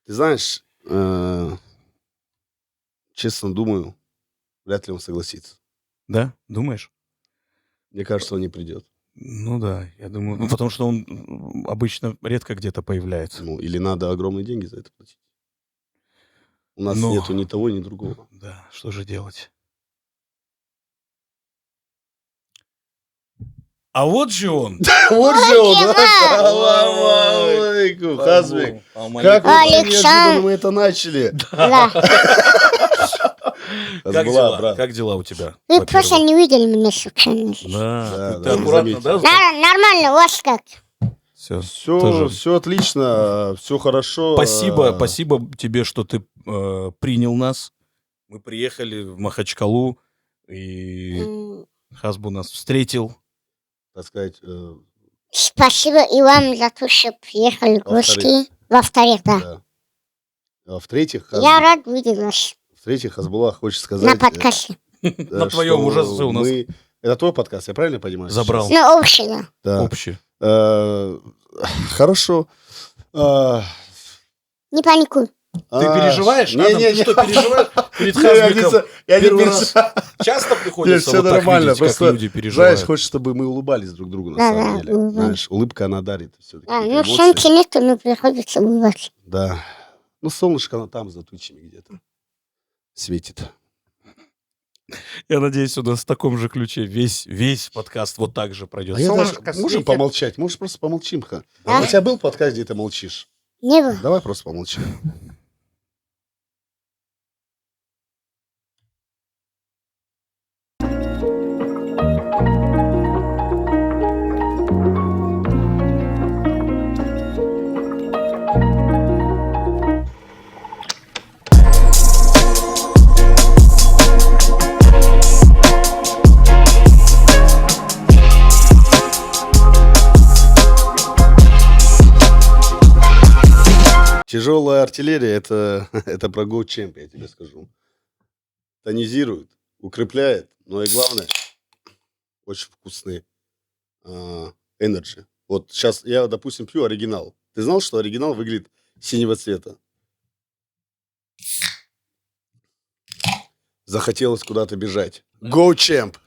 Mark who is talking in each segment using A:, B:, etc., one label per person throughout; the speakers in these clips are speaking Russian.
A: Ты знаешь, честно думаю, вряд ли он согласится.
B: Да? Думаешь?
A: Мне кажется, он не придет.
B: Ну да, я думаю. Ну, потому что он обычно редко где-то появляется.
A: Ну, или надо огромные деньги за это платить. У нас
B: Но-
A: нету ни того, ни другого.
B: Да, что же делать? А вот же он!
A: Вот же он,
C: Ой,
A: ассалам алейкум, Хазбек. Как вообще неожиданно мы это начали.
C: Да.
B: Как
A: Хазбулла,
B: дела?
A: брат.
B: Как дела у тебя?
C: Вы
B: во-первых?
C: просто не видели меня случайно.
B: Да,
A: Да,
B: ты
A: да,
B: аккуратно,
A: заметил.
B: да?
C: Нормально, у вас как?
B: Все,
A: Все отлично, все хорошо.
B: Спасибо тебе, что ты принял нас. Мы приехали в Махачкалу, и Хазбу нас встретил.
A: Так сказать,
C: Спасибо и вам за то, что приехали в гости. Во-вторых, да.
A: да. А в-третьих,
C: Я рад видеть вас
A: Хазбулла хочет
C: на
A: сказать,
C: подкасте.
B: На твоем уже у нас
A: Это твой подкаст, я правильно понимаю?
B: забрал.
C: Ну, общий, да.
A: Да.
B: Общий.
A: Хорошо.
C: Не паникуй.
B: Ты переживаешь?
A: Не,
B: Адам,
A: не,
B: ты
A: не.
B: что, переживаешь перед
A: Не,
B: Хазбиком?
A: я не
B: Первый раз.
A: переживаю.
B: Часто
A: Нет,
B: приходится
A: все
B: вот так
A: нормально.
B: видеть, как
A: Просто,
B: люди переживают?
A: знаешь, хочешь, чтобы мы улыбались друг другу, на
C: Да,
A: самом
C: да,
A: деле.
C: улыбались.
A: Знаешь, улыбка, она дарит все-таки
C: Ну,
A: эмоции.
C: солнца нету, но приходится бывать.
A: Да. Ну, солнышко, оно там, за тучами где-то светит.
B: Я надеюсь, у нас в таком же ключе весь подкаст вот так же пройдет.
A: А я даже...
B: Солнышко
A: Можем
B: светит.
A: помолчать? Может, просто помолчим, Ха?
C: Да.
A: У тебя был подкаст, где ты молчишь?
C: Не было.
A: Давай просто помолчим. Тяжелая артиллерия это про GoChamp, я тебе скажу. Тонизирует, укрепляет, но и главное, очень вкусный Energy. Вот сейчас я, допустим, пью оригинал. Ты знал, что оригинал выглядит синего цвета? Захотелось куда-то бежать. GoChamp.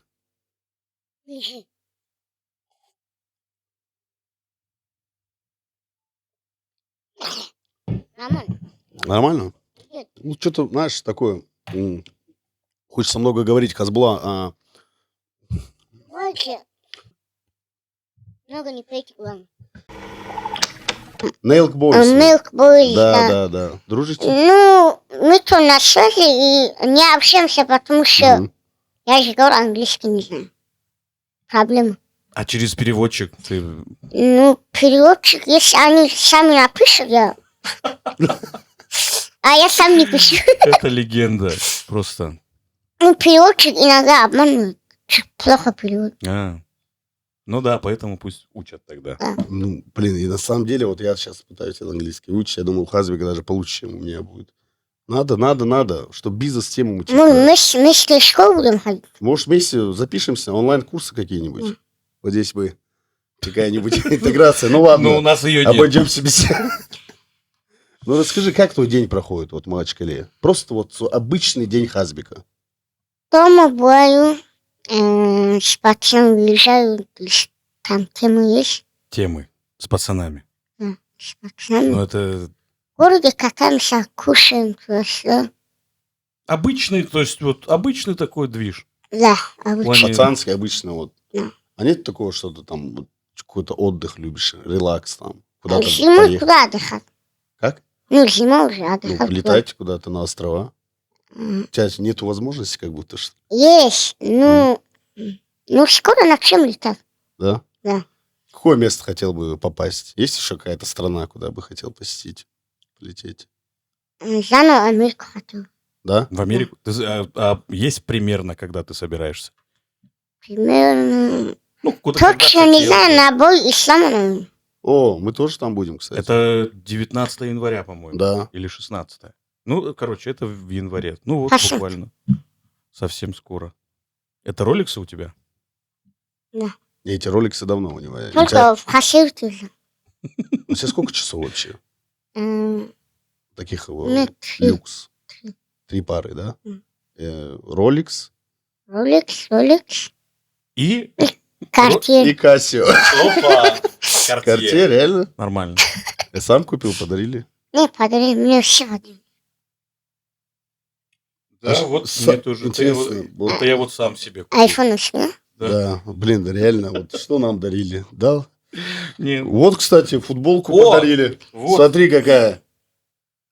C: Нормально.
A: Нормально?
C: Нет.
A: Ну, что-то, знаешь, такое... Хочется много говорить, Хазбулла.
C: Больше. Много не пейте, главное.
A: Nailk Boys.
C: Milk Boys,
A: Да, да. Дружите?
C: Ну, мы то на связи и не общаемся, потому что
A: Мгм.
C: я же говорю английский не знаю. Проблема.
B: А через переводчик ты...
C: Ну, переводчик, если они сами напишут, я... А я сам не пишу.
B: Это легенда. Просто.
C: Ну, переводчик иногда обманывает. Плохо переводит.
B: Ну да, поэтому пусть учат тогда.
A: Ну, блин, и на самом деле, вот я сейчас пытаюсь этот английский учить, я думаю, у Хазбика даже получше, чем у меня будет. Надо, чтобы бизнес-тему мы
C: Мы вместе в школу будем ходить.
A: Может, вместе запишемся, онлайн-курсы какие-нибудь? Вот здесь бы какая-нибудь интеграция. Ну
B: Но у
A: ладно,
B: нас ее нет.
A: обойдемся без... Ну расскажи, как твой день проходит вот в Махачкале? Просто вот обычный день Хазбика.
C: Дома бываю, с пацаном выезжаю, там темы есть.
B: Темы с пацанами.
C: Да, с пацанами.
B: Ну это
C: В городе катаемся, кушаем просто.
B: обычный, то есть вот обычный такой движ.
C: Да, обычно.
B: Плане-
A: Пацанский обычно вот.
C: Да.
A: А нет такого, что ты там вот какой-то отдых любишь, релакс там? Куда-то
C: Зимой
A: поехать?
C: куда отдыхать?
A: Как?
C: Ну, зимой уже
A: Ну,
C: отдыхать.
A: полетать куда-то на острова.
C: М,
A: У тебя нету возможности как будто что,
C: Есть, ну, скоро начнем летать.
A: да?
C: Да.
A: В какое место хотел бы попасть? Есть еще какая-то страна, куда бы хотел посетить, полететь?
C: Заново Америку хотел.
A: Да?
B: В Америку. А есть примерно, когда ты собираешься?
C: Примерно.
B: Ну, куда когда
C: Точно не
B: хотел
C: знаю,
B: бы.
C: на бой ислама, наверное.
A: О, мы тоже там будем, кстати.
B: Это 19 января, по-моему.
A: Да.
B: Или 16. Ну, короче, это в январе. Ну, вот
C: Хорошо.
B: буквально. Совсем скоро. Это роликсы у тебя?
A: И эти роликсы давно у него. У тебя,
C: Только в Хасирте уже.
A: у тебя сколько часов вообще?
C: М,
A: таких
C: Нет,
A: люкс. 3 пары, да? Rolex
C: Rolex,
B: И...
A: и
C: Cartier.
A: Casio.
B: Опа!
A: Cartier, реально?
B: Нормально.
A: Я сам купил, подарили.
C: Не, подарили мне все один.
B: Да, вот
A: Са-
B: мне тоже.
A: интересный был.
B: Это я вот сам себе купил.
C: Айфон да?
A: Да, блин, да реально, вот что нам дарили, да?
B: Не,
A: Вот, кстати, футболку
B: О,
A: подарили.
B: вот.
A: Смотри, какая.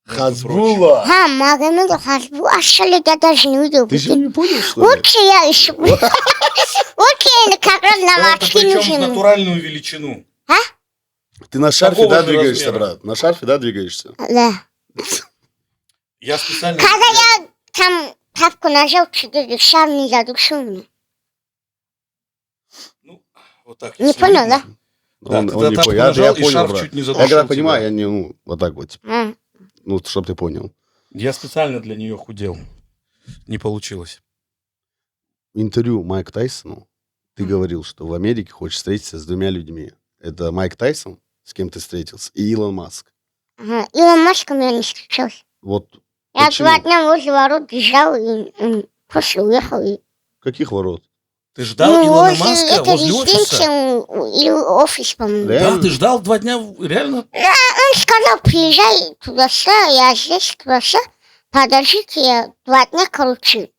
B: Между
A: Хазбула.
C: А, Магомед Хазбу, а что ли, я даже не увидел.
A: Ты же не понял, что ли?
C: Лучше я еще... Лучше я как раз на
B: Это
C: мачке
B: причем в
C: нужен.
B: натуральную величину.
A: Ты на шарфе,
B: Такого
A: да,
B: же
A: двигаешься,
B: размера.
A: брат? На шарфе, да, двигаешься?
C: Да.
B: Я специально...
C: Когда я там тапку нажал, чуть шар не задушил меня.
B: Ну, вот так.
C: Не
B: если
C: понял,
B: видно.
C: да?
B: Да,
A: Он
B: когда
A: не
B: тапку
A: понял.
B: нажал,
A: Я
B: и
A: понял,
B: шарф
A: брат.
B: чуть не
A: Я
B: задушил
A: когда
B: тебя.
A: понимаю, я не, ну, вот так вот, типа,
C: А.
A: ну, чтоб ты понял.
B: Я специально для нее худел. Не получилось.
A: В интервью Майк Тайсону ты говорил, что в Америке хочешь встретиться с 2 людьми. Это Майк Тайсон, с кем ты встретился, и Илон Маск.
C: Ага. Илон Маском я не встречался.
A: Вот
C: Я
A: почему?
C: 2 дня возле ворот бежал и после уехал. И...
A: Каких ворот?
B: Ты ждал
C: Ну,
B: Илона
C: возле
B: Маска
C: этой
B: возле офиса?
C: резиденции или офис, по-моему.
A: Реально?
B: Да, ты ждал 2 дня, реально?
C: Он сказал, приезжай туда-сюда, я здесь, туда-сюда. Подождите, я 2 дня, короче,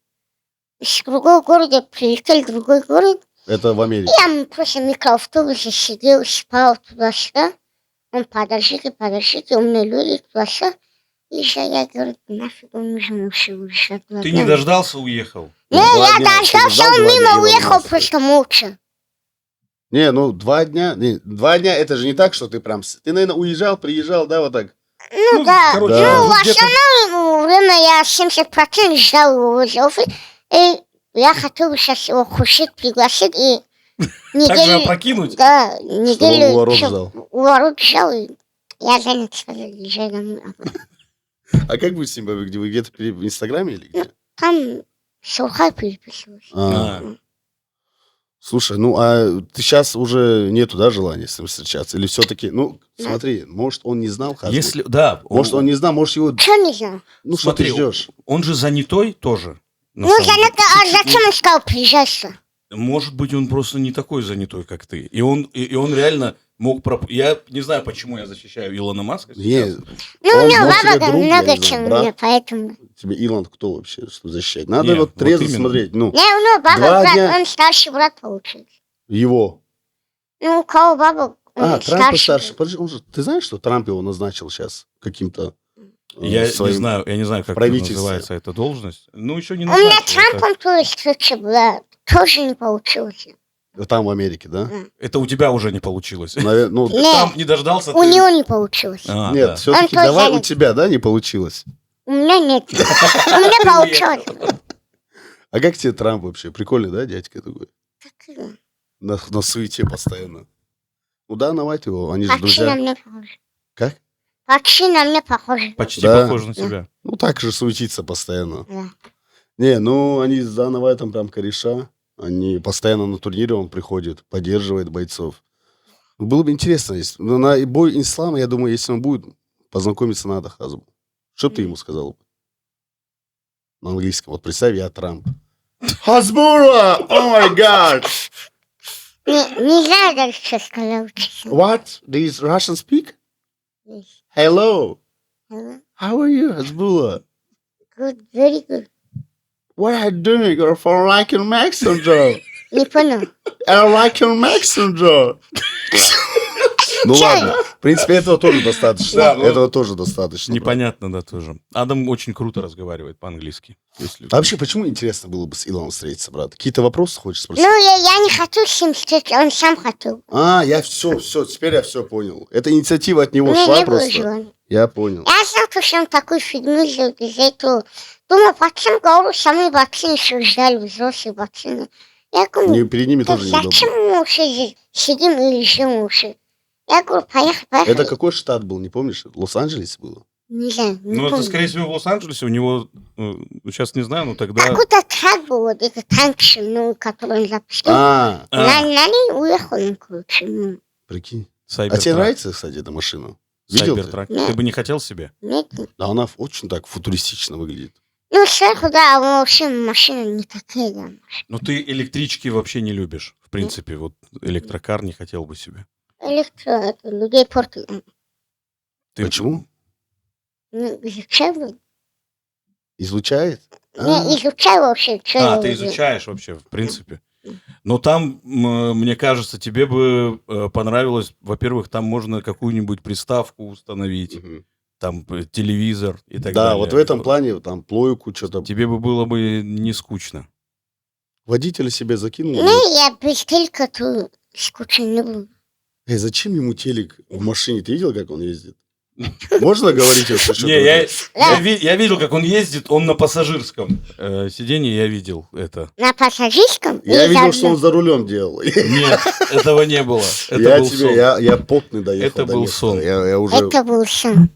C: из другого города прилетел в другой город.
A: Это в Америке.
C: Я просто в микроавтобусе сидел, спал туда-сюда. Он, подождите, умные люди туда-сюда. И я говорю, нафиг он нужен вообще уезжать.
B: Ты не дождался, уехал.
C: Не,
A: Ну, 2
C: я
A: дня. Ты
C: дождался,
A: ждал
C: он
A: 2 дня
C: мимо
A: Илона
C: уехал
A: Маска?
C: просто молча.
A: Не, ну 2 дня. 2 дня это же не так, что ты прям. Ты, наверное, уезжал, приезжал, да, вот так.
C: Ну да,
B: короче,
A: Да.
C: ну
B: вы
C: в
B: где-то-
C: основном время я 70% ждал его возле офиса. И я хотел сейчас его Хуршит пригласить и
B: Так же
C: неделю...
B: опрокинуть?
C: Да,
A: Что
C: неделю...
A: он у ворот
C: чё,
A: ждал.
C: У ворот ждал, и я занят, сказали, езжай домой.
A: А как вы с ним, где вы где-то в Инстаграме или где?
C: Там Шурхай переписывался.
A: А. Слушай, ну а ты сейчас уже нету, да, желания с ним встречаться? Или все-таки, ну, смотри, может, он не знал Хазбу?
B: Если, да,
A: Может, он не знал, может, его...
C: Что не знаю?
A: Ну, что ты
B: Смотри,
A: ждешь?
B: он же занятой тоже. на
C: Ну,
B: самом деле.
C: занято, а зачем он сказал приезжать-то?
B: Может быть, он просто не такой занятой, как ты. И он реально мог... Я не знаю, почему я защищаю Илона Маска сейчас.
A: Не,
C: Ну, у
A: Он,
C: него
A: может, тебе
C: баба
A: друг, я
C: много,
A: не знаю,
C: чем
A: брат?
C: мне, поэтому...
A: тебе Илон кто вообще, что защищать? Надо
B: Не,
A: вот
B: вот
A: трезво
B: именно.
A: смотреть. Ну,
C: Не, у него баба,
A: 2
C: брат,
A: дня-
C: он старший брат получается.
A: его.
C: Ну, у кого баба, он
A: А, Трамп
C: старший.
A: старший. Подожди, он же, ты знаешь, что Трамп его назначил сейчас каким-то
B: Я
A: своим...
B: не знаю, как
A: правительстве.
B: называется эта должность. Ну, еще не
C: У меня
B: назначил.
C: Трампом тоже встреча была, тоже не получилось.
A: Там в Америке, да?
B: Это у тебя уже не получилось.
A: Ну,
C: Не,
B: Трамп не дождался.
C: у него не получилось.
B: А,
A: нет,
B: да.
A: все-таки
C: Он тоже
A: давай у
C: занят.
A: тебя, да, не получилось?
C: У меня нет. У меня получилось.
A: А как тебе Трамп вообще? Прикольный, да, дядька такой?
C: Так,
A: На суете постоянно. Ну да, навать его, они же
C: почти на
A: друзья.
C: мне похоже.
A: Как?
C: Почти на мне похоже.
B: Почти
A: Да.
B: похож на тебя.
A: Ну так же суетится постоянно.
C: Да.
A: Не, ну они с Навай прям кореша. Они постоянно на турнире он приходит, поддерживает бойцов. Было бы интересно, если на бой Ислама, я думаю, если он будет, познакомиться надо Хазбу. Что ты ему сказал? На английском. Вот представь, я Трамп. Хазбура! О май гад!
C: Не знаю даже, что сказать.
A: What? Do you Russian speak? Hello. How are you, Hezbollah?
C: Good, very good.
A: What are you doing? You're from Michael Messenger.
C: Не понял.
A: Michael Messenger. Ну
C: Чё?
A: ладно. В принципе, этого тоже достаточно.
B: Да, ну,
A: Этого тоже достаточно. брат.
B: Непонятно, да, тоже. Адам очень круто разговаривает по-английски. Если...
A: А вообще, почему интересно было бы с Илоном встретиться, брат? Какие-то вопросы хочешь спросить?
C: Ну, я не хочу с ним встретиться, он сам хотел.
A: А, я все, теперь я все понял. Это инициатива от него
C: Мне
A: шла
C: не было
A: просто.
C: желания.
A: Я понял.
C: Я знал, что он такую фигню сделает из-за этого. Думаю, пацан, говорю, сами пацаны еще ждали, взрослые пацаны. Я говорю,
A: Перед ними
C: да
A: тоже
C: зачем
A: неудобно.
C: мы вообще здесь сидим и ждем вообще? Я говорю, поехали.
A: Это какой штат был, не помнишь? Лос-Анджелес было?
C: Не знаю, не
B: Ну, это,
C: помню.
B: скорее всего, в Лос-Анджелесе. У него, сейчас не знаю, но тогда...
C: Какой-то трак был, вот этот танкшин, ну, который он запустил.
A: А,
C: На ней уехал, ну, короче. Ну.
A: прикинь.
B: Cybertruck.
A: А тебе нравится, кстати, эта машина? Видел ты?
B: Сайбертрак.
C: Нет.
B: Ты бы не хотел себе?
C: Нет.
A: Да, она очень так футуристично выглядит.
C: Ну, сверху, да, вообще машины не такие, да.
B: Ну, ты электрички вообще не любишь, в принципе. Вот электрокар не хотел бы себе.
C: Это людей портит.
B: Ты-
A: Почему?
C: Ну, изучаю.
A: Излучает?
C: Не, изучаю вообще, что я
B: ты
C: люблю.
B: изучаешь вообще, в принципе. Но там, мне кажется, тебе бы понравилось, во-первых, там можно какую-нибудь приставку установить,
A: Мгм.
B: там телевизор и так
A: Да,
B: далее.
A: вот в этом плане, там, плойку, что-то.
B: Тебе бы было бы не скучно.
A: Водителя себе закинул.
C: Ну, я без телека тут скучно не буду.
A: Зачем ему телек в машине? Ты видел, как он ездит? Можно говорить вообще что-то?
B: Не,
C: Да.
B: я видел, как он ездит, он на пассажирском сиденье, я видел это.
C: На пассажирском?
A: Я
C: или
A: видел,
C: за
A: что он
C: рулем?
A: за рулем делал.
B: Нет, этого не было. Это
A: Я
B: был
A: тебе,
B: сон.
A: я потный доехал
B: Это
A: до
B: был
A: места.
B: сон.
A: Я уже...
C: Это был сон.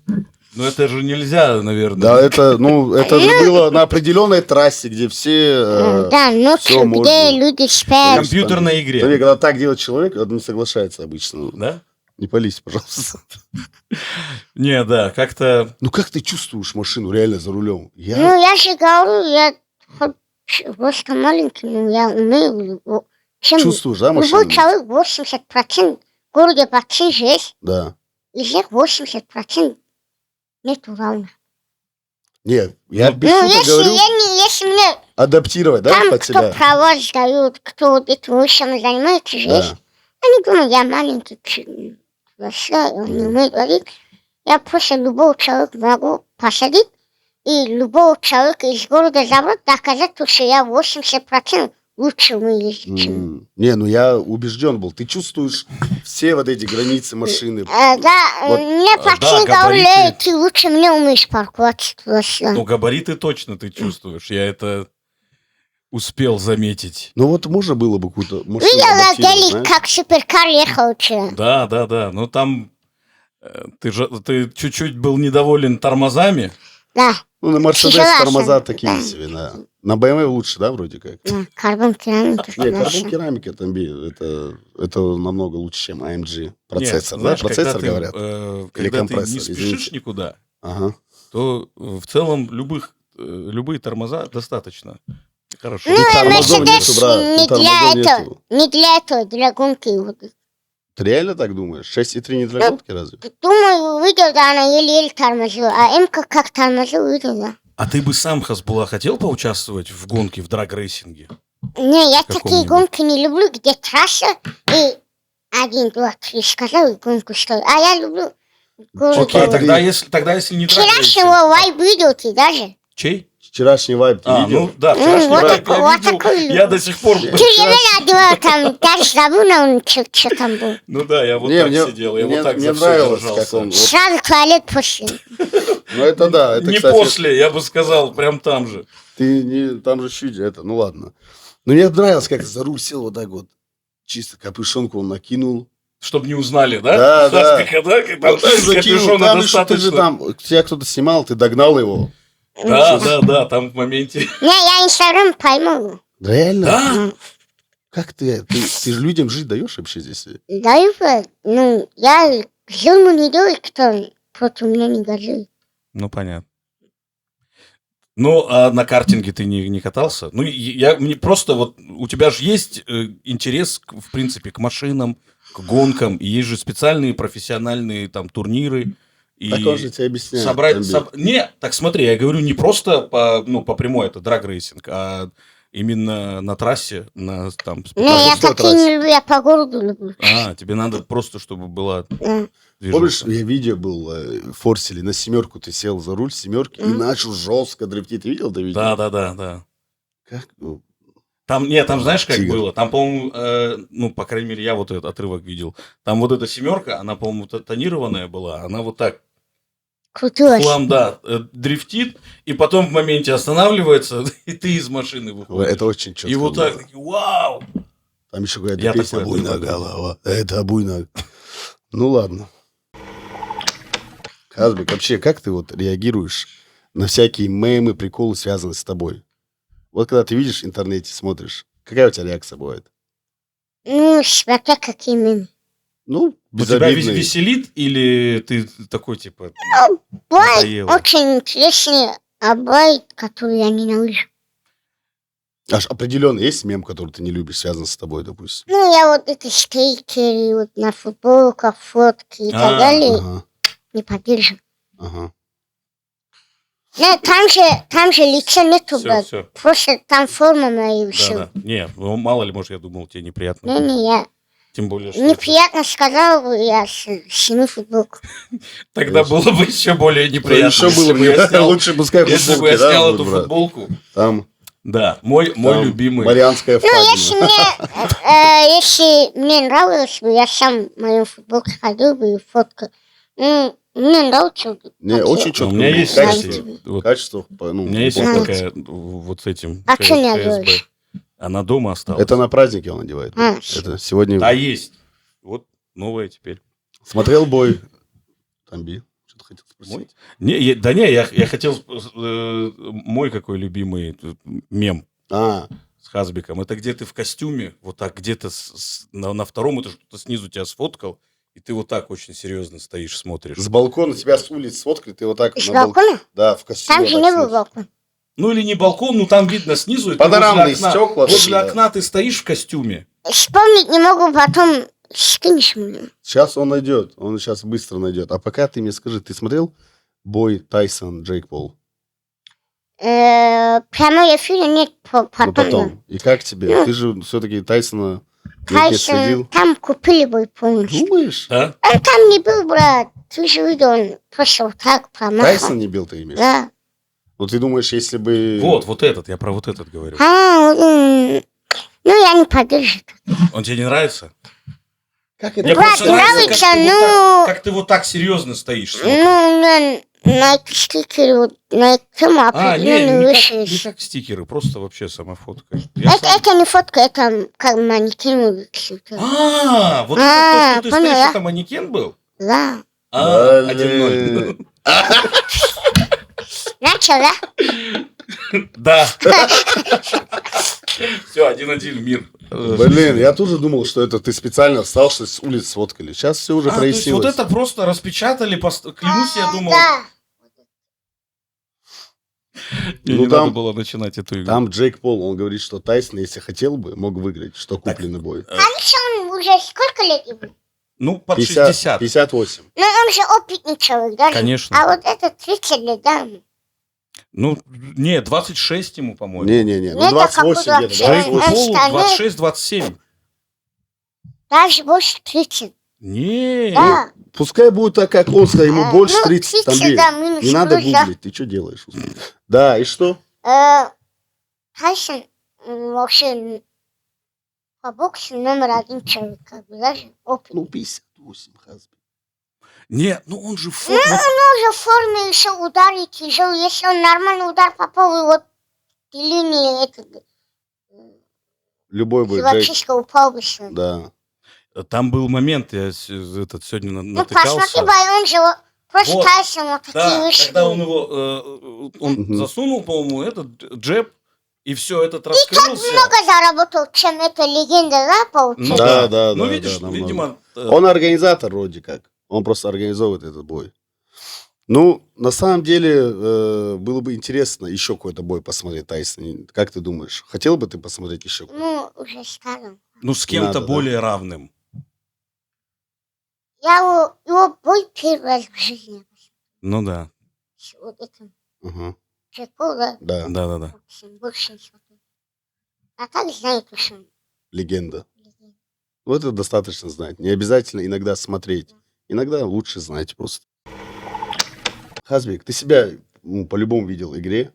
B: Ну это же нельзя, наверное.
A: Да, это же было на определенной трассе, где все...
C: Да, ночью,
A: всё
C: где
A: можно.
C: люди спят.
B: Компьютерной игре.
A: Смотри, когда так делает человек, он не соглашается обычно.
B: Да?
A: Не пались, пожалуйста.
B: Не, да, как-то...
A: Ну как ты чувствуешь машину реально за рулем?
C: Ну, я же говорю, я хоть просто маленький, но я умею. В общем,
A: Чувствуешь, да,
C: любой
A: машину?
C: человек 80% в городе бацин же есть,
A: Да.
C: из них 80% нету равных.
A: Нет, я
B: Ну,
A: без
C: Ну,
A: шуток
C: если,
A: говорю,
C: если мне
A: адаптировать, да,
C: там,
A: под
C: кто
A: себя?
C: права сдают, кто вот этим высшим занимается, же есть,
A: Да.
C: они думают, я маленький, вообще, он не умеет водить. Я просто любого человека могу посадить, и любого человека из города забрать, доказать, что я 80% лучше умею ездить, чем...
A: Не, ну я убежден был. Ты чувствуешь все вот эти границы машины.
C: Да,
A: Вот,
C: мне
B: да,
C: пацаны
B: габариты.
C: говорили, ты лучше мне умеешь парковаться вообще.
B: Ну, габариты точно ты чувствуешь. Я это успел заметить.
A: Ну вот можно было бы какую-то машину
C: Видела
A: адаптировать,
C: Гелик,
A: знаешь?
C: как суперкар ехал вчера?
B: Да. Ну, там ты чуть-чуть был недоволен тормозами.
C: Да,
A: Ну на Мерседес
C: Тяжело,
A: тормоза
C: да.
A: такие себе, да. На BMW лучше, да, вроде как?
C: да, карбон керамика.
A: Не, карбон керамика там это намного лучше, чем AMG. Процессор,
B: Нет, знаешь,
A: да? Процессор,
B: когда
A: говорят.
B: Ты,
A: Или
B: когда ты
A: компрессор,
B: не спешишь
A: извините.
B: никуда,
A: Ага.
B: то в целом любые тормоза достаточно. Хорошо.
C: Ну, и
A: тормозов
C: Мерседес
A: нету, брат,
C: не
A: тут
C: для
A: тормозов
C: этого,
A: нету.
C: не для этого, для гонки. Вот.
A: Ты реально так думаешь? 6,3 не для гонки разве?
C: Думаю, видел, да, она еле-еле тормозила, а М-ка как тормозил, видел, да.
B: А ты бы сам, Хасбулла, хотел поучаствовать в гонке, в драг-рейсинге?
C: Не, я такие
B: Каком-нибудь.
C: гонки не люблю, где трасса и 1, 2, 3 сказал и гонку стоит. А я люблю городе.
B: Окей,
A: Смотри.
B: тогда если не
C: Вчерашнего
B: драг-рейсинг...
C: вайб видел ты даже?
B: Чей?
A: Вчерашний вайб ты видел?
B: Ну да, вчерашний
C: вот
B: вайп
C: такой-
B: я
C: вот
B: видел.
C: такой
B: Я до сих пор...
C: Ты реально делал там, даже забыл, он что там был.
B: Ну да, я вот
A: Не,
B: так
A: мне-
B: сидел, я
A: мне-
B: вот так
A: мне
B: за все
A: нравилось,
B: держался.
A: как он- Вот.
C: Сразу туалет после.
A: Ну это да, это,
B: Не
A: кстати,
B: после, я бы сказал, прям там же.
A: ты не, там же чуть это, ну ладно. Но мне нравилось, как за руль сел вот так вот, чисто капюшонку он накинул.
B: Чтобы не узнали, да?
A: Да, да.
B: Хаска, да? Там
A: Вот так закинул,
B: капюшона
A: там еще ты же
B: достаточно.
A: там, тебя кто-то снимал, ты догнал его.
B: Да, там в моменте.
C: Не, я Инстаграм пойму.
A: Реально?
B: Да?
A: Как ты же людям жить даешь вообще здесь?
C: Даю, ну, я зуму не делаю, кто против меня не горжует.
B: Ну, понятно. Ну, а на картинге ты не катался? Ну, мне просто вот, у тебя же есть интерес, в принципе, к машинам, к гонкам, и есть же специальные профессиональные там турниры. И
A: Так он же тебе объясняет.
B: собрать...
A: Тамбик.
B: Не, так смотри, я говорю не просто по прямой, это драг-рейсинг, а именно на трассе, на там...
C: Не, я
A: что
C: такие не люблю, я по городу люблю.
B: тебе надо просто, чтобы была
C: Да.
A: Помнишь,
B: движуха.
A: я видео был в Форселе, на семерку ты сел за руль семерки и начал жестко дрифтить. Ты видел это видео?
B: Да.
A: Как? Ну,
B: Там, знаешь, как
A: Тигр.
B: было? Там, по-моему, ну, по крайней мере, я вот этот отрывок видел. Там вот эта семерка, она, по-моему, тонированная была. Она вот так,
C: Крутилась.
B: хлам, да, дрифтит, и потом в моменте останавливается, и ты из машины выходишь.
A: это очень четко.
B: И вот
A: было.
B: так, такие, вау!
A: Там еще какая-то
B: Я
A: песня
B: такое
A: «Буйная
B: люблю.
A: голова». Это буйная. Ну ладно. Казбек, вообще, как ты вот реагируешь на всякие мемы, приколы, связанные с тобой? Вот когда ты видишь в интернете, смотришь, какая у тебя реакция бывает?
C: Ну, смотря какие мемы.
A: Ну,
B: Ну, тебя
A: безобидный.
B: веселит или ты такой, типа,
C: Бывает
B: надоело?
C: очень интересный, а бывает, который я ненавижу.
A: Аж определенно есть мем, который ты не любишь, связан с тобой, допустим.
C: Ну, я вот эти стикеры вот на футболках, фотки и так далее
A: Ага,
C: не поддерживаю.
A: ага.
C: Ну, там же лица нету,
B: Все,
C: брат.
B: все.
C: Просто там форма моя и
B: Да,
C: все.
B: да. Не, ну, мало ли, может, я думал, тебе неприятно.
C: Не, я
B: Тем более, что это-
C: неприятно сказал бы, я сниму футболку.
B: тогда было бы еще более неприятно.
A: Еще было бы
B: если бы я снял-
A: лучше пускай
B: Если бы я
A: футболки, да,
B: снял
A: будут
B: эту
A: брать.
B: футболку.
A: Там
B: Да, мой любимый.
A: Марианская
C: Ну, если
A: впадина.
C: если мне нравилось бы, я сам в моем футболке ходил бы и фоткал. Ну, мне нравится.
A: Не,
C: как
A: очень
C: я-
A: четко.
B: У меня есть,
C: Качество.
B: кстати, вот,
A: Качество,
B: у
A: ну,
B: меня есть
A: неплохое.
B: вот такая вот с этим
C: А что не
B: ФСБ.
C: одеваешь?
B: Она дома осталась.
A: Это на празднике он надевает.
C: А.
A: Это сегодня...
B: Да, есть. Вот новая теперь.
A: Смотрел бой Тамби? Что-то хотел спросить.
B: Мой? Я хотел... мой какой любимый мем
A: А,
B: с Хазбиком. Это где ты в костюме, вот так где-то на втором этаже кто-то снизу тебя сфоткал, и ты вот так очень серьезно стоишь, смотришь.
A: с балкона тебя с улицы сфоткали, ты вот так...
C: С
A: на бал-
C: балкона?
A: Да, в костюме.
C: Там же
A: вот
C: не
A: так
C: был
A: снизу.
C: балкон.
B: Ну или не балкон, ну там видно снизу. и ты
A: Панорамные
B: возле окна-
A: стекла
B: Возле
A: такие, да.
B: окна ты стоишь в костюме.
C: Вспомнить не могу, потом скинешь мне.
A: Сейчас он найдет, он сейчас быстро найдет. А пока ты мне скажи, ты смотрел бой Тайсон Джейк Пол?
C: Прямой эфира нет,
A: Ну,
C: потом.
A: потом. И как тебе?
C: Ну.
A: Ты же все-таки Тайсона не
C: Тайсон,
A: следил.
C: там купили бы полностью.
A: Думаешь?
B: Да?
C: Он там не был, брат. Ты же видел, он просто вот так промахал.
A: Тайсон не бил, ты имеешь?
C: Да.
A: Ну, ты думаешь, если бы...
B: Вот этот, я про вот этот говорю.
C: Ну, я не поддерживаю.
B: Он тебе не нравится?
A: Как
B: Мне
A: это?
C: Брат,
B: просто нравится,
C: нравится,
B: как ты вот
C: ну-
B: так- как ты вот так серьезно стоишь. смотришь.
C: Ну, на эти стикеры, вот, на тему
B: не
C: определенную
B: как,
C: вышли.
B: не как стикеры, просто вообще сама фотка. Я сам-
C: Это не фотка, это как манекен выкрутил.
B: Вот это то, что ты
C: поняла.
B: стоишь, это манекен был?
C: Да.
B: А,
A: Блин.
B: 1-0.
C: Начал, да?
B: Да. Все, 1-1, мир.
A: Блин, я тоже думал, что это ты специально встал, что с улиц сфоткали. Сейчас все уже
B: То есть
A: прояснилось.
B: вот это просто распечатали, клянусь, я думал,
C: Да.
B: мне
A: Ну,
B: не
A: там-
B: надо было начинать эту игру.
A: Там Джейк Пол, он говорит, что Тайсон, если хотел бы, мог выиграть, что купленный бой.
C: Конечно, он уже сколько лет ему?
B: Ну, под
A: 50,
B: 60.
A: 58.
C: Ну, он же опытный человек, даже.
B: Конечно.
C: А вот это 30 лет, да.
B: Ну, не, 26 ему, по-моему.
A: Не-не-не, ну
C: Ну, это
A: 28
C: как
A: где-то,
C: удача.
B: Джейк
A: 28.
B: Пол
C: остальные-
B: 26-27.
C: Даже больше 30.
B: Не,
C: Да.
A: Пускай будет так, как он сказал, ему больше
C: Ну,
A: 30. Там,
C: 30, да, минус
A: не надо
C: плюс, да.
A: гуглить, ты что делаешь? Да, и что?
C: Тайсон вообще по боксу номер один человек, как бы, даже опытный.
A: Ну, 58, Хазби.
B: не, ну он же
C: Ну, он уже в форме еще ударить тяжело. Если он нормальный удар попал, и вот линии этот
A: Любой бой, Джейк.
C: хилочистка упал бы. Что ли.
A: Да.
B: Там был момент, я сегодня
C: Ну,
B: натыкался.
C: посмотри, он же вот, просто
B: Вот.
C: Тайсон вот такие
B: Да,
C: вещи.
B: когда он
C: делает.
B: его, он
A: Мгм.
B: засунул, по-моему, этот джеб, и все, этот
C: Так
B: раскрылся.
C: много заработал, чем эта легенда, да,
B: Ну
C: получилась?
A: Да, да,
B: Ну,
A: да,
B: видишь,
A: да, намного.
B: видимо,
A: Он организатор вроде как. Он просто организовывает этот бой. Ну, на самом деле, было бы интересно еще какой-то бой посмотреть, Тайсон. Как ты думаешь? Хотел бы ты посмотреть еще?
C: Ну, уже скажем.
B: ну, с кем-то
A: надо, да.
B: более равным.
C: Я его бой первый раз в жизни.
B: Ну да,
C: Вот это
A: Ага,
C: прикол, да.
A: да,
B: да.
C: Больше не смотрю. А так знаю, что он
A: легенда.
C: легенда.
A: Ну, это достаточно знать. Не обязательно иногда смотреть. Иногда лучше знать просто. Хазбик, ты себя по-любому видел в игре.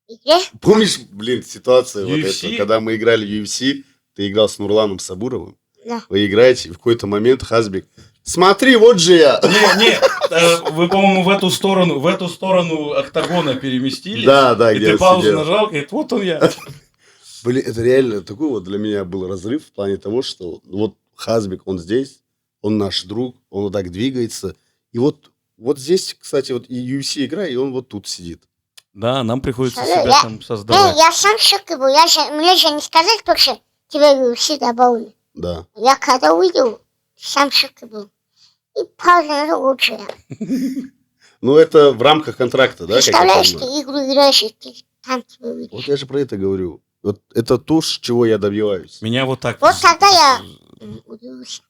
C: Игре?
A: Помнишь, блин, ситуация вот
B: UFC?
A: эта, когда мы играли в UFC, ты играл с Нурланом Сабуровым,
C: Да.
A: вы играете, и в какой-то момент Хазбик, смотри, вот же я.
B: Не, вы, по-моему, в эту сторону октагона переместились.
A: Да, да,
B: И
A: где
B: ты
A: я
B: паузу
A: сидел.
B: нажал, говорит, вот он я.
A: Блин, это реально такой вот для меня был разрыв в плане того, что вот Хазбик, он здесь, он наш друг, он вот так двигается. И вот здесь, кстати, вот и UFC игра, и он вот тут сидит.
B: Да, нам приходится
C: Я-
B: себя там создавать.
C: Я сам в шоке был. Мне же не сказали, только что тебе UFC добавили.
A: Да.
C: Я когда увидел, сам шутка был. И пауза лучше.
A: Ну, это в рамках контракта, да? как я
C: Представляешь, ты
A: понимаю?
C: игру играешь, и ты там тебе
A: Вот
C: выйдешь.
A: я же про это говорю. Вот это то, чего я добиваюсь.
B: Меня вот так...
C: Вот тогда я удивился.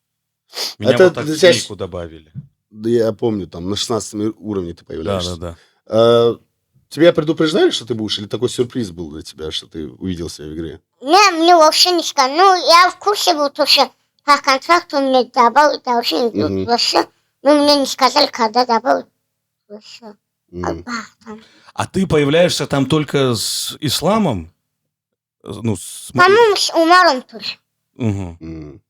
B: Меня
A: Это
B: вот так
A: для
B: в
A: тебя
B: клинику добавили.
A: Да я помню, там на 16 уровне ты
B: Да,
A: появляешься.
B: да, да.
A: А, тебя предупреждали, что ты будешь, или такой сюрприз был для тебя, что ты увидел себя в игре?
C: Не, мне вообще не сказали. Ну, я в курсе был, то, что по контракту мне добавить должны
A: Мгм.
C: вообще. Но мне не сказали, когда добавить вообще.
A: М.
C: Там.
B: А ты появляешься там только с исламом? Ну, с...
C: По-моему, с Умаром тоже.
B: Мгм.
A: М.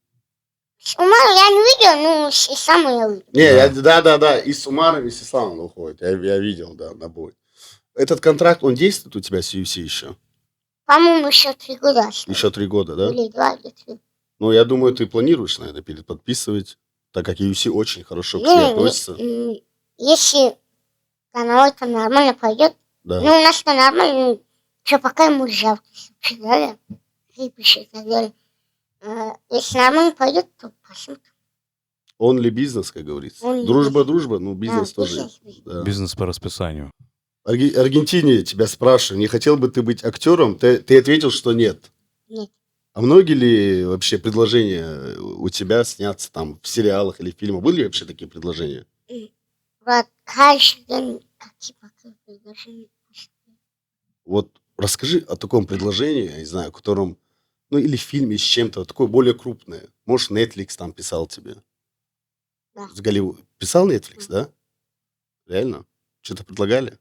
C: С Умаром я не видел, но с Исламом я видел.
A: Не, да, и с Умаром, и с Исламом уходит. Я видел, да, на бой. Этот контракт, он действует у тебя с UFC еще?
C: По-моему, еще 3 года осталось.
A: Еще 3 года, да?
C: Или 2, или 3.
A: Ну, я думаю, ты планируешь, наверное, подписывать, так как UFC очень хорошо к тебе относится.
C: Если канал это нормально пойдет,
A: Да.
C: ну, у нас-то нормально, ну, что пока ему жалко, и так далее, выпиши и так далее. Если нормально пойдет, то посмотрим.
A: Он ли бизнес, как говорится?
C: Он ли
A: Дружба,
C: бизнес.
A: дружба, ну, бизнес
C: Да,
A: тоже.
C: бизнес.
A: Да.
B: Бизнес по расписанию.
A: Аргентине тебя спрашиваю, не хотел бы ты быть актером? Ты ответил, что нет.
C: Нет.
A: А многие ли вообще предложения у тебя сняться там в сериалах или фильмах? Были ли вообще такие предложения?
C: Вот каждый день какие-то предложения.
A: Вот расскажи о таком предложении, я не знаю, о котором, ну или в фильме с чем-то, такое более крупное. Может, Netflix там писал тебе?
C: Да.
A: С Голливуда. Писал Netflix, да? Реально? Что-то предлагали?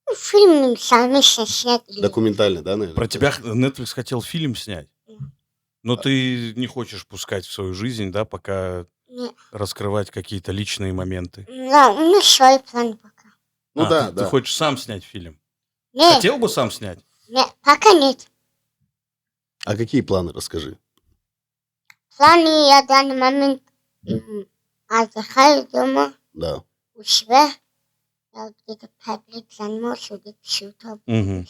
C: Ну, фильм совместно снять.
A: Документальный, да, наверное?
B: Про тебя Netflix хотел фильм снять.
C: Да.
B: Но ты не хочешь пускать в свою жизнь, да, пока
C: Нет.
B: раскрывать какие-то личные моменты.
C: Да, у меня свои планы пока.
A: Ну
B: А,
A: да,
B: ты
A: да.
B: хочешь сам снять фильм?
C: Нет,
B: Хотел бы сам снять?
C: нет, пока нет.
A: А какие планы, расскажи?
C: Планы я в данный момент отдыхаю дома
A: Да.
C: у себя. Я вот где-то 5 лет занимался где-то шутом.
B: Мгм.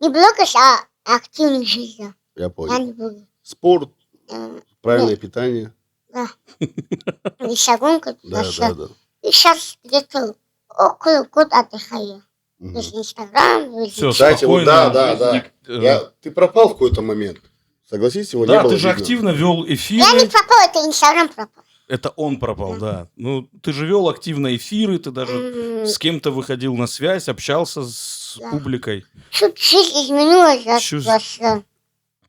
C: Не блогер, а активной жизнью.
A: Я
C: Я
A: понял.
C: не блогер.
A: Спорт,
C: Э,
A: правильное питание.
C: Да. Весогонка.
A: Да, да, да.
C: И сейчас где-то около года отдыхаю.
A: Мгм.
C: Без Инстаграма, без
B: Все,
A: Кстати, вот
B: спокойно.
A: да. Ты пропал в какой-то момент. Согласись, его не
B: Да,
A: было
B: ты же
A: видно.
B: активно вел
C: Я не
B: эфиры.
C: пропал, это Инстаграм пропал.
B: Это он пропал, да. Ну, ты же вел активно эфиры, ты даже с кем-то выходил на связь, общался с
C: Да.
B: публикой.
C: Чуть жизнь изменилась от
B: Чё
C: вас,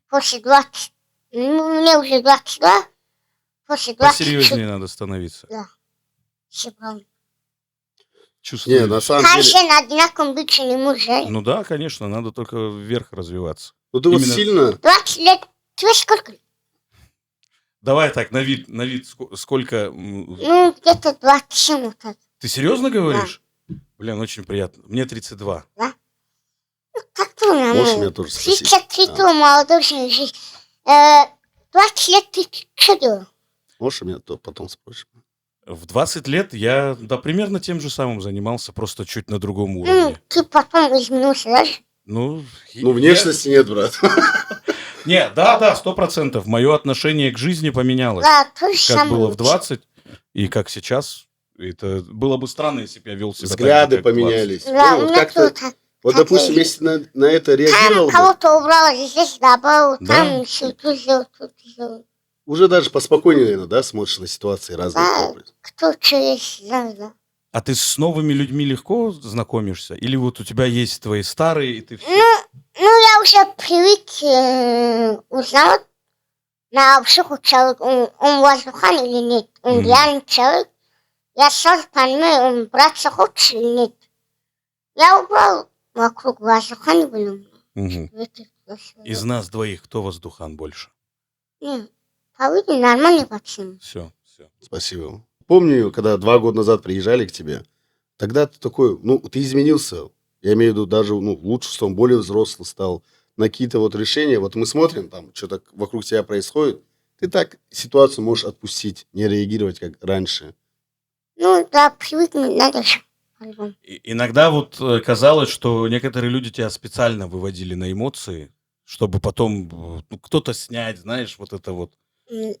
C: после 20. Ну, мне уже 22. После 20
B: Посерьезнее надо становиться.
C: чуть
B: Чувствуешь?
A: Не, на самом деле,
C: Каждый на одинаковом быть не может.
B: Ну да, конечно, надо только вверх развиваться.
A: ну ты вот
B: именно-
A: сильно...
C: 20 лет. Тебе сколько?
B: Давай так, на вид сколько...
C: Ну, где-то 27 вот так.
B: Ты серьезно говоришь? Блин, очень приятно. Мне 32.
C: Как-то нормально.
A: Можешь меня тоже спросить?
C: 33 то молодой жизнь. 20 лет ты что делал?
A: Можешь меня то потом спросишь?
B: В 20 лет я, да, примерно тем же самым занимался, просто чуть на другом
C: Ну,
B: уровне.
C: ты потом изменился, да?
B: Ну,
A: Ну, внешности нет, брат.
B: Не, да, 100%. Мое отношение к жизни поменялось.
C: Да, то же
B: Как
C: самое.
B: было в 20 и как сейчас. Это было бы странно, если бы я вел себя так же,
A: Взгляды
B: как в 20.
A: поменялись.
C: Да,
A: Ну,
C: у
A: вот
C: меня
A: как-то,
C: тоже так.
A: вот,
C: так
A: допустим,
C: и-
A: если на это реагировал
C: Там
A: бы,
C: кого-то убрал, здесь добавил,
B: Да.
C: там все тут сделал, тут сделал.
A: уже даже поспокойнее, наверное, да, смотришь на ситуации разные.
C: Да.
A: которые происходят.
C: Кто что есть, да.
B: А ты с новыми людьми легко знакомишься? Или вот у тебя есть твои старые, и ты все...
C: Ну, я уже привык узнал на обшивку человек, он воздухан или нет, он
B: Мгм.
C: реальный человек. Я сразу понимаю, он браться хочет или нет. Я убрал вокруг воздухан, блин.
B: Мгм. Из нас двоих кто воздухан больше?
C: Нет, по виду нормальный пацан.
B: Все.
A: Спасибо. Помню, когда 2 года назад приезжали к тебе, тогда ты такой, ну, ты изменился. Я имею в виду даже, ну, в лучшую сторону, более взрослый стал. На какие-то вот решения, вот мы смотрим, там, что-то вокруг тебя происходит, ты так ситуацию можешь отпустить, не реагировать, как раньше.
C: Ну, да, привыкнуть надо же. по-любому.
B: Иногда вот казалось, что некоторые люди тебя специально выводили на эмоции, чтобы потом ну, кто-то снять, знаешь, вот это вот.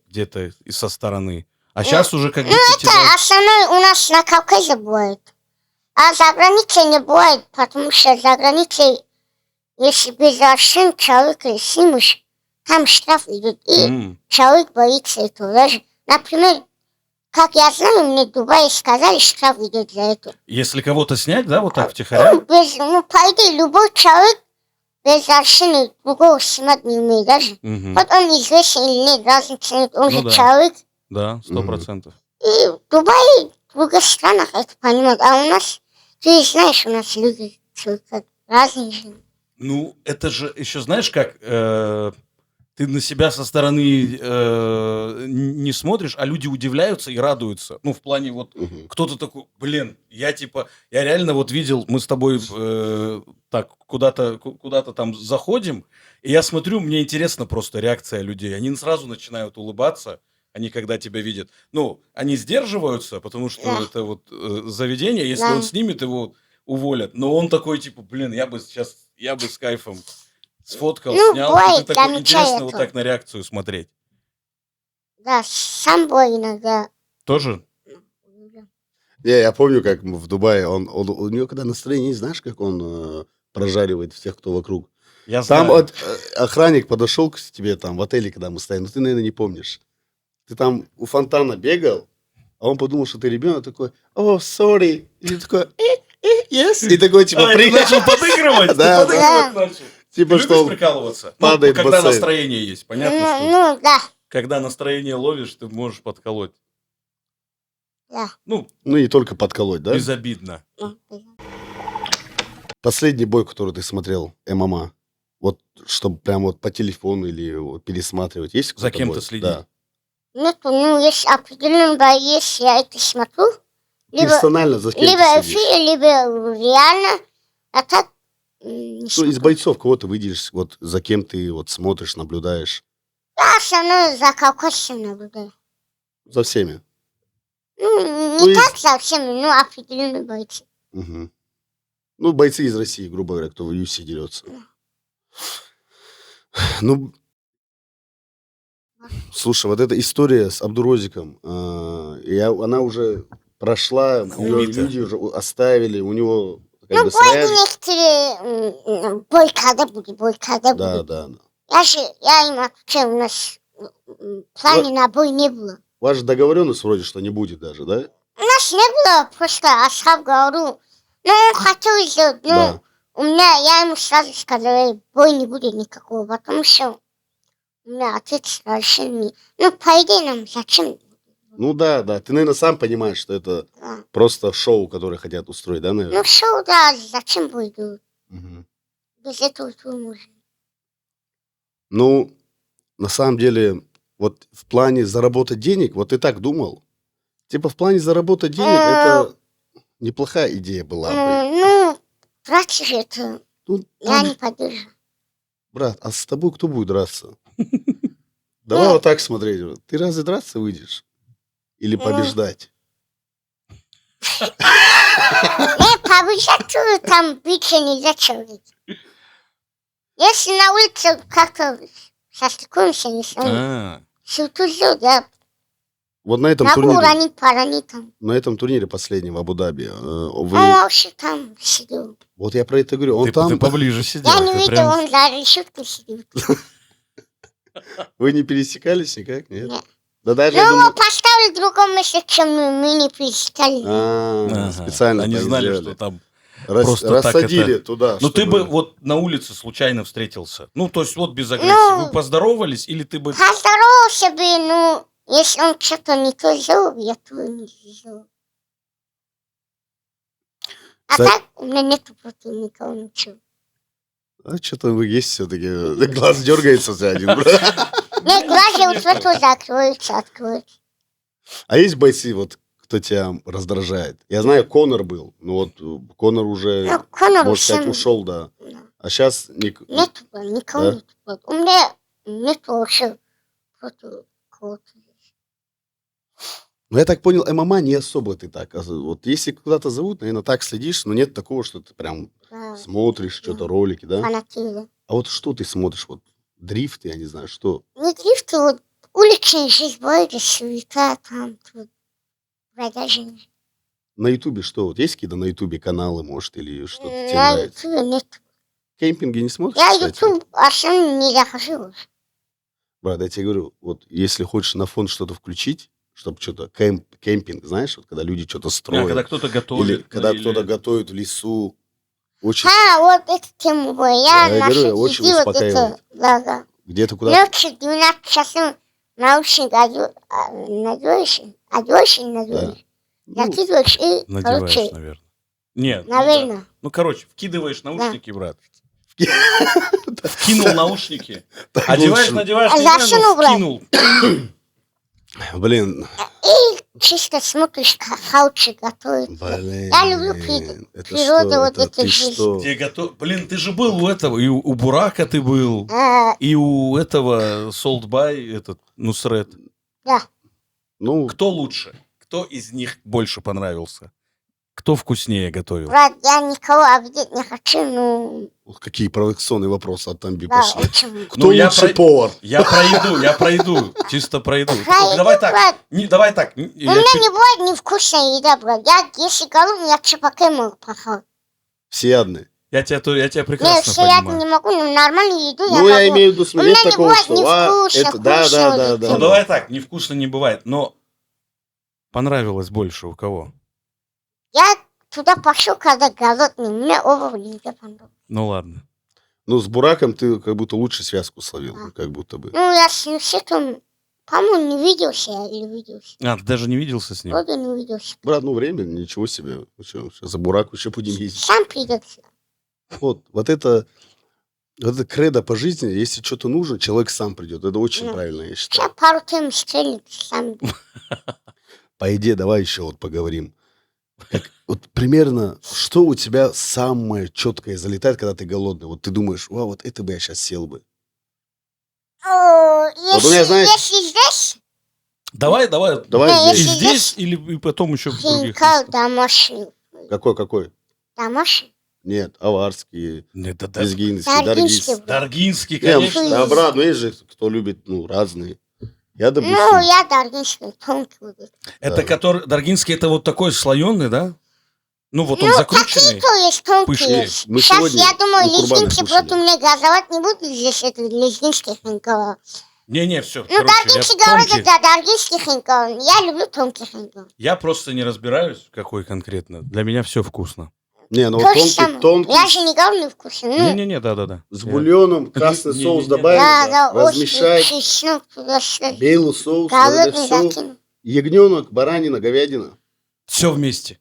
B: где-то и со стороны. А сейчас уже как будто
C: Это
B: тебя...
C: основной у нас на Кавказе бывает. А за границей не бывает, потому что за границей, если без аршин человека снимешь, там штраф идет. И
B: М,
C: человек боится этого. Даже, например, как я знаю, мне в Дубае сказали, штраф идет за это.
B: Если кого-то снять, да, вот так втихаря?
C: Ну, по идее, любой человек без аршины другого снимать не умеет даже.
B: Мгм.
C: Вот он известен или нет, разницы нет, он
B: Ну
C: же
B: да.
C: человек.
B: Да, 100%.
C: И в Дубае, в других странах это понимают. А у нас, ты знаешь, у нас люди только разные же.
B: Ну, это же еще, знаешь, как ты на себя со стороны не смотришь, а люди удивляются и радуются. Ну, в плане вот
A: Мгм.
B: кто-то такой, блин, я реально вот видел, мы с тобой так куда-то там заходим, и я смотрю, мне интересна просто реакция людей. Они сразу начинают улыбаться, они когда тебя видят. Ну, они сдерживаются, потому что
C: Да.
B: это вот заведение, если
C: Да.
B: он снимет, его уволят. Но он такой, типа, блин, я бы с кайфом сфоткал,
C: Ну,
B: снял. И
C: бывает,
B: ты такой,
C: замечаю
B: интересно вот
C: это.
B: так на реакцию смотреть.
C: Да, сам бой иногда.
B: Тоже?
A: Я помню, как в Дубае, у него когда настроение, знаешь, как он прожаривает всех, кто вокруг.
B: Я
A: Там
B: знаю.
A: охранник подошел к тебе там в отеле, когда мы стоим, но ты, наверное, не помнишь. Ты там у фонтана бегал, а он подумал, что ты ребенок, такой, о, sorry. И ты такой, yes. И такой, типа,
B: А, ты начал подыгрывать? Ты
A: Да,
B: подыгрывать начал.
A: Типа,
B: Ты
A: что
B: любишь
A: он
B: прикалываться?
A: падает
B: Ну,
A: в
B: когда
A: бассейн.
B: настроение есть. Понятно, что
C: Ну, да,
B: когда настроение ловишь, ты можешь подколоть.
C: да.
B: Ну,
A: Ну, и только подколоть, да?
B: безобидно.
A: Последний бой, который ты смотрел, ММА, вот, чтобы прям вот по телефону или вот пересматривать, есть
B: За
A: какой-то
B: кем-то
A: бой?
B: следить.
A: Да.
C: Нету, ну, есть определенный бой, если я это смотрю, либо
A: Персонально за кем
C: либо
A: ты
C: в
A: следишь?
C: эфире, либо реально, а так не
A: Ну, из
C: смотрю.
A: бойцов кого ты выделишь, вот за кем ты вот смотришь, наблюдаешь?
C: Я основной за кавказцем наблюдаю.
A: За всеми.
C: Ну,
A: Ну,
C: не
A: из-
C: так совсем, но определенные бойцы.
A: Мгм. Ну, бойцы из России, грубо говоря, кто в UFC дерется. Ну, слушай, вот эта история с Абдурозиком, она уже прошла,
B: Она
A: её
B: убита.
A: люди уже оставили, у него как
C: Ну,
A: бы
C: бой
A: связь.
C: некоторые, бой когда будет, бой когда
A: Да,
C: будет.
A: да.
C: Я им отвечаю, у нас плане на бой не было.
A: У вас же договоренность вроде, что не будет даже, да?
C: У нас не было, просто Асхаб говорю, ну, он хотел сделать, но
A: Да.
C: я ему сразу сказала, бой не будет никакого, потому что у меня отец решил, ну, по идее, нам зачем?
A: Ну да, да. Ты, наверное, сам понимаешь, что это
C: Да.
A: просто шоу, которое хотят устроить, да, наверное?
C: Ну, шоу, да, зачем бой делать?
A: Мгм.
C: Без этого чего можно?
A: Ну, на самом деле, вот в плане заработать денег, вот ты так думал? Типа в плане заработать денег, это неплохая идея была бы.
C: Ну, драться же это
A: Ну,
C: я
A: там,
C: не поддерживаю.
A: брат, а с тобой кто будет драться? Давай
C: Ну.
A: вот так смотреть. Вот. Ты разве драться выйдешь? Или
C: Ну.
A: побеждать?
C: Побежать тоже там биться нельзя человек. Если на улице как-то состыкуемся, не знаю,
B: А,
C: все тут же, да,
A: Вот на этом
C: могу
A: турнире,
C: уронить, поранить там.
A: на этом турнире последнем в Абу-Даби,
C: Он
A: вы...
C: вообще там сидел.
A: Вот я про это говорю. Он
B: ты
A: там...
B: поближе сидел.
C: Я не
B: ты
C: видел,
B: прям-
C: он за решеткой сидел.
A: Вы не пересекались никак, нет?
C: Нет.
A: Да даже,
C: Ну,
A: я
C: его
A: думаю...
C: поставили в другом месте, чем мы не пересекали.
A: А, специально
B: Они
A: так
B: знали,
A: сделали.
B: что там...
A: Рас-
B: просто так
A: рассадили
B: это-
A: туда.
B: Ну, ты
A: чтобы-
B: бы вот на улице случайно встретился. Ну, то есть вот без агрессии.
C: Ну.
B: Вы поздоровались или ты бы...
C: Поздоровался бы, ну, если он что-то не то сделал, я тоже не сделал. А
A: Кстати-
C: так у меня нету против никого ничего.
A: А что-то вы есть все-таки. Глаз дергается за один, брат.
C: Нет, глаза вот это закроются, откроются.
A: А есть бойцы, вот, кто тебя раздражает? Я знаю, Конор был. Ну вот Конор уже,
C: Ну, Конор
A: можно сказать,
C: всем-
A: ушел, да.
C: Да.
A: А сейчас...
C: Нету, никого
A: Да?
C: нету. Вот. У меня нету вообще против кого-то.
A: Ну, я так понял, ММА не особо ты так. Вот если куда-то зовут, наверное, так следишь, но нет такого, что ты прям
C: Да,
A: смотришь что-то, ролики, да?
C: фанатели.
A: А вот что ты смотришь? Вот дрифт, я не знаю, что?
C: Не дрифты, вот уличная жизнь бывает, суета, там, тут, бродяжина.
A: На Ютубе что? Вот есть какие-то на Ютубе каналы, может, или что-то тебе
C: На
A: нравится?
C: ютубе нет.
A: Кемпинги не смотришь,
C: Я
A: кстати?
C: ютуб особенно не захожу уже.
A: Брат, я тебе говорю, вот если хочешь на фон что-то включить, чтобы что-то, кемпинг, знаешь, вот когда люди что-то строят,
B: когда кто-то
A: или
B: готовит.
A: когда
B: или-
A: кто-то готовит в лесу, очень,
C: Вот эту тему бы.
A: Да,
C: Я
A: я говорю,
C: нашел
A: очень
C: видео где-то,
A: успокаивает.
C: да.
A: где-то куда-то...
C: Ночью 12 часов наушник надеваешь,
A: Да. Ну,
C: закидываешь и,
B: Надеваешь,
C: короче,
B: наверное. Нет.
C: наверное.
B: Ну, короче, вкидываешь наушники, брат. Вкинул наушники.
A: так
B: Одеваешь,
A: лучше.
B: надеваешь,
C: А
B: не знаю,
C: засунул,
B: но
C: брат.
B: вкинул.
A: Блин,
C: И чисто смотришь, как хаучи готовят.
A: блин.
C: Я люблю
A: это
C: природу,
A: что?
C: вот
A: Это
C: эту
A: ты
C: жизнь.
A: что?
B: Где готов... Блин, ты же был у этого, и у Бурака ты был,
C: А,
B: и у этого Солтбай, этот Нусрет.
C: да.
A: Ну,
B: Кто лучше? Кто из них больше понравился? Кто вкуснее готовил?
C: Брат, я никого обидеть не хочу, но
A: вот какие провокационные вопросы от Тамби
C: да,
A: пошли.
C: очень.
A: Кто
B: Ну, я
A: лучший
B: про-
A: повар?
B: Я пройду, чисто пройду.
C: Пройду,
B: Давай так,
C: брат.
B: давай так.
C: У меня не бывает невкусная еда, брат. Я, если голодный, я чупаке могу похавать.
A: Всеядные.
B: Я тебя
C: Нет,
B: прекрасно
C: все я
B: понимаю.
C: не могу, но нормальную еду
A: Ну,
C: я
A: я
C: могу.
A: имею в виду,
C: У
A: смотри,
C: меня
A: нет
C: не
A: такого,
C: бывает
A: что...
C: невкусно,
A: это, да,
C: вкусно,
A: да,
C: вот
A: да,
C: это.
A: да.
B: Ну, давай так, невкусно не бывает, но понравилось больше у кого?
C: Я туда пошел, когда голодный. Мне оба еда понравилась.
B: Ну, ладно.
A: Ну, с Бураком ты как будто лучше связку словил,
C: А.
A: как будто бы.
C: Ну, я с Нусетом, по-моему, не виделся я или виделся.
B: А, ты даже не виделся с ним?
C: Вроде не виделся.
A: Брат, ну, время, ничего себе. Ну, чё, сейчас за Бураку еще будем ездить.
C: Сам придет сюда.
A: Вот это кредо по жизни, если что-то нужно, человек сам придет. Это очень
C: Ну.
A: правильно, я считаю.
C: Сейчас пару тем стрелит сам.
A: По идее, давай еще вот поговорим. Вот примерно, что у тебя самое четкое залетает, когда ты голодный? Вот ты думаешь, вау, вот это бы я сейчас сел бы.
C: О,
A: Вот у меня, знаешь-
C: если здесь,
B: Давай.
A: Давай
C: Да,
B: И
A: здесь.
C: если
B: здесь, или и потом еще в других
C: хинкал
B: местах?
C: домашний.
A: Какой?
C: Домашний?
A: Нет, аварские,
B: Нет, да.
A: лезгинские,
C: Даргинский.
A: даргиз.
B: Даргинский,
A: Не,
B: конечно.
A: да, брат, ну есть же, кто любит, ну, разные. Я, допустим,
C: Ну, я даргинский, тонкий люблю.
B: Это
A: Да.
B: который... Даргинский, это вот такой слоеный, да? Ну, вот он
C: Ну,
B: закрученный.
C: какие-то есть тонкие.
B: Пышные.
A: Мы
C: Сейчас,
A: сегодня
C: я думаю,
A: на Курбане
C: лезгинки
A: кушали.
C: против меня газовать не будут здесь, это лезгинский хинкал.
B: Не, все,
C: Ну, даргинский говорят, да, даргинский хинкал. Я люблю тонкий хинкал.
B: Я просто не разбираюсь, какой конкретно. Для меня все вкусно.
A: не, ну
C: То же
A: вот
C: самое.
A: тонкий,
C: Я же не говорю вкусно. Ну,
B: Не-не-не, да.
A: с бульоном, красный
B: Не-не-не.
A: соус
B: Да,
A: добавить,
C: да, очень
A: размешать,
C: чеснок туда-сюда.
A: белый соус, вот это
C: Голодный
A: все.
C: закинул.
A: Ягненок, баранина, говядина,
B: Все вместе.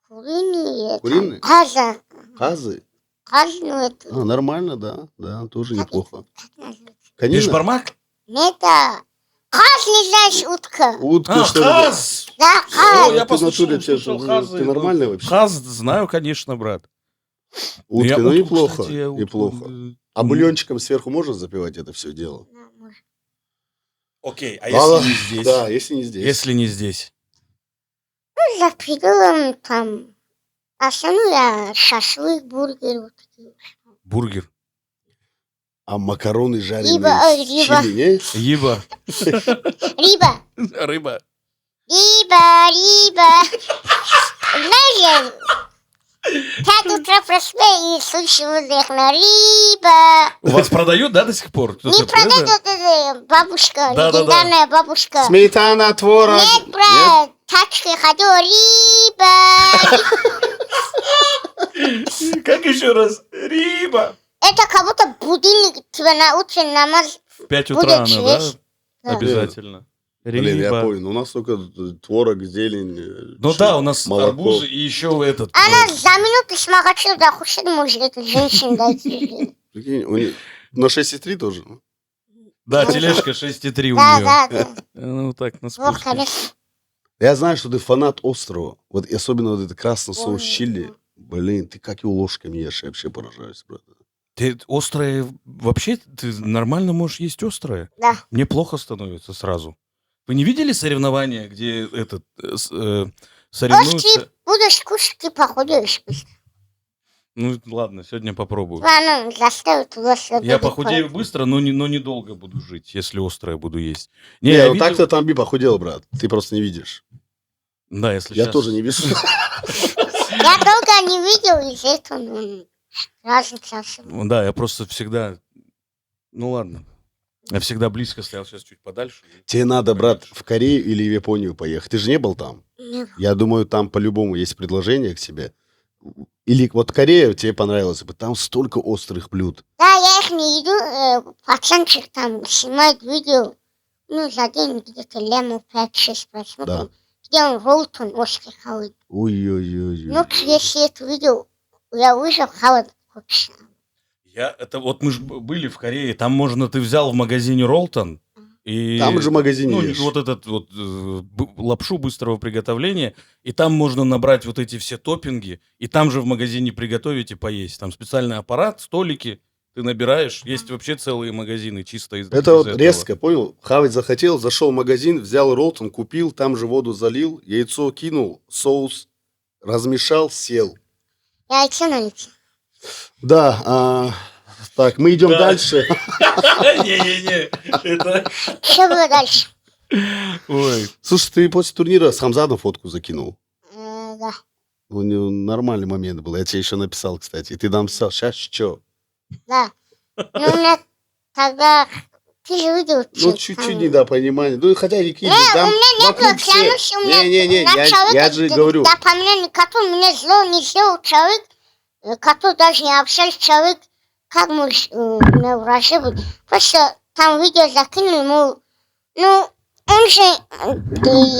C: Куриные.
A: Куриные?
C: Каза.
A: казы.
C: Каза, ну это...
A: А, нормально, да, тоже
C: как
A: неплохо.
C: это, как называется?
A: Конина?
B: Бешбармак?
C: Это... Каз, не знаешь, утка.
A: Утка, что ли?
B: хаз!
C: Да,
B: О,
C: каз.
B: я
A: Ты
B: послушал,
A: натуре,
B: слушал хазы.
A: ты нормальный вообще?
B: Хаз знаю, конечно, брат.
A: Утки,
B: Я
A: ну
B: утку,
A: неплохо,
B: кстати, я утку,
A: неплохо.
B: э,
A: А бульончиком сверху можно запивать это все дело?
C: Да, может.
B: Окей, а
A: Ладно,
B: если не здесь?
A: Да, если не здесь.
B: Если не здесь.
C: Ну, за пределом там... Основную я шашлык, бургер, вот такие.
B: Бургер.
A: А макароны жареные
C: Либо,
A: с
C: либо.
A: чили, не?
B: Еба.
C: Риба.
B: Рыба.
C: Риба. Знаешь, я 5 утра просыпаюсь и слышу воздух, риба.
B: У вас продают, да, до сих пор?
C: Не продает это бабушка,
B: Да-да-да.
C: легендарная бабушка.
A: Сметана, творог.
C: Нет, брат, тачкой ходю, риба.
B: Как еще раз? Риба.
C: Это как будто будильник тебя на утренний намаз.
B: В 5
C: Будет
B: утра она, да?
C: есть. Да.
B: Обязательно.
A: Блин, я
B: Риба.
A: понял. Ну, у нас только творог, зелень.
B: Ну
A: что,
B: да, у нас
A: молоко.
B: арбузы и еще этот.
C: Она за минуту смогла да хочет, может, это женщина дойти.
A: Прикинь, у них на 6,3 тоже.
B: Да, тележка 6,3 у
C: Да,
B: нее.
C: да, да.
B: Ну так, на
C: Вот,
B: спуске.
C: конечно.
A: Я знаю, что ты фанат острова. Вот и особенно вот этот красный соус
C: Ой,
A: чили.
C: да.
A: Блин, ты как его ложками ешь, я вообще поражаюсь, брат.
B: Ты острое... Вообще, ты нормально можешь есть острое?
C: Да.
B: Мне плохо становится сразу. Вы не видели соревнования, где соревнуются...
C: Будешь кушать, ты похудеешь быстро.
B: Ну, ладно, сегодня попробую.
C: Ладно, заставил туда-сюда.
B: Я
C: бегать,
B: похудею быстро, но недолго буду жить, если острое буду есть. Не,
A: Не,
B: я
A: ну
B: видел...
A: так-то Тамби похудел, брат. Ты просто не видишь.
B: Да, если
A: Я
B: сейчас...
A: тоже не вижу.
C: Я долго не видел из этого, ну, разница особо.
B: Да, я просто всегда... Ну, ладно. Я всегда близко стоял, сейчас чуть подальше.
A: Тебе надо, брат, в Корею или в Японию поехать. Ты же не был там.
C: Не,
A: Я думаю, там по-любому есть предложение к себе. Или вот Корея тебе понравилась бы. Там столько острых блюд.
C: Да, я их не иду, пацанчик там снимает видео, ну, за день где-то лему 5-6 просмотров,
A: Да.
C: где он роллтон острый хавает.
A: Ой-ой-ой.
C: Ну, если это видео, я выжил, хавать хочется.
B: Это вот мы же были в Корее, там можно, ты взял в магазине Ролтон, и...
A: Там же в магазине
B: Ну,
A: ешь.
B: вот этот вот лапшу быстрого приготовления, и там можно набрать вот эти все топпинги, и там же в магазине приготовить и поесть. Там специальный аппарат, столики, ты набираешь. Есть вообще целые магазины чисто из
A: Это
B: из
A: вот
B: этого.
A: резко, понял? Хавать захотел, зашел в магазин, взял роллтон, купил, там же воду залил, яйцо кинул, соус, размешал, сел.
C: Яйцо на лице.
A: Да, так, мы идем
B: Да.
A: дальше.
B: Не-не-не, это...
C: Что было дальше?
B: Ой,
A: Слушай, ты после турнира с Хамзадом фотку закинул.
C: Да.
A: У него нормальный момент был. Я тебе еще написал, кстати. И ты нам написал, сейчас что?
C: Да. Ну, у меня тогда... Ты же видел,
A: Ну,
C: что
A: чуть-чуть
C: там-
A: недопонимание. Ну, хотя какие
C: Не, у меня не было, клянусь, у меня
A: Не-не-не,
C: на
A: я
C: человека
A: же говорю.
C: допоминание, который мне зло не сделал человек, который даже не общался человек, как может меня враживать. Просто там видео закинули, ему, ну, он же,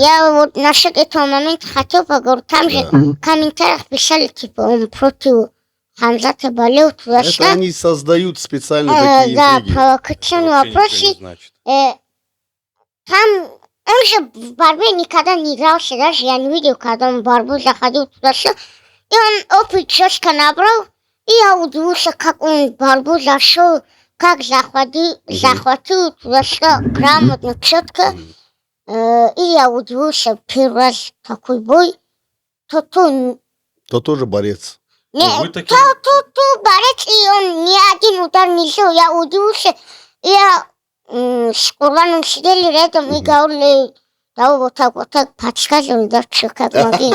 C: я вот насчет этого момента хотел поговорить, там же
A: Да.
C: в комментариях писали, типа, он против Хамзата болел,
A: Это
C: туда-сюда.
A: они создают специально такие
C: Да,
A: интриги.
C: провокационные
B: вообще ничего
C: вопросы.
B: не значит.
C: Там он же в борьбе никогда не игрался, даже я не видел, когда он в борьбу заходил туда-сюда. И он опыт жестко набрал, и я удивился, как он в борьбу зашел, как захватил туда-сюда грамотно, четко. И я удивился, первый раз такой бой. То
A: То тоже борец.
C: не,
B: Ну, вы
C: то
B: такие-
C: борец, и он ни один удар не сделал. Я удивился. И я с Курбаном сидели рядом и говорили, да, вот так подсказывали, да, что как могли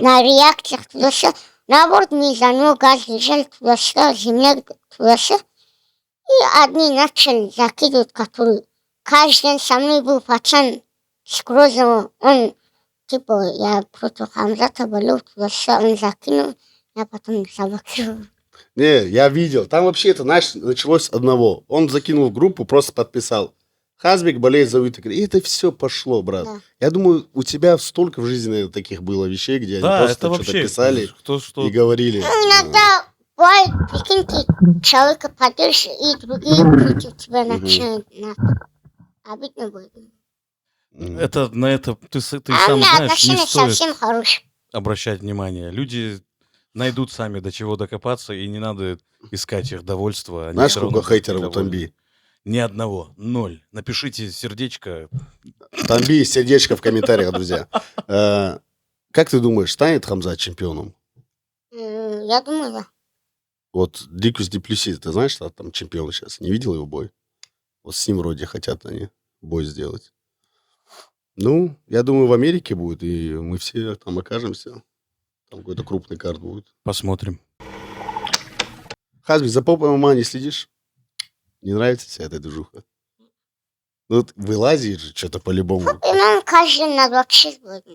C: на реакциях туда-сюда. Наоборот, мы за него газ лежали туда-сюда, земля туда-сюда. И одни начали закидывать, которые... Каждый день со мной был пацан с Грозного. Он, типа, я против Хамзата болел туда-сюда, он закинул. Я потом заблокировал.
A: Не, я видел. Там вообще это, знаешь, началось с одного. Он закинул в группу, просто подписал. Хазбек болеет за Уитакер. И это все пошло, брат.
C: Да.
A: Я думаю, у тебя столько в жизни, наверное, таких было вещей, где
B: Да,
A: они просто
B: это
A: что-то
B: вообще...
A: писали
B: Кто что...
A: и говорили.
C: Ну, иногда бывает, прикиньте, человека поддержишь, и другие против тебя начинают. Обидно будет.
B: Это на это ты
C: А у
B: сам
C: меня
B: знаешь, не
C: отношения
B: стоит
C: совсем хорошие.
B: обращать внимание. Люди найдут сами до чего докопаться, и не надо искать их довольства. Они
A: Знаешь,
B: всё равно
A: сколько
B: будут
A: хейтеров у
B: недовольны.
A: Тамби?
B: Ни одного. 0. Напишите сердечко.
A: Тамби, сердечко в комментариях, друзья. Как ты думаешь, станет Хамзат чемпионом?
C: Я думаю, да.
A: Вот Дикус Диплюси, ты знаешь, что там чемпион сейчас? Не видел его бой? Вот с ним вроде хотят они бой сделать. Ну, я думаю, в Америке будет, и мы все там окажемся. Там какой-то крупный карт будет.
B: Посмотрим.
A: Хазби, за поп ММА не следишь? Не нравится вся эта движуха? Ну, вот вылазит же что-то по-любому.
C: И нам каждый день на 26 будет.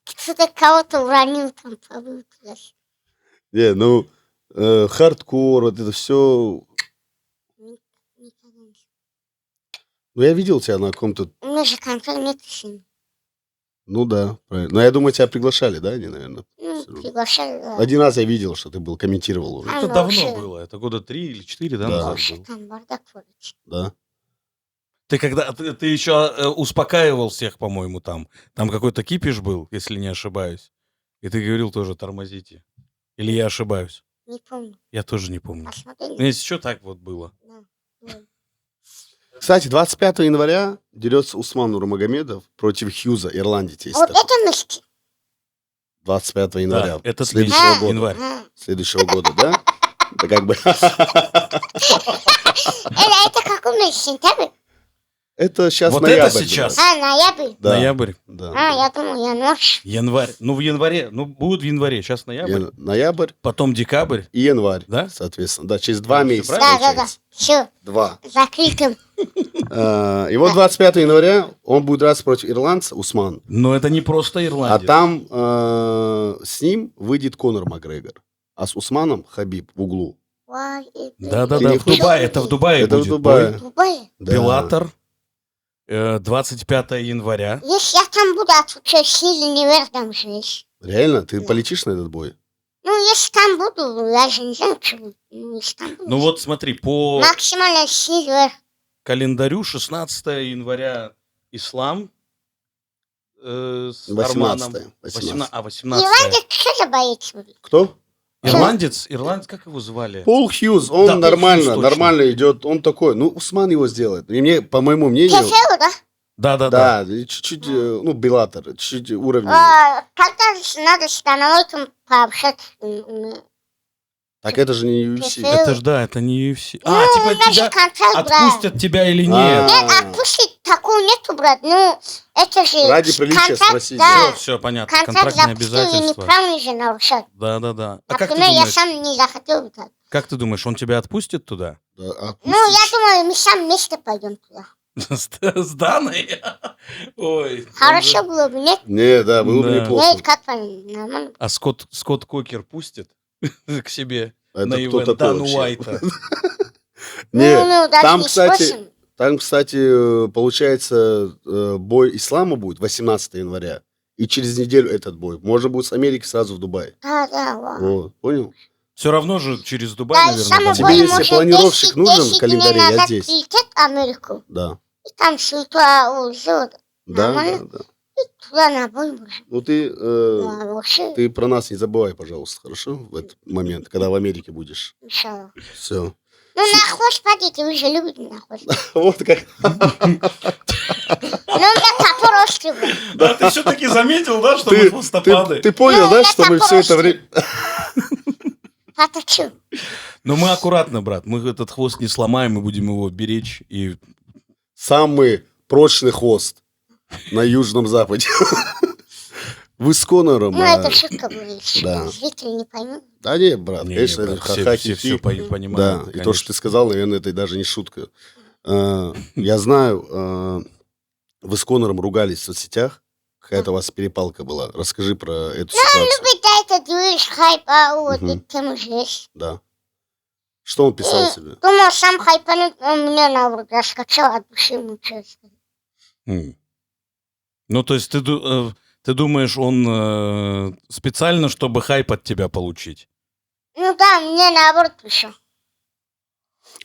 C: Кто-то кого-то уронил, там побыл туда.
A: Не, ну, хардкор, вот это все.
C: Никогда не.
A: Ну, я видел тебя на каком-то...
C: У меня же контроль нет с ним.
A: Ну да, правильно. Но я думаю, тебя приглашали, да, они, наверное?
C: Ну, приглашали, да.
A: Один раз я видел, что ты был, комментировал уже.
C: А,
B: Это
C: ну,
B: давно
C: вообще.
B: было. Это года 3 или 4, да,
A: Да.
B: назад
C: Вообще
B: был.
C: там бардак творится.
A: Да.
B: Ты когда ты еще успокаивал всех, по-моему, там. Там какой-то кипиш был, если не ошибаюсь. И ты говорил тоже тормозите. Или я ошибаюсь?
C: Не помню.
B: Я тоже не помню.
C: Посмотрели?
B: Если что, так вот было.
C: Да.
A: Кстати, 25 января дерется Усман Нурмагомедов против Хьюза, ирландец есть
C: Вот
A: такой.
C: это мысли.
A: 25 января.
B: Да, этот
A: следующего
B: месяц,
A: года.
B: январь.
A: Следующего года, да? Это как бы...
C: Это какой месяц? Сентябрь?
A: Это сейчас
B: Вот
A: ноябрь.
B: это сейчас.
A: да.
C: Ноябрь.
A: Да.
B: Ноябрь.
A: Да.
C: Я думал, январь.
B: Январь. Ну, в январе. Ну, будет в январе. Сейчас ноябрь.
A: Ноябрь
B: Потом декабрь.
A: и январь,
B: Да?
A: соответственно. Да, через 2
B: всё
A: месяца
B: правильно?
C: Да.
A: получается.
C: Все,
A: 2.
C: закрытым.
A: И вот 25 января он будет драться против ирландца Усман.
B: Но это не просто
A: А
B: Ирландия.
A: там с ним выйдет Конор Макгрегор. А с Усманом Хабиб в углу.
B: Да-да-да,
A: Или
B: в
A: кто-
B: Дубае. Это в Дубае
A: Это в
B: будет.
A: Дубае.
B: бой.
C: Дубай.
A: Да.
B: Беллатор. 25 января.
C: Если я там буду отвечать, сильно не вердам же есть.
A: Реально? Ты полетишь на этот бой?
C: Ну, если там буду, я же не знаю, что будет. Ну, если там буду.
B: Ну вот смотри, по
C: Максимально сильно.
B: календарю 16 января ислам с
A: 18-е,
B: Арманом.
A: 18-е.
B: 18
C: Ирландец что за боец будет?
A: Кто?
B: Ирландец, как его звали?
A: Пол Хьюз. Он
B: Да, Пол
A: нормально,
B: Хьюз, точно.
A: нормально идет. Он такой. Ну, Усман его сделает. И мне, по моему мнению...
C: Кефеу, да?
B: Да-да-да.
A: Да, и чуть-чуть, ну, Беллатор, чуть-чуть уровень.
C: Тогда надо с Даналойком пообщаться.
A: Так это же не UFC.
C: Кефеу.
B: Это ж да, это не UFC.
C: Ну,
B: А, типа
C: даже
B: тебя
C: контракт, да.
B: отпустят тебя или
A: А.
B: нет?
C: Нет, отпустить такого нету, брат. Ну, это же
A: Ради приличия
C: контракт,
A: спросить,
C: да.
B: Все понятно,
C: Контракт
B: контрактные
C: запустил и
B: обязательства.
C: неправильно же нарушать.
B: Да-да-да. А как ты
C: Например, я
B: думаешь,
C: сам не захотел бы так.
B: как ты думаешь, он тебя отпустит туда?
A: Да, отпустить.
C: Ну, я думаю, мы сам вместе пойдем туда.
B: С Даной? Ой.
C: Хорошо было бы, нет?
A: Не, да, было бы
B: Да.
A: неплохо.
C: Нет, как нормально.
B: А Скотт Кокер пустит к себе
A: Это
B: на
A: кто
B: ивент
A: такой
B: Дану
A: вообще?
B: Уайта?
A: Не,
C: даже
A: там,
C: не
A: кстати,
C: спросим.
A: там, кстати, получается, бой Ислама будет 18 января. И через неделю этот бой. Можно будет с Америки сразу в Дубай.
C: Да, вот.
A: Вот, понял?
B: Все равно же через Дубай,
C: Да, и
B: наверное,
C: самое
B: да,
A: Тебе
C: более,
A: если
C: может,
A: планировщик
C: 10
A: нужен в
C: 10
A: календаре,
C: дней
A: я
C: назад
A: здесь.
C: прилетит в Америку.
A: Да.
C: И там суета узет.
A: Да,
C: Нормально?
A: да, да.
C: Туда на бой можно.
A: Ну ты,
C: Да, вообще,
A: ты про нас не забывай, пожалуйста, хорошо? В этот момент, когда в Америке будешь.
C: иншаллах.
A: Все.
C: Ну, на хвост падите, вы же любите на хвост.
A: Вот как.
C: Ну, я топор острый был.
B: Да, ты все-таки заметил, да, что
A: Ты,
B: мы хвостопады?
A: ты понял,
C: Ну,
A: да,
C: я
A: что мы
C: топор
A: все это
C: острый.
A: время...
C: Поточу.
B: Но мы аккуратно, брат. Мы этот хвост не сломаем, мы будем его беречь. И
A: Самый прочный хвост на Южном Западе. Вы с Конором...
C: Ну, это шутка была еще.
A: Да.
C: Зрители не поймут.
A: Да не, брат,
B: Не,
A: конечно,
B: брат,
A: это
B: все,
A: ха-ха,
B: все,
A: хи-хи.
B: понимают.
A: Да, и то, что ты сказал, наверное, это даже не шутка. Я знаю, вы с Конором ругались в соцсетях, какая-то у вас перепалка была. Расскажи про эту ситуацию.
C: Любит, да, это движ, хайп, а вот
A: Мгм.
C: и тему же есть.
A: Да. Что он писал себе?
C: Думал, сам хайпанет, он меня наоборот раскачал от души, ему что сказать.
B: Ну, то есть ты думаешь, он специально, чтобы хайп от тебя получить?
C: Ну да, мне наоборот пришел.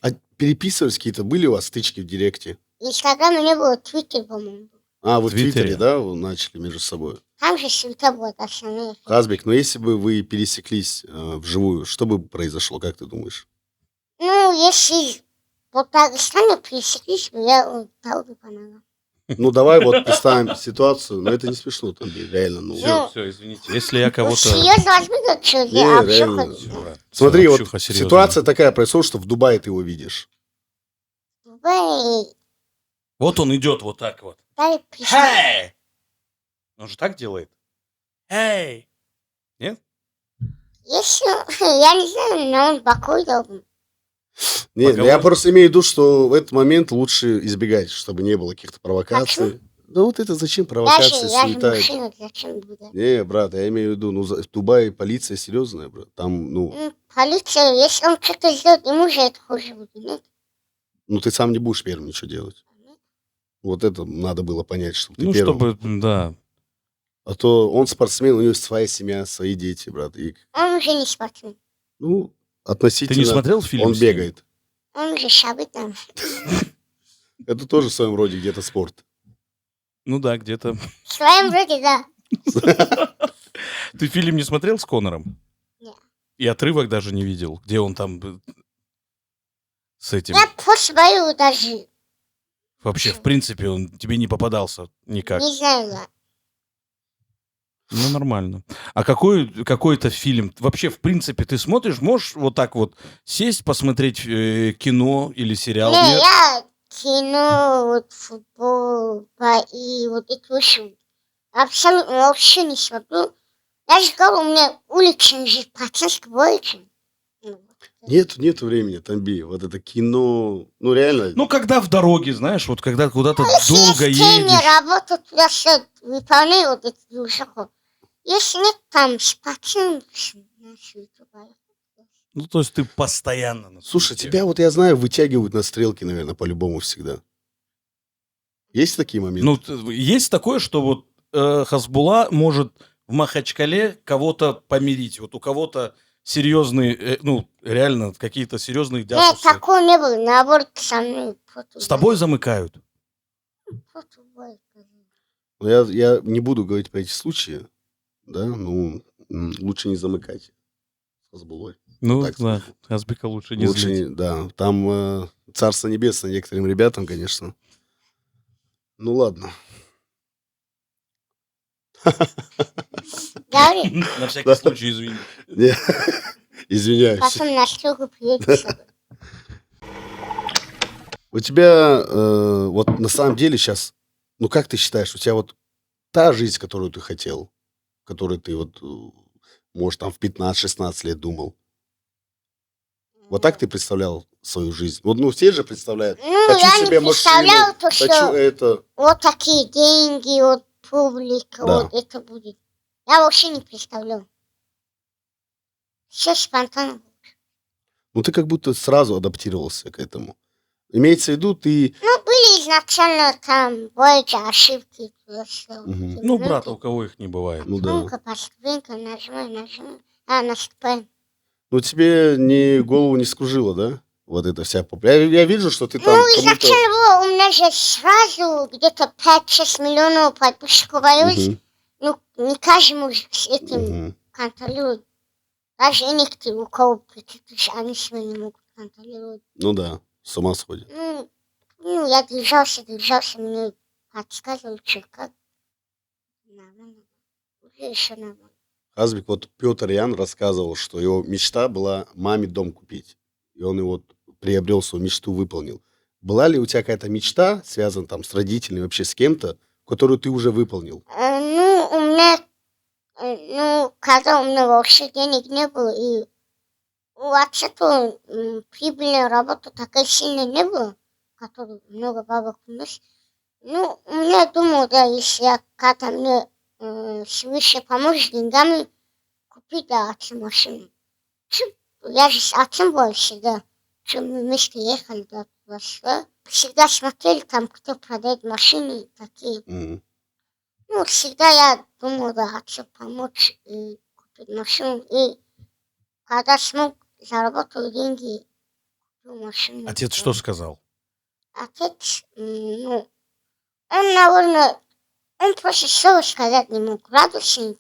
A: А переписывались какие-то? Были у вас стычки в директе?
C: Инстаграм не было, твиттер, по-моему.
A: А, вот в
B: Твиттере.
A: Твиттере, да, вы начали между собой?
C: Там же суета была основная.
A: Хазбек, но если бы вы пересеклись вживую, что бы произошло, как ты думаешь?
C: Ну, если вот в Дагестане пересеклись бы, я дал бы по ногам.
A: Ну, давай вот представим ситуацию, но это не смешно, там, реально, ну.
B: Все, извините. Если я
C: Ну,
B: кого-то...
C: серьезно возьми, как что,
A: Не,
C: я
A: реально.
C: обжуха.
B: Всё, брат,
A: Смотри,
B: всё,
A: вот
B: общуха серьёзная.
A: ситуация такая происходит, что в Дубае ты его видишь.
C: Дубай,
B: Вот он идет вот так вот.
C: дай пришел.
B: Эй! Он же так делает. Эй! Нет?
C: Если, я не знаю, но он бакой дал бы.
A: Нет,
B: Поговор-
A: я просто имею в виду, что в этот момент лучше избегать, чтобы не было каких-то провокаций.
C: Почему?
A: Да вот это зачем
C: Я
A: провокации,
C: же
A: суета?
C: мужчина, зачем буду?
A: Не, брат, я имею в виду, ну, в Дубае полиция серьезная, брат. Там, ну,
C: Полиция, если он что-то сделает, ему же это хуже будет, нет?
A: ну ты сам не будешь первым ничего делать. Вот это надо было понять, чтобы ты
B: Ну,
A: первым.
B: чтобы, да.
A: А то он спортсмен, у него есть своя семья, свои дети, брат. И,
C: Он уже не спортсмен.
A: ну,
B: Ты
A: относительно...
B: не смотрел фильм?
A: Он
B: с ним?
A: бегает.
C: Он уже шабы там.
A: Это тоже в своем роде где-то спорт.
B: Ну да, где-то.
C: В своем роде, да.
B: Ты фильм не смотрел с Конором?
C: Нет.
B: И отрывок даже не видел, где он там с этим.
C: Я после бою даже
B: Вообще, в принципе, он тебе не попадался никак.
C: не знаю, я.
B: Ну, нормально. А какой-то фильм? Вообще, в принципе, ты смотришь, можешь вот так вот сесть, посмотреть кино или сериал?
C: Не,
B: Нет?
C: я кино, вот футбол, бои, вот это абсолютно вообще не смотрю. Я же говорю, у меня уличная жизнь, процесс больше. Ну,
A: Нету времени, Тамби. Вот это кино, ну реально.
B: Ну, когда в дороге, знаешь, вот когда куда-то
C: если
B: долго
C: есть теми
B: едешь.
C: работу, туда все выполняю вот эти движуху. Если нет, там спортсмен, на свете поехал.
B: Ну, то есть ты постоянно на
A: Слушай,
B: суете.
A: тебя вот я знаю, вытягивают на стрелки, наверное, по-любому всегда. Есть такие моменты?
B: Ну, есть такое, что вот Хасбулла может в Махачкале кого-то помирить. Вот у кого-то серьезные, ну, реально какие-то серьезные
C: Нет,
B: диагнозы.
C: такого не было, наоборот, со мной.
B: С тобой замыкают.
A: Ну, я не буду говорить про эти случаи, да, ну, лучше не замыкать с Хасбуллой.
B: Ну,
A: Так
B: да,
A: скажу.
B: Хасбека лучше не
A: Лучше,
B: злить.
A: да, там царство небесное некоторым ребятам, конечно. Ну, ладно.
C: Говори,
B: На всякий случай, извини.
A: Не, извиняюсь.
C: потом на стрелку приедет.
A: У тебя вот на самом деле сейчас, ну как ты считаешь, у тебя вот та жизнь, которую ты хотел, которую ты вот, может, там в 15-16 лет думал, вот так ты представлял свою жизнь? Вот, ну, все же представляют.
C: Ну,
A: Хочу
C: я не
A: себе
C: представляла
A: машину,
C: то,
A: хочу
C: что
A: это.
C: вот такие деньги, вот публика,
A: Да.
C: вот это будет. Я вообще не представлял. Все спонтанно.
A: Ну, ты как будто сразу адаптировался к этому. Имеется в виду, ты...
C: Ну, были изначально там больше ошибки.
A: Мгм.
B: Ну, брата, у кого их не бывает.
A: Ну да.
C: Ступенька по ступеньке, нажимай. А, наступаем.
A: Ну, тебе голову не скружило, да? Вот эта вся я вижу, что ты там
C: Ну,
A: кому-то...
C: изначально было, у меня же сразу где-то 5-6 миллионов подписчиков появилось.
A: Мгм,
C: Ну, не каждому с этим
A: мгм.
C: контролирует. Даже некоторые, у кого прикидываешь, они себя не могут контролировать.
A: Ну да, с ума сходит.
C: Ну, я держался, мне подсказывали, что как. Нормально. Уже еще нормально.
A: Хазбик, вот Петр Ян рассказывал, что его мечта была маме дом купить. И он его приобрел, свою мечту выполнил. Была ли у тебя какая-то мечта, связана там с родителями, вообще с кем-то, которую ты уже выполнил?
C: Ну, у меня, когда у меня вообще денег не было, и у отца-то прибыльная работа такая сильная не было, которую много бабок приносит. Ну, у меня, думаю, да, если я когда мне свыше поможет деньгами купить, да, отцу машину. Я же с отцом был всегда, что мы вместе ехали, да, туда-сюда. Всегда смотрели там, кто продает машины такие.
A: Мгм.
C: Ну, всегда я думал, да, отцу помочь и купить машину. И когда смог, заработал деньги, купил машину.
B: Отец что сказал?
C: Отец, ну, он, наверное, он просто слово сказать не мог. Радостный,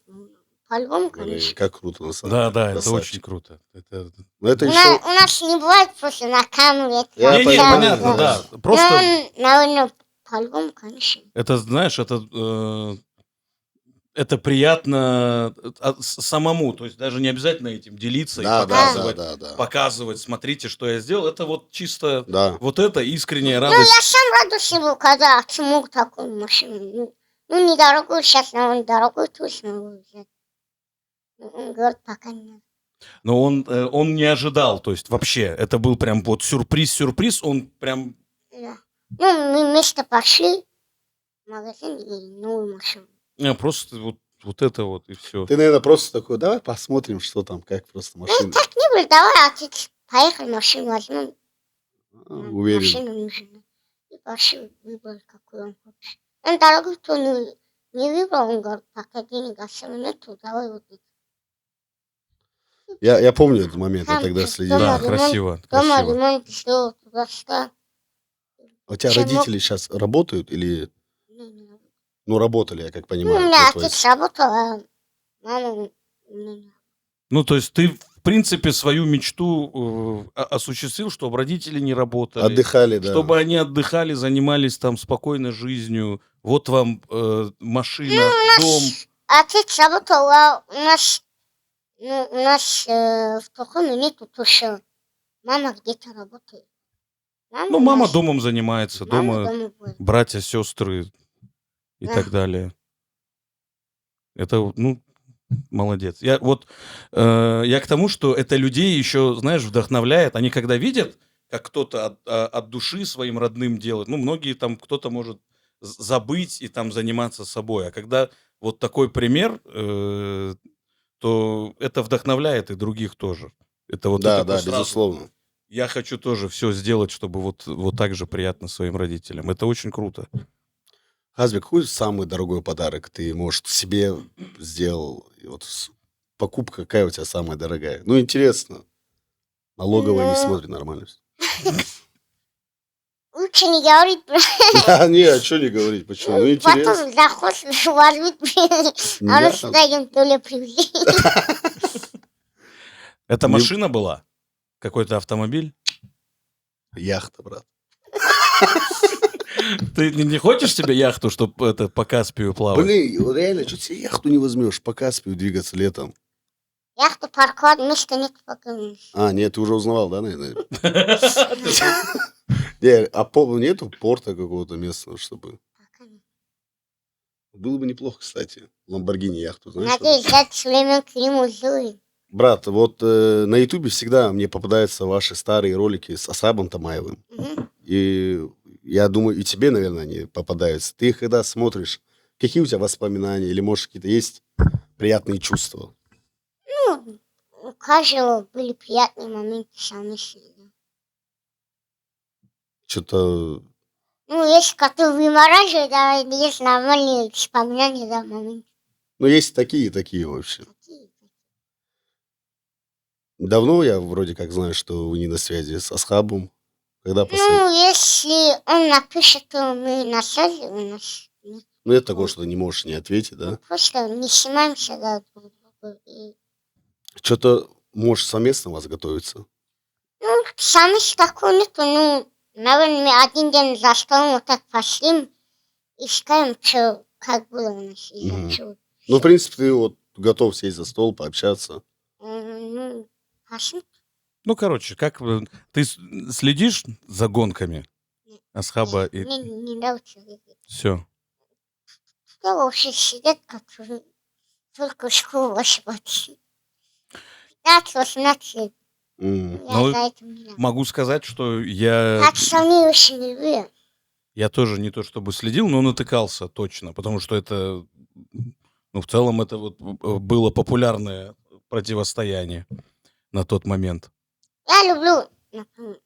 C: по-любому, конечно.
A: Как круто, на самом деле.
B: Да, это
A: Красавчик.
B: очень круто. Это...
A: Но это
C: У
A: еще...
C: нас не бывает просто на камере.
A: Я
B: Не,
A: понимаю,
B: понятно, да.
C: Но
B: Просто
C: он, наверное, по-любому, конечно.
B: это, знаешь, это приятно самому. То есть даже не обязательно этим делиться и
A: Да,
B: показывать.
A: да.
B: Показывать, смотрите, что я сделал. Это вот чисто
A: Да.
B: вот это искренняя
C: Ну,
B: радость.
C: я сам радостный был, когда отцу мог такую машину. Ну, недорогую, сейчас, наверное, дорогую точно могу взять. Он говорит, пока не надо.
B: Но он не ожидал, то есть вообще, это был прям вот сюрприз, он прям...
C: Да. Ну, мы вместе пошли в магазин и новую машину.
B: Просто вот это вот и все.
A: Ты, наверное, просто такой, давай посмотрим, что там, как просто
C: Ну,
A: машина.
C: так не было, давай, отец, поехали, машину возьмем.
A: Уверен.
C: Машину нужно. И пошли, выбрали, какую он хочет. Он дорогую то не выбрал, он говорит, пока денег особо нету, давай вот это.
A: Я помню этот момент, я
C: Там
A: тогда
C: чуть
A: следил.
B: Да,
C: дома
B: красиво,
C: Дома
B: красиво.
C: ремонт сделал, туда-сюда.
A: А у тебя
C: Чем
A: родители сейчас работают или,
C: Не.
A: ну, работали, я как
C: Ну,
A: понимаю.
C: у меня
A: до твоей-
C: отец работал, а мама у меня не.
B: Ну, то есть ты, в принципе, свою мечту осуществил, чтобы родители не работали.
A: Отдыхали, да.
B: Чтобы они отдыхали, занимались там спокойной жизнью. Вот вам машина, дом.
C: отец работал, а у нас в Тухуме нету тоже. Мама где-то работает.
B: Ну,
C: у
B: мама
C: нас-
B: домом занимается,
C: мама
B: дома
C: будет.
B: братья, сестры и
C: Да.
B: так далее. Это, ну, молодец. Я к тому, что это людей еще, знаешь, вдохновляет. Они когда видят, как кто-то от души своим родным делает, ну, многие там, кто-то может забыть и там заниматься собой. А когда вот такой пример, то это вдохновляет и других тоже. Это вот ты
A: Да,
B: такой
A: да,
B: сразу,
A: безусловно.
B: я хочу тоже все сделать, чтобы вот так же приятно своим родителям. Это очень круто.
A: Хазбек, какой самый дорогой подарок ты, может, себе сделал? И вот покупка какая у тебя самая дорогая? Ну, интересно. Налоговая не
C: Ну.
A: смотрит нормально.
C: Лучше не говорить,
A: Да, не, а что не говорить, почему? Ну, интересно.
C: потом заход возьмет, а мы
A: Да.
C: сюда идем то ли привезли.
B: Это
A: Не-
B: машина была? Какой-то автомобиль?
A: Яхта, брат.
B: Ты не хочешь себе яхту, чтобы это по Каспию плавать?
A: Блин, вот реально, что тебе яхту не возьмешь по Каспию двигаться летом?
C: Яхту парковать места нет пока.
A: А, нет, ты уже узнавал, да, наверное? Не, а нету порта какого-то местного, чтобы... Было бы неплохо, кстати. Ламборгини яхту, знаешь? вот.
C: Надеюсь, взять Сулейман Кериму сделает.
A: Брат, вот на Ютубе всегда мне попадаются ваши старые ролики с Асабом Тамаевым.
C: Мгм.
A: И я думаю, и тебе, наверное, они попадаются. Ты их когда смотришь, какие у тебя воспоминания? Или, может, какие-то есть приятные чувства?
C: Ну, у каждого были приятные моменты совместные. Да.
A: Что-то...
C: Ну, есть, которые вымораживают, а есть нормальные воспоминания, да, моменты.
A: Ну, есть такие и такие вообще.
C: Такие.
A: Давно я вроде как знаю, что вы не на связи с Асхабом. Когда последний?
C: Ну, если он напишет, то мы на связи, у нас нет.
A: Ну, это такое, что ты не можешь не ответить, да?
C: Просто не снимаемся, да, друг другу. И,
A: Что-то, может, совместно у вас готовится?
C: ну, совместно такого нету, ну, наверное, мы один день за столом вот так посидим и скажем, что, как было у нас, и
A: Мгм.
C: за чего.
A: Ну, в принципе, ты вот готов сесть за стол, пообщаться.
C: Ну, посмотрим.
B: Ну, короче, как ты следишь за гонками Асхаба и
C: Мне не нравится.
B: все?
C: Кто вообще сидит, который только в школу ошибаться. 15-18 лет.
A: М.
C: Я
B: Ну,
C: за это не нравится.
B: могу сказать, что я
C: Так что они очень люблю.
B: тоже не то чтобы следил, но натыкался точно, потому что это, ну, в целом это вот было популярное противостояние на тот момент.
C: Я люблю, например,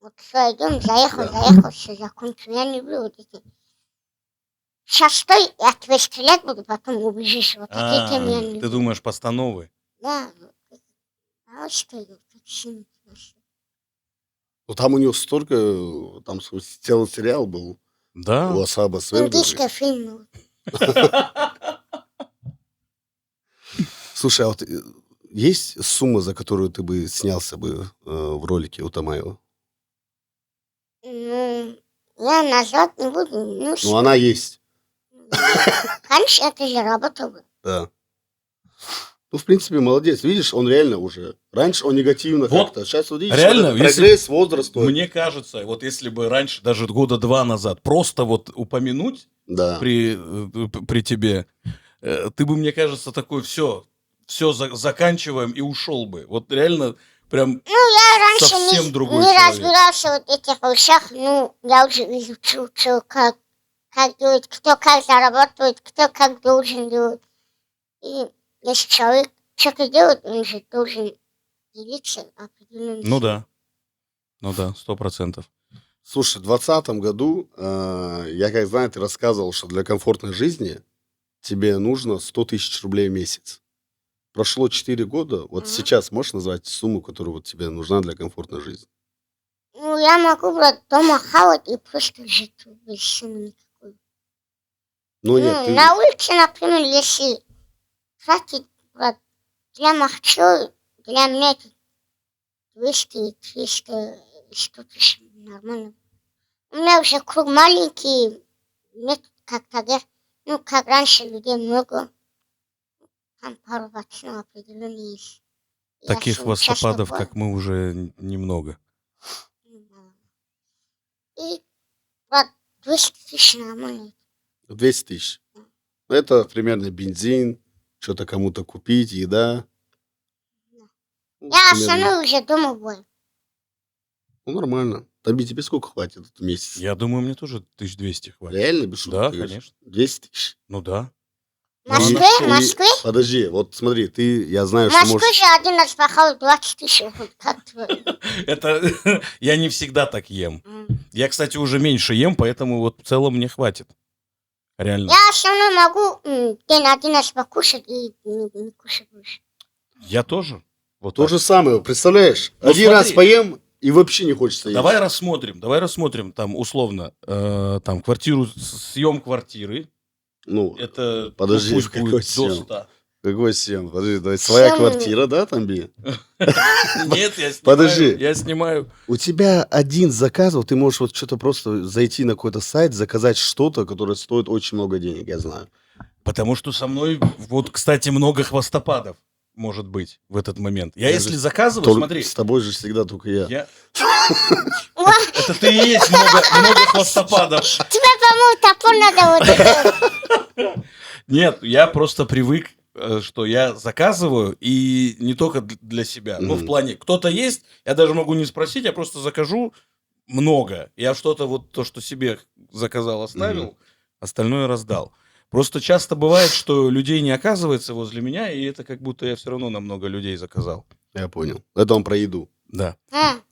C: вот все, идем,
A: Да.
C: заехал, все закончил. Я люблю вот эти. Сейчас стой, я тебя стрелять буду, потом убежишь. Вот такие темы я не
B: Ты
C: люблю.
B: думаешь, постановы?
C: Да, а вот что я, как сильно вообще.
A: Ну, там у него столько... Там целый сериал был у
B: Да.
A: Асаба с Венгером.
C: Индийский фильм.
A: Слушай, а вот есть сумма, за которую ты бы снялся бы в ролике у Тамаева?
C: Ну, я назвать не буду.
A: Ну, она есть,
C: Конечно, это же работа бы.
A: да. Ну, в принципе, молодец. Видишь, он реально уже... Раньше он негативно
B: Вот.
A: как-то. Сейчас вот видишь,
B: Реально,
A: вот этот прогресс, возраст. вот.
B: Мне кажется, вот если бы раньше, даже года 2 назад, просто вот упомянуть
A: Да.
B: при тебе, ты бы, мне кажется, такой, все заканчиваем и ушел бы. Вот реально прям
C: Я раньше
B: совсем другой
C: не
B: человек.
C: разбирался в вот этих вещах. Ну, я уже изучил, что как делать, кто как зарабатывает, кто как должен делать. И если человек что-то делает, он же должен делиться определенным.
B: Ну да, 100%.
A: Слушай, в 2020 году, я как знаю, ты рассказывал, что для комфортной жизни тебе нужно 100 тысяч рублей в месяц. Прошло 4 года. Вот
C: Мгм.
A: сейчас можешь назвать сумму, которая вот тебе нужна для комфортной жизни?
C: Ну, я могу, брат, дома хавать и просто жить без суммы никакой.
A: Ну, нет, ты...
C: На улице, например, если тратить, брат, для махчо, для меня это 200, 300, 100 тысяч нормально. У меня уже круг маленький, мне тут как-то Ну, как раньше людей много. Там пару пацанов определенно есть. Я
B: Таких
C: с ним часто
B: хвостопадов,
C: бываю.
B: как мы, уже немного.
C: И брат, 200 тысяч нормально.
A: 200 тысяч. Это примерно бензин, что-то кому-то купить, еда. Ну,
C: Я
A: примерно.
C: основной уже дома бываю.
A: Ну, нормально. Таби, тебе сколько хватит в месяц?
B: Я думаю, мне тоже 1200 хватит.
A: Реально, без шуток?
B: Да,
A: ты говоришь?
B: конечно.
A: 200 тысяч.
B: Ну да.
C: В
B: Ну, а на
C: Москве,
B: что?
C: в Москве?
A: Подожди, вот смотри, я знаю,
C: В
A: что
C: Москве
A: можешь...
C: же один раз пахал 20 тысяч. Вот как твой.
B: Это я не всегда так ем. Я, кстати, уже меньше ем, поэтому вот в целом мне хватит. Реально.
C: Я основной могу день один раз покушать и не кушать больше.
B: Я тоже. Вот
A: То
B: так.
A: же самое, представляешь?
B: Ну,
A: Один раз
B: смотри.
A: поем, и вообще не хочется есть.
B: Давай рассмотрим, там, условно, там, съем квартиры.
A: Ну,
B: Это
A: подожди,
B: пусть
A: какой
B: будет
A: съем?
B: до 100.
A: какой съем? Подожди, давай, своя
C: Съем.
A: квартира, да, Тамби?
B: Нет, я снимаю.
A: Подожди.
B: Я снимаю.
A: У тебя один заказ, вот ты можешь вот что-то просто зайти на какой-то сайт, заказать что-то, которое стоит очень много денег, я знаю.
B: Потому что со мной, вот, кстати, много хвостопадов может быть в этот момент. Я
A: Я
B: если
A: же
B: заказываю,
A: Только
B: смотри.
A: С тобой же всегда только я.
B: Это ты и есть много хвостопадов.
C: Тебе, по-моему, топор надо вот это.
B: Нет, я просто привык, что я заказываю, и не только для себя. Ну, в
A: Мгм.
B: плане, кто-то есть, я даже могу не спросить, я просто закажу много. Я что-то вот то, что себе заказал, оставил, остальное раздал. Просто часто бывает, что людей не оказывается возле меня, и это как будто я все равно на много людей заказал.
A: Я понял. Это он про еду.
B: Да.
C: М.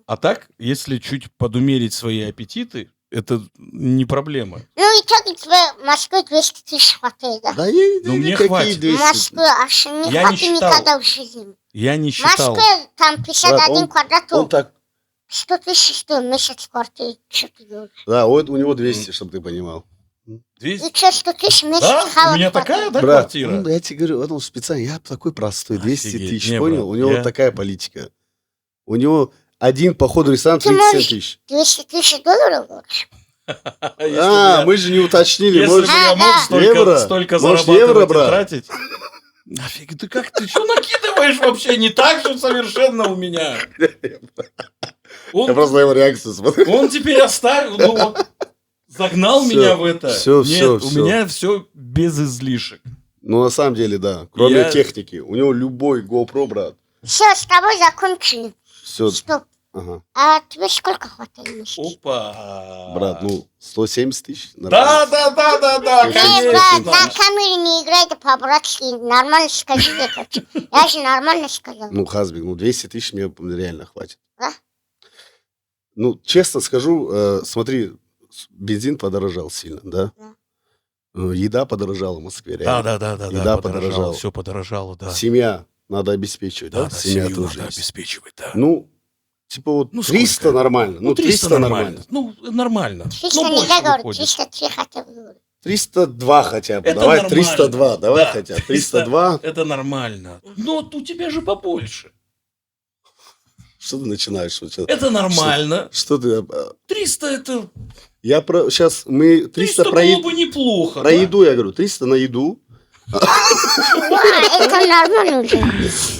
B: А так, если чуть подумерить свои аппетиты, это не проблема.
C: Ну, и итоге тебе в Москве 200 тысяч хватает, да?
A: Да ей,
B: Ну, мне
A: какие
B: хватит.
C: В
A: 200?
C: Москве аж не
B: Я не
C: хватит
B: считал.
C: никогда в жизни.
B: Я не
C: В
B: считал.
C: Москве там 51
A: Брат,
C: квадрат,
A: Он так,
C: 100 тысяч стоит месяц квартиры. Что ты говоришь?
A: да, у него 200, чтобы ты понимал.
B: 200?
C: И что, 100 тысяч месяц
B: Да? У
C: хавать
B: меня
C: хватает?
B: такая, да,
A: Брат,
B: квартира?
A: ну, я тебе говорю, он специально, я такой простой, 200
B: Офигеть.
A: тысяч,
B: Не,
A: понял?
B: брат,
A: У него
B: я-
A: такая политика. У него один поход в ресторан
C: Ты
A: 37
C: можешь-
A: тысяч.
C: 200 тысяч долларов говоришь?
B: Если бы
A: А,
B: я-
A: мы же не уточнили.
B: Если
A: Может,
B: бы я
C: А,
B: мог
C: да.
A: Евро?
B: столько
A: Может,
B: зарабатывать
A: евро,
B: и
A: брат?
B: тратить. Нафиг, ты что накидываешь вообще? Не так же совершенно у меня.
A: я
B: Он,
A: просто на его реакцию смотрю.
B: он теперь оставил, ну вот, загнал
A: Всё,
B: меня в это.
A: всё,
B: Нет,
A: всё,
B: у
A: всё.
B: меня все без излишек.
A: Ну, на самом деле, да. Кроме
B: Я-
A: техники. У него любой GoPro, брат.
C: Все, с тобой закончили.
A: Все.
C: Стоп.
A: Ага.
C: А тебе сколько хватает месяц?
B: Опа.
A: Брат, ну, 170 тысяч.
B: Да,
A: нормально.
B: да,
C: Не,
B: конечно.
C: брат, на камере не играйте по-братски. Нормально скажи это. Я же нормально сказал.
A: Ну, Хазбик, ну, 200 тысяч мне реально хватит.
C: Да?
A: Ну, честно скажу, смотри, бензин подорожал сильно, да? Еда подорожала в Москве, реально.
B: Да,
A: Еда подорожала.
B: Все подорожало, да.
A: Семья надо обеспечивать, да?
B: Да,
A: Семья
B: семью
A: тоже
B: надо
A: есть.
B: обеспечивать, да.
A: Ну, типа вот
B: Ну,
A: 300
B: сколько?
A: нормально. Ну, 300 нормально.
B: Ну, нормально.
C: 300
B: Ну,
C: нельзя
B: больше
C: говорить,
B: выходит.
C: 303 хотя бы говорить.
A: 302 хотя бы.
B: Это
A: Давай
B: нормально.
A: 302, давай
B: Да,
A: хотя бы. 302.
B: Это нормально. Но у тебя же побольше.
A: Что ты начинаешь? Сейчас?
B: Это нормально.
A: Что ты?
B: 300 это...
A: Я про... Сейчас мы 300 про,
B: было бы неплохо.
A: про
B: да?
A: еду, я говорю. 300 на еду.
C: Это нормально уже.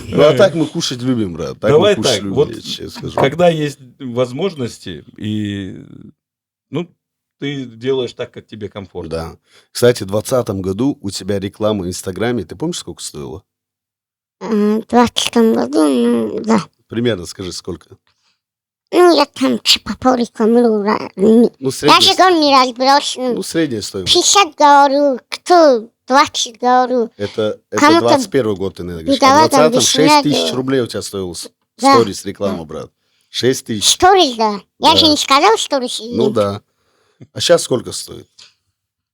A: Ну, а так мы кушать любим, брат. Так
B: Давай
A: мы кушать
B: так,
A: любим,
B: вот
A: я тебе скажу.
B: Когда есть возможности, и... Ну, ты делаешь так, как тебе комфортно.
A: Да. Кстати, в 2020 году у тебя реклама в Инстаграме. Ты помнишь, сколько стоила?
C: В 20 году, ну, да.
A: Примерно скажи, сколько?
C: Ну, я там попал рекламировал.
A: Ну,
C: Я же,
A: средняя,
C: говорю, не разбирался.
A: ну, средняя стоимость.
C: 50 говорю, кто 20 говорю.
A: Это
C: Кому-то
A: 21 год ты, наверное, говоришь. А
C: давай
A: в
C: там
A: 20-м 6
C: объяснять,
A: тысяч рублей у тебя стоил
C: Да.
A: сторис реклама, брат. 6 тысяч.
C: Сторис, да. Я
A: Да.
C: же не сказал сторис.
A: Ну да. А сейчас сколько стоит?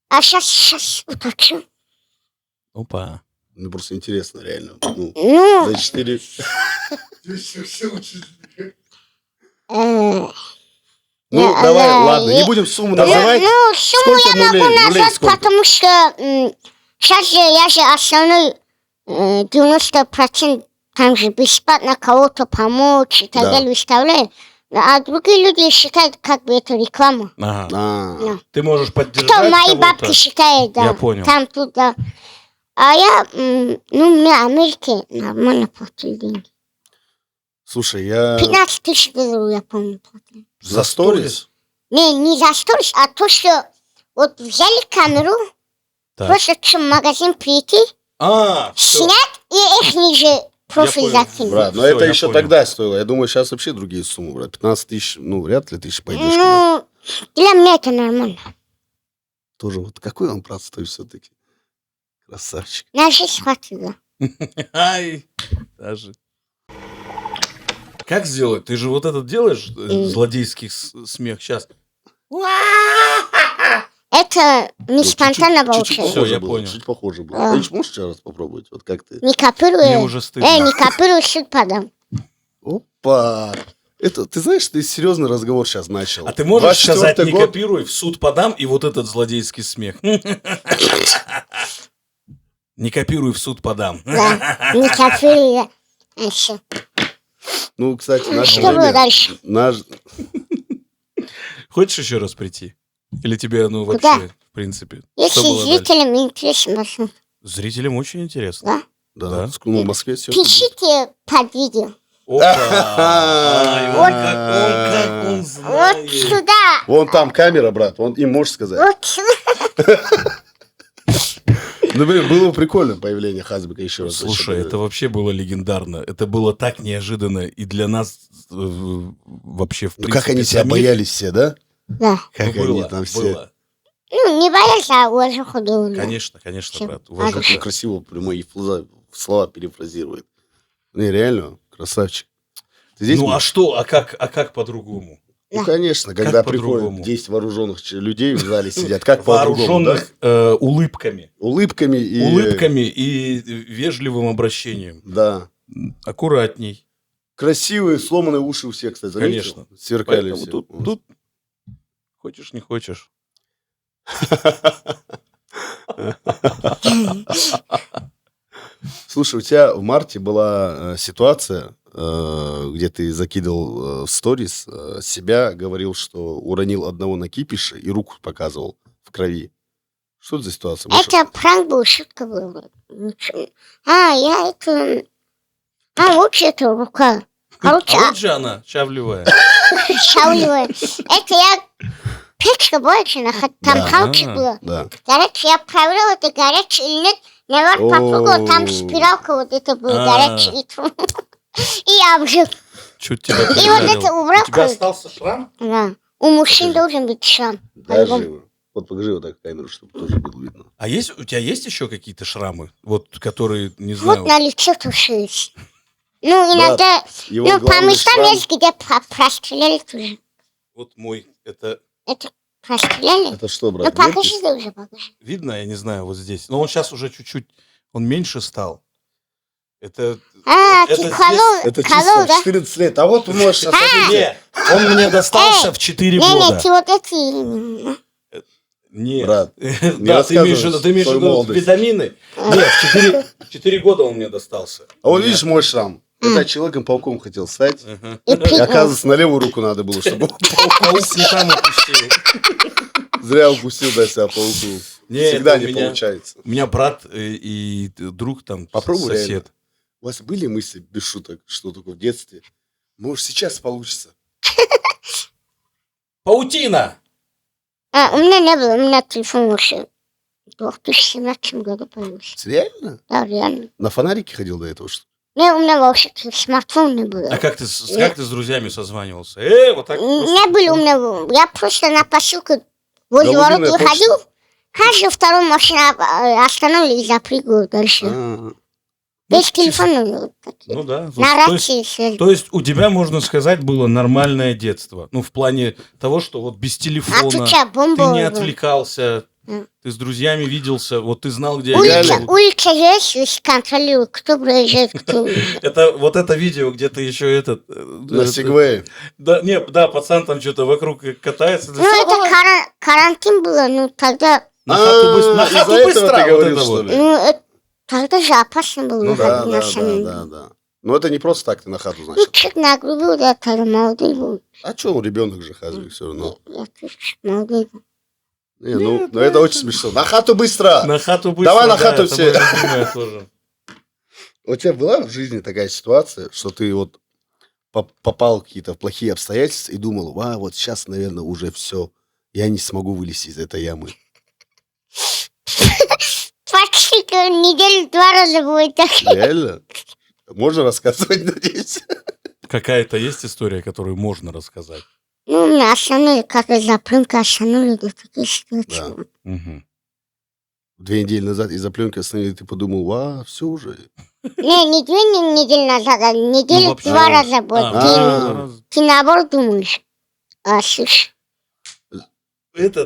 C: А сейчас уточню.
B: Опа.
A: Мне просто интересно, реально. Ну,
C: Ну,
A: за 4...
C: э,
A: Ну,
C: Да,
A: давай,
C: да,
A: ладно, не
C: и-
A: будем сумму
C: ну,
A: называть.
C: сумму
A: Сколько
C: я могу
A: нулей? Нулей
C: назвать,
A: сколько?
C: потому что сейчас же я же основной 90% там же бесплатно кого-то помочь и так
A: Да.
C: далее выставляю. А другие люди считают, как бы это реклама.
B: Ага.
A: А,
B: Ты можешь
C: Кто
B: поддержать
C: мои
B: кого-то.
C: бабки считают, да.
B: Я понял.
C: Там, тут, да. А я, мне Америке нормально платили деньги.
A: слушай, я
C: 15 тысяч долларов, я помню, платили.
A: за сторис.
C: Не за сторис, а то, что вот взяли камеру,
B: Так.
C: просто в магазин прийти,
B: Всё.
C: снять и их ниже профиль
B: понял.
C: закинуть.
A: Брат, но
B: Всё,
A: это
B: я
A: еще
B: понял.
A: тогда стоило. Я думаю, сейчас вообще другие суммы, брат. 15 тысяч, ну, вряд ли ты еще пойдешь. куда-то.
C: Ну, для меня это нормально.
A: Тоже вот какой он простой все-таки. Красавчик.
C: На жизнь хватит, да.
B: Ай, даже. Как сделать? Ты же вот этот делаешь злодейский смех сейчас.
C: Это не спонтанно
A: Чуть-чуть
C: получилось.
B: Всё,
A: похоже
B: я
A: было.
B: понял.
A: Чуть похоже было.
C: А.
A: Ты ещё можешь еще раз попробовать? Вот как ты?
C: Не копируй.
B: Мне уже стыдно.
C: Не копируй, суд подам.
A: Опа! Это, ты знаешь, ты серьезный разговор сейчас начал.
B: А ты можешь сказать,
A: 24-й
B: не
A: год?
B: копируй, в суд подам, и вот этот злодейский смех. Не копируй, в суд подам.
C: Да, не копируй. А всё.
A: Ну, кстати, наше
C: Что было
A: время...
C: дальше?
B: Хочешь еще раз прийти? Или тебе, ну,
C: Куда?
B: вообще, в принципе,
C: Если
B: что было дальше?
C: зрителям интересно, посмотрим.
B: Зрителям очень интересно.
C: Да.
A: Да.
B: Да.
A: Ну, в Москве все.
C: Пишите под видео.
B: Опа! Ай,
A: Вот
B: как он
C: Вот
B: знает.
C: сюда.
A: Вон там камера, брат. Вон им можешь сказать.
C: Вот сюда.
A: Ну, блин, было бы прикольно появление Хазбека еще раз.
B: Слушай, это вообще было легендарно. Это было так неожиданно. И для нас вообще, в
A: Ну,
B: принципе,
A: как они себя
B: самих-
A: боялись все, да?
C: Да.
A: Как
B: Ну,
A: они
B: было,
A: там все...
B: было.
C: Ну, не боялся, а уже ходил.
B: Конечно, конечно,
C: Всё.
B: брат.
A: Как
B: Уважуха.
A: он красиво мои слова перефразирует. Не, реально, красавчик. Ты здесь
B: Ну, а
A: будешь?
B: что? А как по-другому?
A: Ну, конечно, когда
B: по-другому?
A: приходят 10 вооруженных людей в зале сидят, как по-другому, да?
B: Вооруженных улыбками.
A: Улыбками и...
B: Улыбками и вежливым обращением.
A: Да.
B: Аккуратней.
A: Красивые, сломанные уши у всех, кстати, заметил?
B: Конечно.
A: Сверкали
B: Поэтому
A: все.
B: тут хочешь, не хочешь.
A: Слушай, у тебя в марте была ситуация, где ты закидывал в сторис себя, говорил, что уронил одного на кипише и руку показывал в крови. Что это за ситуация? Может,
C: Это пранк был, шутка была. Ничего. Я это... вот это рука. Короче,
B: А вот же она, чавливая.
C: шауливая. Это я... Печка больше, там
A: Да.
C: палчик было.
A: Да.
C: Короче, я проверила, это горячий или нет. Наверх попробовала, там
A: О.
C: спиралка вот это была
B: А.
C: горячий. И я обжил.
B: Чуть тебя
C: И вот
B: прижарил.
C: это убрал.
B: У тебя остался шрам?
C: Да. У мужчин
A: Покажи.
C: должен быть шрам.
A: Даже
C: По-любому.
A: его. Вот покажи вот так в камеру, чтобы тоже было видно.
B: А у тебя есть еще какие-то шрамы? Вот, которые, не
C: Вот
B: знаю...
C: на лицо тушились. Ну, иногда...
A: Его
C: Ну, по
A: главный
C: местам
A: шрам-
C: есть, где простреляли тоже.
B: Вот мой, это
C: Это простреляли?
A: Это что,
C: Ну,
A: брат?
C: покажи,
A: верхний?
C: да уже покажи.
B: видно, я не знаю, вот здесь. Но он сейчас уже чуть-чуть, он меньше стал. Это...
C: Ты
B: здесь-
C: колол,
A: Это
C: колол,
A: чисто
C: да?
A: 14 лет. А вот можешь сейчас
B: Не, он мне достался в 4
C: Не,
B: года.
C: эти вот эти...
B: Нет.
A: Брат,
B: Да, ты имеешь в виду
A: свою молодость.
B: витамины? Нет, в 4 года он мне достался.
A: А вот видишь мой шрам? Это я Человеком-пауком хотел стать.
B: Ага.
C: И
A: И
C: пи-
A: оказывается, на левую руку надо было, чтобы
B: Паук не там упустил.
A: зря упустил до себя пауку.
B: Не,
A: Всегда
B: это
A: не
B: у меня-
A: получается.
B: У меня брат и друг там,
A: Попробуй реально.
B: сосед.
A: У вас были мысли, без шуток, что такое в детстве? Может, сейчас получится?
B: Паутина!
C: у меня не было, у меня телефон уже в 2017 году появился.
A: Реально?
C: Да, реально.
A: На фонарике ходил до этого, что ли?
C: Не, у меня вообще смартфон не было.
B: А как ты с друзьями созванивался? Вот так
C: Не были у меня, я просто на посылку возле ворот
A: Голубиная
C: выходил, каждую вторую машину остановили и запрыгивал дальше.
A: А,
C: Без телефона.
B: Ну да.
C: На
B: То есть-
C: рации связь.
B: То есть у тебя, можно сказать, было нормальное детство. Ну, в плане того, что вот без
C: А
B: телефона
C: тут тебя
B: ты
C: бомба.
B: не
C: была.
B: отвлекался,
C: Мгм.
B: ты с друзьями виделся, вот ты знал, где
A: Реально.
B: они
C: Улица,
B: живут.
C: улица есть, если контролирует, кто проезжает, кто уезжает.
B: Вот это видео, где ты еще
A: на сегвее.
B: Да, не, да, пацан там что-то вокруг катается.
C: Ну, это карантин было, ну, тогда,
B: На хату
A: из-за
B: быстро,
A: этого
B: вот
A: ты
B: это
A: говорил,
B: вот.
A: что ли?
C: тогда же опасно было
A: Ну да,
C: выходить на самом деле.
A: да. Но это не просто так ты на хату,
C: Ну,
A: значит.
C: чуть нагрубил, да, тогда молодой был.
A: А что, он ребенок же, Хазбек, все равно.
C: Я тоже чуть молодой был.
A: Не, ну,
B: Нет,
A: ну, это
B: ну,
A: очень смешно. На хату быстро!
B: На хату быстро.
A: Давай на
B: да,
A: хату
B: это
A: все.
B: моя любимая тоже.
A: У тебя была в жизни такая ситуация, что ты вот попал в какие-то плохие обстоятельства и думал, вот сейчас, наверное, уже все, я не смогу вылезти из этой ямы.
C: Почти неделю 2 раза будет так.
A: Реально? Можно рассказывать, надеюсь?
B: Какая-то есть история, которую можно рассказать?
C: Ну, меня остановили, когда запрымка остановили, до таких ситуаций.
A: Да.
B: Мгм.
A: 2 недели назад из-за пленки остановили, ты подумал, все уже.
C: Не 2 недели назад, а неделю
B: вообще.
C: 2 раза будет.
A: А.
C: Ты наоборот думаешь. Слушай,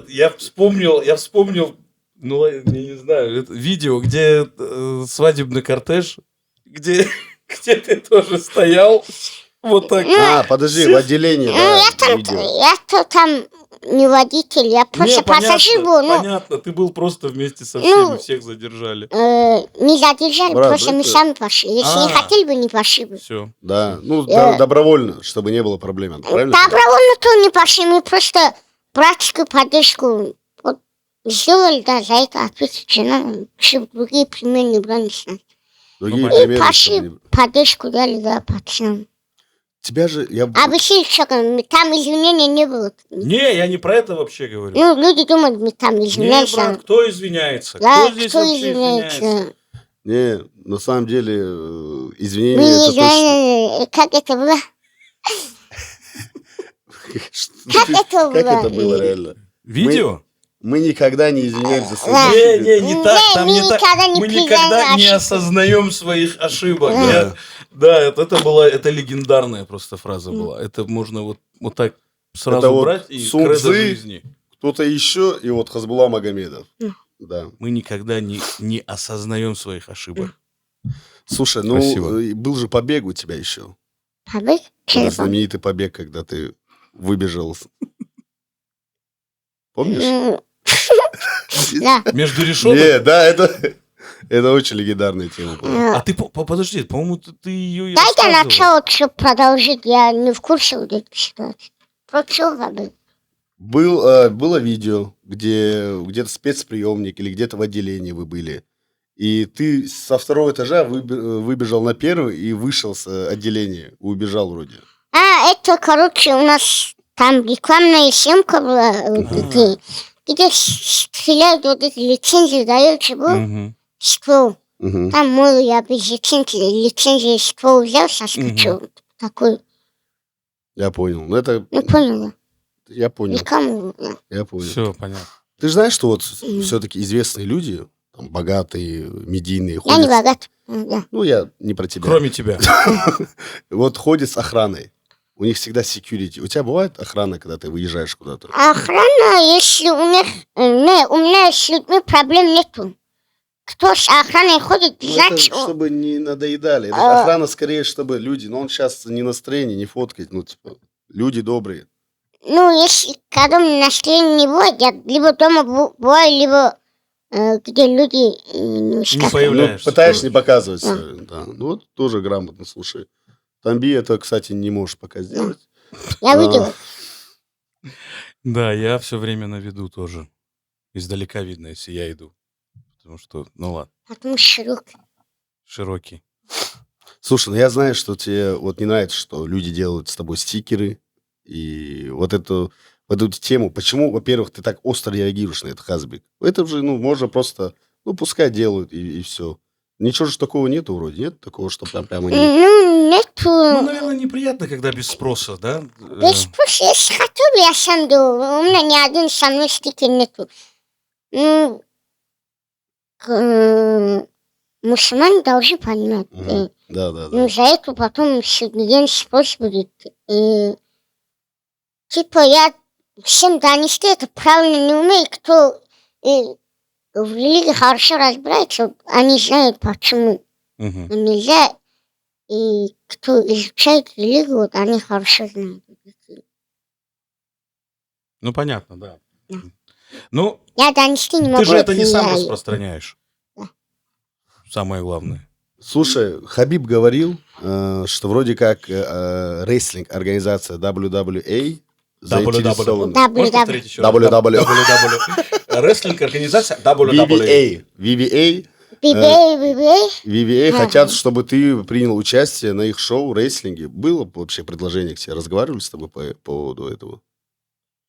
B: Я вспомнил, ну, я не знаю, это видео, где свадебный кортеж, где ты тоже стоял, вот так.
A: Подожди, в отделении,
C: ну,
A: да, видео.
C: я-то там не водитель, я просто
B: Не,
C: пассажир был. Ну,
B: понятно, ты был просто вместе со
C: Ну,
B: всеми, всех задержали.
C: не задержали,
A: Брат,
C: просто мы
A: это-
C: сами пошли. Если не хотели бы, не пошли бы.
B: Все.
A: Да, ну,
C: Я-
A: добровольно, чтобы не было проблем. Правильно?
C: Добровольно то не пошли, мы просто братскую поддержку вот сделали, да, за это ответить же надо, чтобы другие примеры не брали с нас.
A: Другие
B: Ну,
A: примеры,
C: Пошли,
A: чтобы не-
C: поддержку дали, да, пацанам.
A: Тебя же, я...
C: Объяснили, что там извинений не было.
B: Не, я не про это вообще говорю.
C: Ну, люди думают, мы там
B: Не,
C: извиняемся.
B: брат, кто извиняется?
C: Да,
B: Кто здесь
C: кто
B: вообще
C: извиняется?
B: извиняется?
A: Не, на самом деле, извинения,
C: Мы
A: это точно...
C: извиняемся. Как это было? Как это
A: Как
C: было?
A: это было реально?
B: Видео?
A: Мы никогда не извиняемся за свои
C: Да.
A: ошибки.
B: Не так,
C: Не,
B: там
C: мы
B: не так.
C: никогда не
B: Мы
C: признаем
B: никогда не
C: ошибки.
B: осознаем своих ошибок.
A: Да.
B: Да, это легендарная просто фраза была. Это можно вот так сразу
A: Это вот
B: брать и
A: Сун
B: кредо
A: Цзы.
B: жизни.
A: Кто-то еще, и вот Хазбулла Магомедов.
C: Мгм.
A: Да.
B: Мы никогда не осознаем своих ошибок.
A: Слушай, ну,
B: Спасибо.
A: был же побег у тебя еще.
C: Побег?
A: Этот знаменитый побег, когда ты выбежал. Помнишь?
C: Ну, Да.
B: Между решеток.
A: Не, да, это очень легендарная тема была.
B: А ты, подожди, по-моему, ты ее и
C: Дайте
B: рассказывал.
C: начало, чтобы продолжить. Я не в курсе вот этой ситуации. Про что забыл?
A: Было видео, где где-то спецприемник или где-то в отделении вы были. И ты со 2-го этажа выбежал на 1-й и вышел с отделения. Убежал вроде.
C: Это, короче, у нас там рекламная съемка была, где стреляют вот эти лицензии, дают чего?
B: Мгм.
C: Ствол.
A: Мгм.
C: Там мой я без лицензии ствол взял, соскочил. Такой,
A: Я понял. Ну, это...
C: ну понял, да.
A: Я понял.
C: Рекламу, да.
A: Я понял.
B: Все, понятно.
A: Ты же знаешь, что вот
C: Мгм.
A: все-таки известные люди, там, богатые, медийные,
C: Я
A: ходят...
C: не богат. Да.
A: Ну, я не про тебя.
B: Кроме тебя.
A: Вот ходят с охраной. У них всегда security. У тебя бывает охрана, когда ты выезжаешь куда-то?
C: Охрана, если у них... Не, у меня с людьми проблем нету. Кто с охраной ходит,
A: Ну,
C: значит...
A: это чтобы не надоедали. Это же
C: А.
A: охрана скорее, чтобы люди... Ну, он сейчас не настроение, не фоткать. Ну, типа, люди добрые.
C: Ну, если когда у меня настроения не будет, я либо дома бываю, либо где люди
B: Не
C: скажем,
B: появляешься.
A: Ну, пытаешься не показывать.
C: Да.
A: Да. Ну, вот тоже грамотно, слушай. Тамби это, кстати, не можешь пока сделать.
C: Я видела.
B: Да, я все время на виду тоже. Издалека видно, если я иду. Потому что, ну ладно,
C: Потому что широкий.
B: широкий.
A: Слушай, ну я знаю, что тебе вот не нравится, что люди делают с тобой стикеры. И вот эту тему. Почему, во-первых, ты так остро реагируешь на это, Хазбек? Это же, ну, можно просто... Ну, пускай делают, и все. Ничего же такого нету вроде, нет такого, что прям они...
C: Ну, нету.
B: Ну, наверное, неприятно, когда без спроса, да?
C: Без спроса, если хотел бы, я сам делал. У меня ни один со мной стикер нету. Ну, мусульмане должны понимать.
A: Мгм. Да.
C: Ну, за это потом судный день спрос будет. И, типа, я всем донести это правильно не умею. Кто в религии хорошо разбирается, они знают, почему
B: Мгм.
C: нельзя. И кто изучает религию, вот они хорошо знают.
B: Ну, понятно, да.
C: Да.
B: Ну,
C: Я донести не могу.
B: ты же это не сам
C: я-
B: распространяешь.
C: Да.
B: Самое главное.
A: Слушай, Хабиб говорил, что вроде как рестлинг организация WWE заинтересована.
B: Можешь повторить еще раз?
A: WWE.
B: Рестлинг организация WWE.
A: VVA
C: Ага.
A: хотят, чтобы ты принял участие на их шоу рестлинге. Было вообще предложение к тебе? Разговаривали с тобой по поводу этого?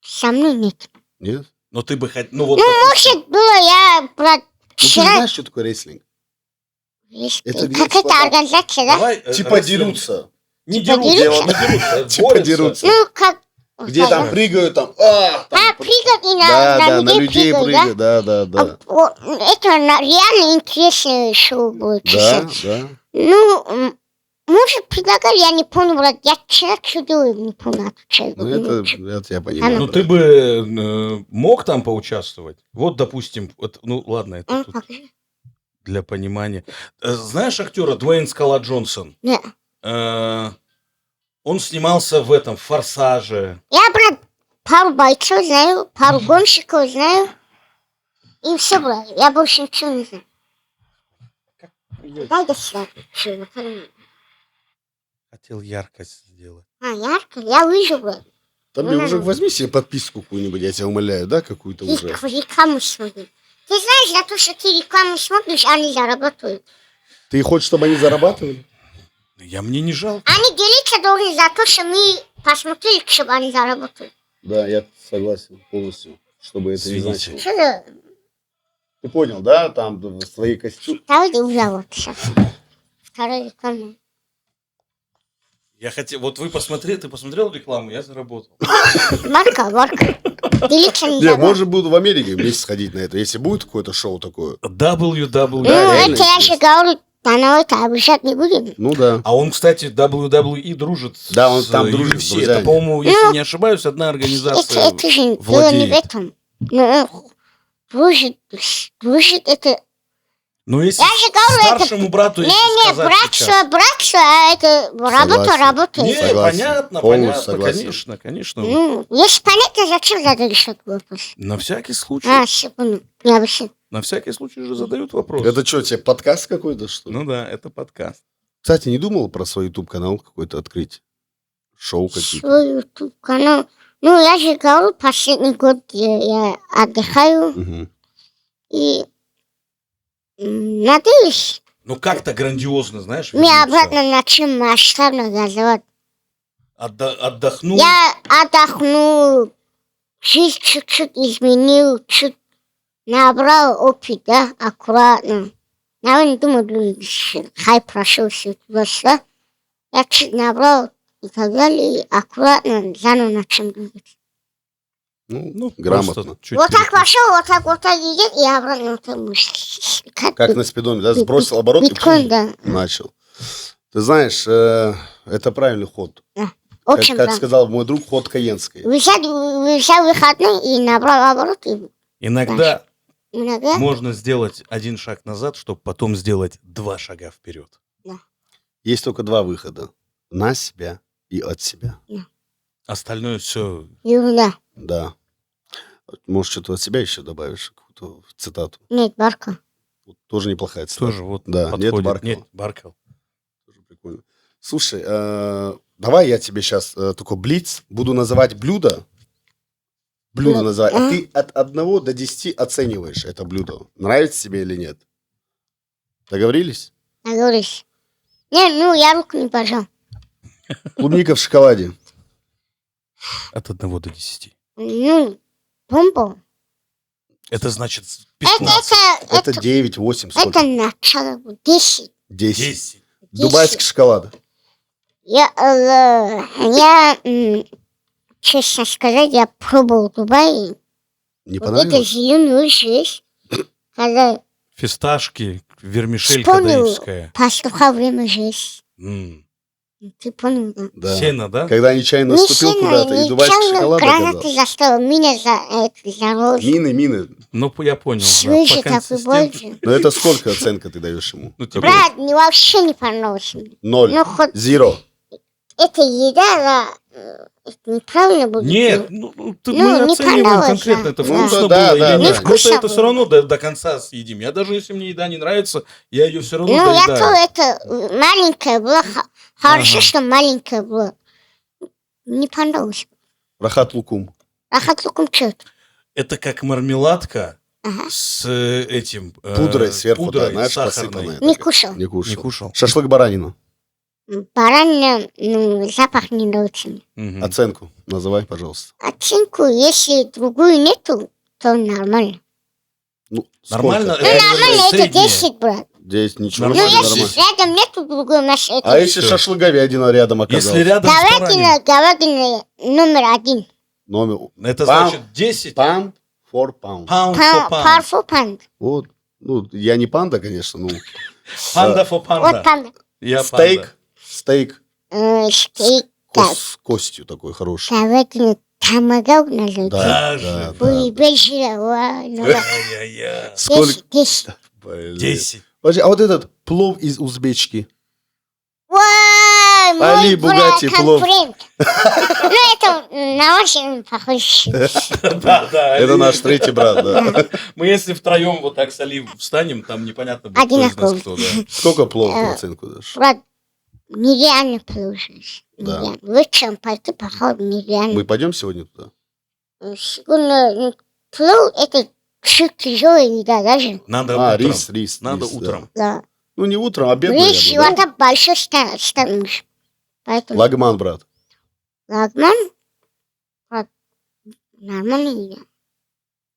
C: Со мной нет.
A: Нет?
B: Но ты бы хотел... Ну, вот,
C: Может, было я про
A: Ну, ты
C: вчера...
A: знаешь, что такое рестлинг? Это где
C: Как это
A: типа-
C: организация, да?
B: давай,
A: Типа
B: рестлинг.
A: дерутся.
B: Не
C: Типа
B: дерутся,
C: дерутся?
B: не дерутся,
A: Типа
B: борются.
A: дерутся.
C: Ну, как...
A: Где там прыгают, там... там
C: прыгать и
A: да,
C: на людей прыгают,
A: да, да.
C: Это реально интересное шоу будет.
A: Да,
C: честно.
A: да.
C: Ну, может, предлагали, я не помню, брат. Я вчера чудо не помню, отвечаю.
A: Ну, это я тебя понимаю.
B: Ну, ты бы мог там поучаствовать? Вот, допустим, вот, ну, ладно, это тут для понимания. Знаешь актера Дуэйн Скала Джонсон?
C: Нет.
B: Он снимался в этом, в «Форсаже».
C: Я, брат, пару бойцов знаю, пару гонщиков знаю. И все, брат. Я больше ничего не знаю. Дай до сюда.
B: Хотел яркость сделать.
C: Ярко? Я выжил, брат.
A: Там уже возьми себе подписку какую-нибудь, я тебя умоляю, да, какую-то
C: И
A: уже.
C: рекламу смотрим. Ты знаешь, за то, что ты рекламу смотришь, они заработают.
A: Ты хочешь, чтобы они зарабатывали?
B: Мне не жалко.
C: Они делиться должны за то, что мы посмотрели, чтобы они заработали.
A: Да, я согласен полностью, чтобы это не
B: Извините.
A: значило.
C: Что за...
A: Ты понял, да, там в свои костюмы.
C: Давайте уже вот сейчас. Вторая реклама.
B: Я хотел, вот ты посмотрел рекламу, я заработал.
C: Марка. Делиться не
A: Не,
C: заработал.
A: может, буду в Америке вместе сходить на это. Если будет какое-то шоу такое.
B: WWE.
C: Ну,
A: реально
C: это я же говорю, на это обижать не будем.
A: Ну да.
B: А он, кстати, WWE дружит
A: Да, он
B: с
A: там дружит с
B: UFC.
A: друзьями.
B: Это, по-моему, если не ошибаюсь, одна организация
C: Это же дело не в
B: владеет.
C: этом. Ну, дружит это...
B: Ну, если
C: Я же говорю, это...
B: старшему брату, если
C: Не,
B: сказать сейчас.
C: братство, а это работа.
B: Не,
A: Согласен.
B: понятно,
A: Полностью согласен.
B: конечно.
C: Ну, если понятно, зачем задаешь этот вопрос?
B: На всякий случай.
C: Все понял. Я вообще...
B: На всякий случай же задают вопрос.
A: Это что, тебе подкаст какой-то, что ли?
B: Ну да, это подкаст.
A: Кстати, не думал про свой YouTube-канал какой-то открыть? Шоу какие-то?
C: Свой YouTube-канал. Ну, я же говорю, последний год я отдыхаю.
A: Мгм.
C: И надеюсь,
B: Ну как-то грандиозно, знаешь.
C: мы
B: вернуться.
C: обратно начнем масштабно газовать.
B: Отдохнул.
C: Я отдохнул, жизнь чуть-чуть изменил, чуть набрал опыт, да, аккуратно. Наверное, думаю, хай прошел все туда-сюда. Я чуть набрал и так далее, и аккуратно заново начнем двигаться.
A: Ну,
B: просто
A: грамотно.
B: чуть
C: Вот так
B: перекус-
C: пошел, вот так идет, и обратно вот так будешь.
A: Как на спидоме, да? Сбросил оборот
C: биткоин,
A: и
C: да.
A: начал. Ты знаешь, это правильный ход.
C: Очень
A: Как
C: да.
A: сказал мой друг, ход Каенской.
C: Взял выходной и набрал оборот, и
B: Иногда
C: иногда...
B: можно сделать один шаг назад, чтобы потом сделать 2 шага вперед.
A: Есть только 2 выхода. На себя и от себя.
B: Остальное все.
C: Ерунда.
A: Да. Может, что-то от себя еще добавишь, какую-то цитату.
C: Нет, барка.
A: Вот тоже неплохая цитата.
B: Тоже вот
A: Да, нет
B: подходит.
A: Баркова.
B: Нет, Барков.
A: Тоже прикольно. Слушай, давай я тебе сейчас такой блиц буду называть блюдо. Блюдо
C: Ну,
A: называть. А ты от 1 до 10 оцениваешь это блюдо. Нравится тебе или нет? Договорились?
C: Договорились. Не, ну, я руку не пожал.
A: Клубника в шоколаде.
B: От 1 до 10.
C: Ну, бомбу.
B: Это значит
C: Это,
B: 15.
A: Это 9, 8, сколько?
C: это начало. 10.
A: 10.
B: 10.
A: Дубайский шоколад.
C: Я, честно сказать, я пробовал Дубай.
A: Не
C: Вот это
A: понравилось?
C: зеленую жесть. Когда
B: Фисташки, вермишель
C: вспомнил
B: кадаевская.
C: пастуха время жесть. Ты понял, да?
A: Да.
B: Сено, да?
A: Когда нечаянно наступил куда-то и дубайский шоколад
C: гранаты
A: оказался.
C: заставил меня за рожь.
A: Мины.
B: Ну, я понял.
C: Свежий
B: да, по
C: такой
B: консистенции.
C: больше.
A: Но это сколько оценка ты даешь ему?
B: Ну, типа,
A: Какую?
C: Брат, мне вообще не понравилось.
A: 0.
C: Ну, хоть
A: Zero.
C: эта еда, это неправильно будет.
B: Нет, мы
C: не
B: оцениваем
C: понравилось,
B: конкретно,
C: да.
B: это
C: Ну,
B: вкусно
A: да,
B: было
A: да,
B: или
A: да.
B: нет. Мы
C: Невкусно
B: это все
C: было.
B: равно до конца съедим. Я даже если мне еда не нравится, я ее все равно
C: Ну, я
B: доедаю.
C: то это маленькое было. Хорошо,
B: Ага.
C: что маленькое было. Не понравилось.
A: Рахат лукум.
C: Рахат лукум что это?
B: Это как мармеладка
C: Ага.
B: с этим...
A: Пудрой сверху, да,
B: пудрой
A: знаешь,
B: сахарной.
A: посыпанная.
C: Не
A: такая.
C: кушал.
A: Не кушал.
B: Не кушал?
A: Шашлык баранина.
C: Баранина, запах не нравится мне.
B: Мгм.
A: Оценку называй, пожалуйста.
C: Оценку, если другую нету, то нормально.
A: Ну,
B: Нормально?
A: сколько?
C: Нормально, это
B: среднее.
C: 10, брат.
A: Здесь ничего
C: Ну,
B: Нормально,
A: не
C: если
A: нормально.
C: рядом нету другой, у нас это...
A: А если
B: всё.
A: шашлык говядина рядом оказалась?
B: Если рядом с бараниной,
C: Говядина номер 1.
A: Номер...
B: это
A: Пам-
B: значит 10
A: Pound for pound.
B: pound for pound.
C: Par pound.
A: Вот. Ну, я не панда, конечно, ну.
B: Панда for
C: Вот
B: панда.
C: панда.
B: Я
A: Стейк. Стейк
C: Стейк, так,
A: с костью такой хороший.
C: говядина тамагал называется.
A: Да,
B: Даже.
A: да,
C: Ой,
A: да.
C: бежила,
B: Ай-яй-яй.
A: Сколько?
C: 10.
A: Блин.
B: 10.
A: Подожди, а вот этот плов из узбечки.
C: Ой, мой
A: Али
C: брат,
A: Бугатти плов.
C: конкурент. Ну, это на очень похож.
B: Да, да.
A: Это наш третий брат, да.
B: Мы если втроем вот так с Али встанем, там непонятно будет, кто из
C: Одинаково.
B: нас кто, да.
A: Сколько плов ты оценку дашь?
C: Брат, нереально получилось.
A: Да.
C: Нереально. Лучше, чем пойти походу, нереально.
A: Мы пойдем сегодня туда?
C: Сегодня плов это тяжелая еда даже.
B: Надо
A: А,
B: утром.
A: рис,
B: Надо
A: рис, да.
B: утром.
C: Да.
A: Ну, не утром, а обед,
C: Рис
A: наверное, да?
C: живота большой становишься. Поэтому
A: Лагман, брат.
C: лагман, брат, нормальная еда.
A: Ну,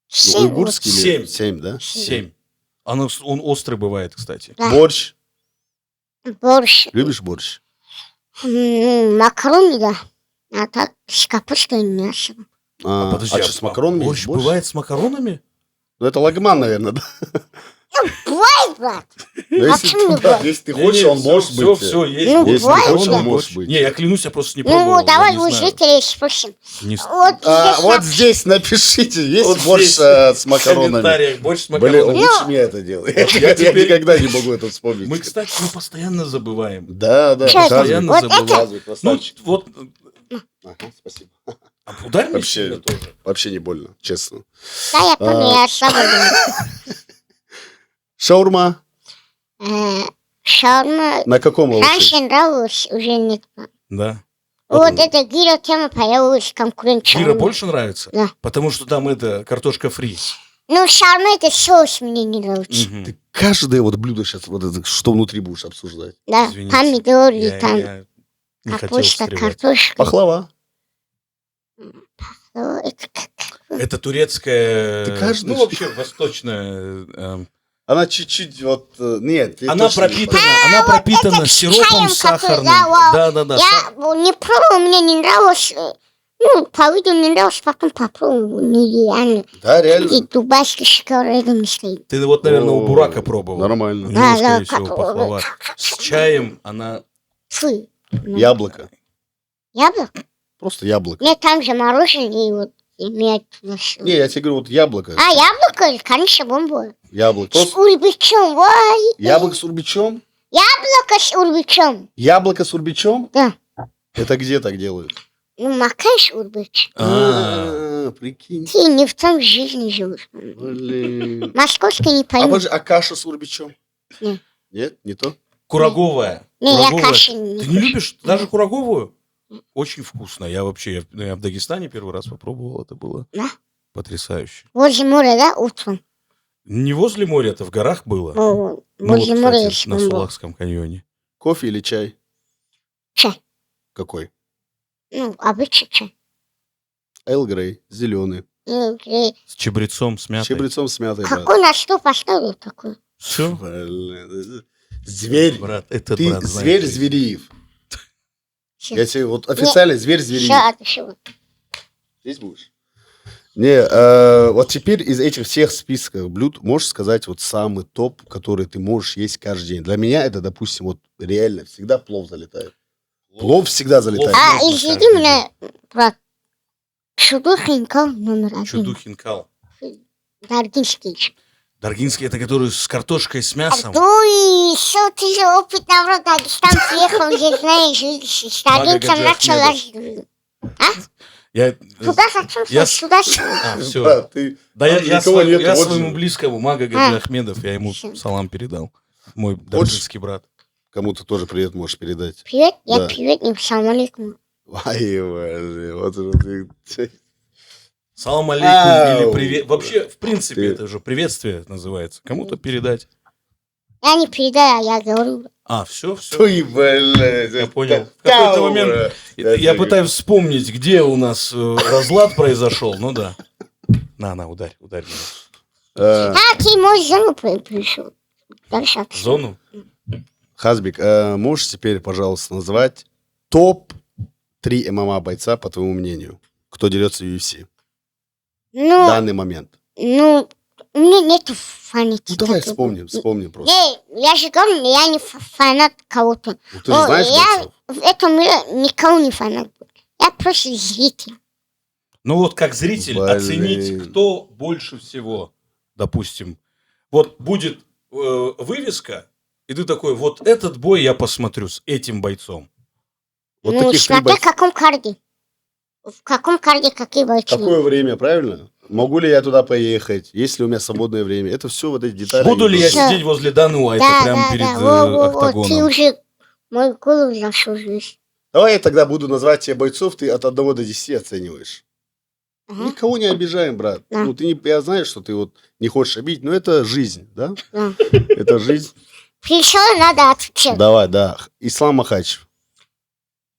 C: Семь
A: уйгурский или?
B: 7.
A: 7, да?
B: 7. Он острый бывает, кстати.
C: Да.
A: Борщ.
C: вот. Борщ.
A: Любишь борщ?
C: Макароны, да. А так с капустой и мясом.
A: А что, с макаронами
B: борщ
A: есть борщ?
B: бывает с макаронами?
A: Ну, это лагман, наверное, да?
C: Бывает, брат.
A: Но если,
C: почему не
A: да,
C: бывает?
A: если ты хочешь, он может
B: все,
A: быть.
B: Все, есть.
C: Ну,
B: борщ,
A: Если
C: бывает,
A: ты хочешь,
C: да.
A: он может быть.
B: Не, я клянусь, я просто не пробовал.
C: Ну,
B: я
C: давай
B: не
C: у
B: знаю.
C: зрителей спросим.
B: Не
C: Вот
A: А,
C: здесь
A: вот
C: напиши.
A: здесь напишите, есть
B: Вот
A: борщ
B: здесь,
A: с
B: в
A: макаронами?
B: комментариях борщ с
A: Блин,
B: макаронами.
A: лучше мне это делать.
B: Вот
A: Я
B: теперь-
A: никогда не могу это вспомнить.
B: Мы, кстати, постоянно забываем.
A: Да, да.
C: Чё это?
B: Постоянно
C: Вот
B: забываем.
A: Рассказывай,
B: Ну,
A: красавчик.
B: вот,
A: Ага, спасибо.
B: ударь мне
A: Вообще.
B: сильно тоже.
A: Вообще не больно, честно.
C: Да, я помню, я слабо
A: Шаурма.
C: думаю. Шаурма.
A: На каком лучше?
C: Раньше нравилось, уже нет.
B: Да.
C: Вот эта гиро тема появилась, конкурент
B: Гира
C: шаурмы.
B: больше нравится?
C: Да.
B: Потому что там это картошка фри.
C: Ну, шаурма это соус мне не нравится.
B: Мгм.
A: Ты каждое вот блюдо сейчас, вот это, что внутри будешь обсуждать.
C: Да,
B: Извините.
C: помидоры,
B: Я
C: там,
B: не хотел
C: капуста,
B: встревать.
C: картошка.
A: Пахлава.
C: Ну, это как...
B: Это турецкая...
A: Ты каждый
B: Ну,
A: что-
B: вообще, восточная...
A: Она чуть-чуть вот... Нет. ты
B: Она
A: точно не
B: пропитана,
A: пахла.
B: она пропитана
C: это с
B: сиропом
C: чаем
B: сахарным.
C: какой, да, вау.
B: Да.
C: Я не пробовал, мне не нравилось. Ну, по виду не нравилось, потом попробовал. Нереально.
A: Да,
C: И
A: реально.
C: дубайский шоколад рядом не стоит.
B: Ты вот, наверное, у
A: О,
B: Бурака пробовал.
A: Нормально.
B: У него, скорее
C: Да,
B: всего,
C: как-
B: пахлава. С чаем она...
C: Фу. Ну,
A: Яблоко.
C: Яблоко?
A: Просто яблоко.
C: Нет, там же мороженое, и вот имеет туда всё.
A: Не, я тебе говорю, вот яблоко.
C: А, яблоко, конечно, бомба.
A: Яблоко.
C: С
A: Просто
C: урбичом, ой.
A: яблоко с урбичом?
C: Яблоко с урбичом.
A: Яблоко с урбичом?
C: Да.
A: Это где так делают?
C: Ну, макаешь урбич.
A: Прикинь.
C: Ты не в том жизни живешь.
A: Блин.
C: Московский не
A: А
C: пойму.
A: подожди, а каша с урбичом?
C: Нет.
A: Нет, не то?
B: Кураговая.
C: Не, я
B: Кураговая.
C: каши не
B: Ты не любишь даже кураговую? Очень вкусно. Я вообще, я в Дагестане первый раз попробовал, это было
C: Да?
B: потрясающе.
C: Возле моря, да, утром?
B: Не возле моря, это в горах было.
C: О,
B: Ну, вот,
C: возле моря
B: кстати,
C: есть
B: на
C: бомба.
B: Сулакском каньоне.
A: Кофе или чай?
C: Чай.
A: Какой?
C: Ну, обычный чай.
A: Эл Грей, зеленый.
B: С чабрецом, с мятой.
A: Чабрецом с мятой, брат.
C: Какой на стол поставил такой?
B: Все.
A: Блин. Зверь.
B: Брат, этот
A: Ты
B: брат знает
A: зверь
B: жизнь.
A: Звериев.
C: Всё.
A: Я тебе вот официально зверь Звериев.
C: Всё, всё.
A: Здесь будешь? Не, вот теперь из этих всех списков блюд можешь сказать вот самый топ, который ты можешь есть каждый день. Для меня это, допустим, вот реально всегда плов залетает. Плов всегда залетает.
B: Плов.
C: А,
B: можно
C: извини
B: каждый
C: меня, брат. Чудухинка номер один.
B: Чудухинкал.
C: Даргинский.
B: Даргинский, это который с картошкой с мясом.
C: Ой, что ты же опытный народ, Дагестан приехал, уже знаешь, видишь, с Даргинцем
B: Бага
C: начал
B: Гаджи
C: аж
B: Я,
C: Туда хочу,
B: я-
C: сюда.
B: все.
A: Да, ты...
B: Да, я,
A: Там
B: я
A: никого
B: своему,
A: нету,
B: я
A: вот
B: своему
A: же.
B: близкому Мага Гаджи Ахмедов, я ему
C: Всё.
B: салам передал. Мой даржинский брат.
A: Кому-то тоже привет можешь передать.
C: Привет, я
A: Да.
C: привет, не салам алейкум.
A: Ай, боже, вот уже ты...
B: Салам алейкум или
A: Ау.
B: привет. Вообще, в принципе,
A: Ты-
B: это же приветствие называется. Кому-то передать.
C: Я не передаю, я говорю.
B: Все.
A: Ой, блядь.
B: Я понял. В какой-то момент я пытаюсь вспомнить, где у нас разлад произошел. Ну да. На, ударь меня.
C: Ты мой зону пришел. Дальше общаться.
B: Зону?
A: Хазбик, можешь теперь, пожалуйста, назвать топ-3 ММА бойца, по твоему мнению? Кто дерется в UFC в
C: Ну,
A: данный момент?
C: ну, у меня нету фанатики.
A: Ну, давай
C: такого.
A: вспомним просто.
C: Не, я же говорю, я не фанат кого-то.
A: Ну, ты же
C: Ну,
A: знаешь
C: я
A: бойцов?
C: в этом мире никого не фанат. Я просто зритель.
B: Ну вот как зритель
A: Блин.
B: оценить, кто больше всего, допустим. Вот будет вывеска, и ты такой, вот этот бой я посмотрю с этим бойцом.
A: Вот
C: Ну,
A: таких 3
C: смотря в
A: бойца.
C: каком карде. В каком карде какие бойцы.
A: Какое время, правильно? Могу ли я туда поехать? Есть ли у меня свободное время? Это все вот эти детали.
B: Буду ли я
C: Да.
B: сидеть возле Даны Уайта
C: Да,
B: прямо
C: да,
B: перед
C: да. Во, ты
B: октагоном?
C: уже мой голову зашел здесь.
A: Давай я тогда буду назвать тебе бойцов, ты от 1 до 10 оцениваешь.
C: Ага.
A: Никого не обижаем, брат.
C: Да.
A: Ну, я знаю, что ты вот не хочешь обидеть, но это жизнь, да?
C: Да.
A: Это жизнь.
C: Пришел, надо отвечать.
A: Давай, да. Ислам Махачев.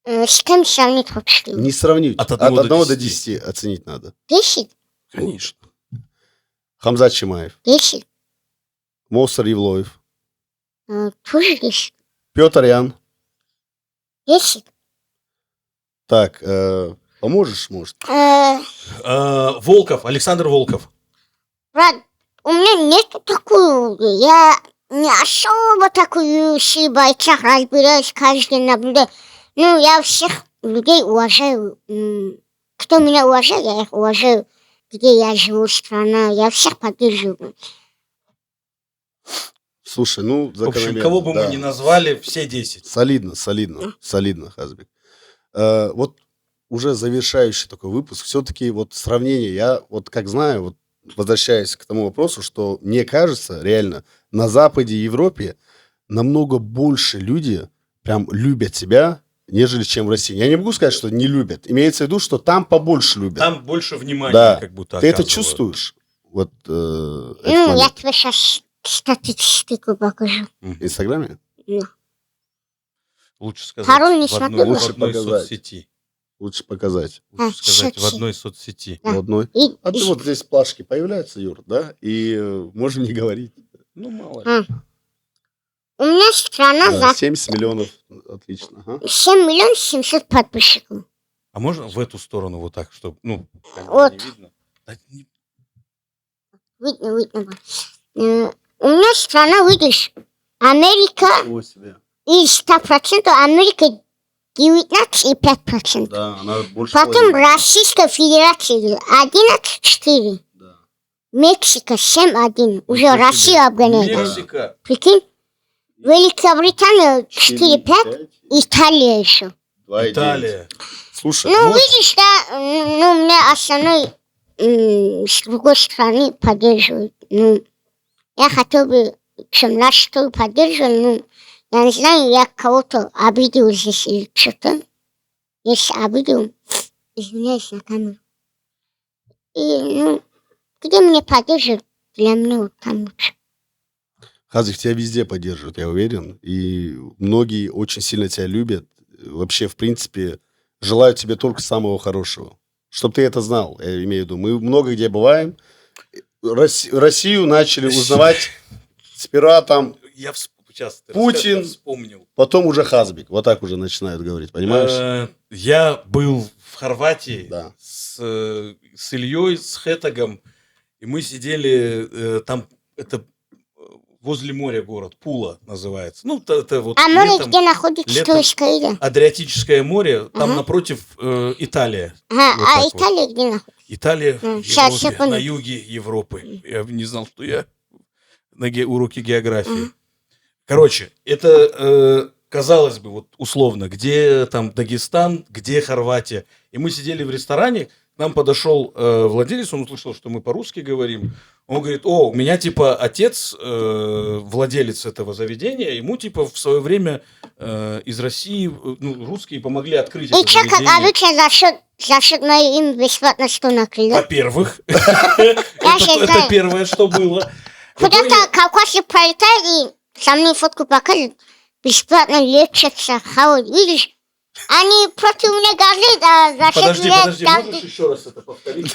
C: С кем сравнить вообще?
A: Не сравнить.
B: От
A: От
B: 1
A: 1
B: до
A: до
B: 10.
A: 10 оценить надо.
C: 10?
B: Конечно.
A: Хамзат Чимаев.
C: 10.
A: Мовсар Евлоев.
C: Тоже 10.
A: Петр Ян.
C: 10.
A: Так, поможешь, может?
B: Волков, Александр Волков.
C: Брат, у меня нету такую. Я не особо такую UFC бойцах разбираюсь, каждый наблюдаю. Ну, я всех людей уважаю. Кто меня уважает, я их уважаю. Где я живу, страна, я всех поддерживаю.
A: Слушай, ну,
B: В общем,
A: закономерно,
B: кого бы
A: да.
B: мы ни назвали, все 10.
A: Солидно, Хазбик. Вот уже завершающий такой выпуск, все-таки вот сравнение, я вот как знаю, вот возвращаясь к тому вопросу, что мне кажется, реально, на Западе и Европе намного больше люди прям любят тебя, нежели чем в России. Я не могу сказать, что не любят. Имеется в виду, что там побольше любят.
B: Там больше внимания
A: Да.
B: как будто
A: Ты это
B: оказывают.
A: чувствуешь? Вот этот
C: Ну, я
A: момент.
C: тебе сейчас статистику покажу.
A: В Инстаграме?
C: Ну.
B: Лучше сказать,
C: Пароль не
B: в одной,
C: смотрела?
B: в одной
A: Лучше показать.
B: соцсети.
A: Лучше показать.
B: Лучше сказать, в
C: соцсети.
B: одной соцсети.
C: Да.
A: В одной.
C: И,
A: А ты вот здесь плашки появляются, Юр, да? И можем не говорить.
B: Ну, мало ли.
C: У меня страна
A: Да,
C: за
A: 70 миллионов. Отлично. Ага.
C: 7 миллионов 700 подписчиков.
B: А можно в эту сторону вот так, чтобы, ну, как бы
C: Вот.
B: не видно? Да не-
C: Видно. У меня страна, видишь, Америка
A: Ничего себе.
C: и 100%, Америка 19,5%.
A: Да, она больше
C: Потом
A: половины.
C: Российская Федерация 11,4%.
A: Да.
C: Мексика 7,1%. Уже
B: Ничего себе.
C: Россию обгоняет.
B: Мексика.
C: Прикинь? Великобритания 4,5%.
A: 4,5,
C: Италия еще.
A: 2,9.
B: Италия.
A: Слушай,
C: Ну,
A: вот
C: видишь, да, ну, меня основной с другой стороны поддерживают. Ну, я хотел бы, чем наши тоже поддерживали, ну, я не знаю, я кого-то обидел здесь или что-то. Если обидел, извиняюсь на камеру. И, ну, где меня поддерживают, для меня вот там лучше.
A: Хазик тебя везде поддерживают, я уверен. И многие очень сильно тебя любят. Вообще, в принципе, желают тебе только самого хорошего. Чтобы ты это знал, я имею в виду. Мы много где бываем. Россию начали узнавать сперва там,
B: Я сейчас
A: Путин.
B: вспомнил.
A: потом уже Хазбик. Вот так уже начинают говорить, понимаешь?
B: Я был в Хорватии
A: Да.
B: с Ильей, с Хетагом, и мы сидели там, это возле моря город, Пула называется. Ну, это вот
C: А море
B: летом
C: где находится?
B: летом-
C: Турецкая идея?
B: Адриатическое море, там
C: Ага.
B: напротив Италия.
C: Ага,
B: Вот
C: а
B: так вот.
C: Италия где находится?
B: Италия
C: Ну,
B: в
C: щас,
B: Европе,
C: секунду.
B: на юге Европы. Я не знал, что я на уроке географии. Короче, это казалось бы, вот условно, где там Дагестан, где Хорватия. И мы сидели в ресторане, к нам подошел владелец, он услышал, что мы по-русски говорим. Он говорит, о, у меня типа отец, владелец этого заведения, ему типа в свое время из России, ну, русские помогли открыть
C: И
B: это
C: что, как
B: заведение.
C: обычно, за счет моей им бесплатно что накрыли?
B: Во-первых,
C: же
B: это
C: знаю.
B: первое, что было. В итоге-
C: Куда-то кавказцы пролетают и со мной фотку показывают, бесплатно лечатся, хавают. Видишь, они против меня говорят, а за счет
B: Подожди,
C: меня...
B: можешь еще раз это повторить?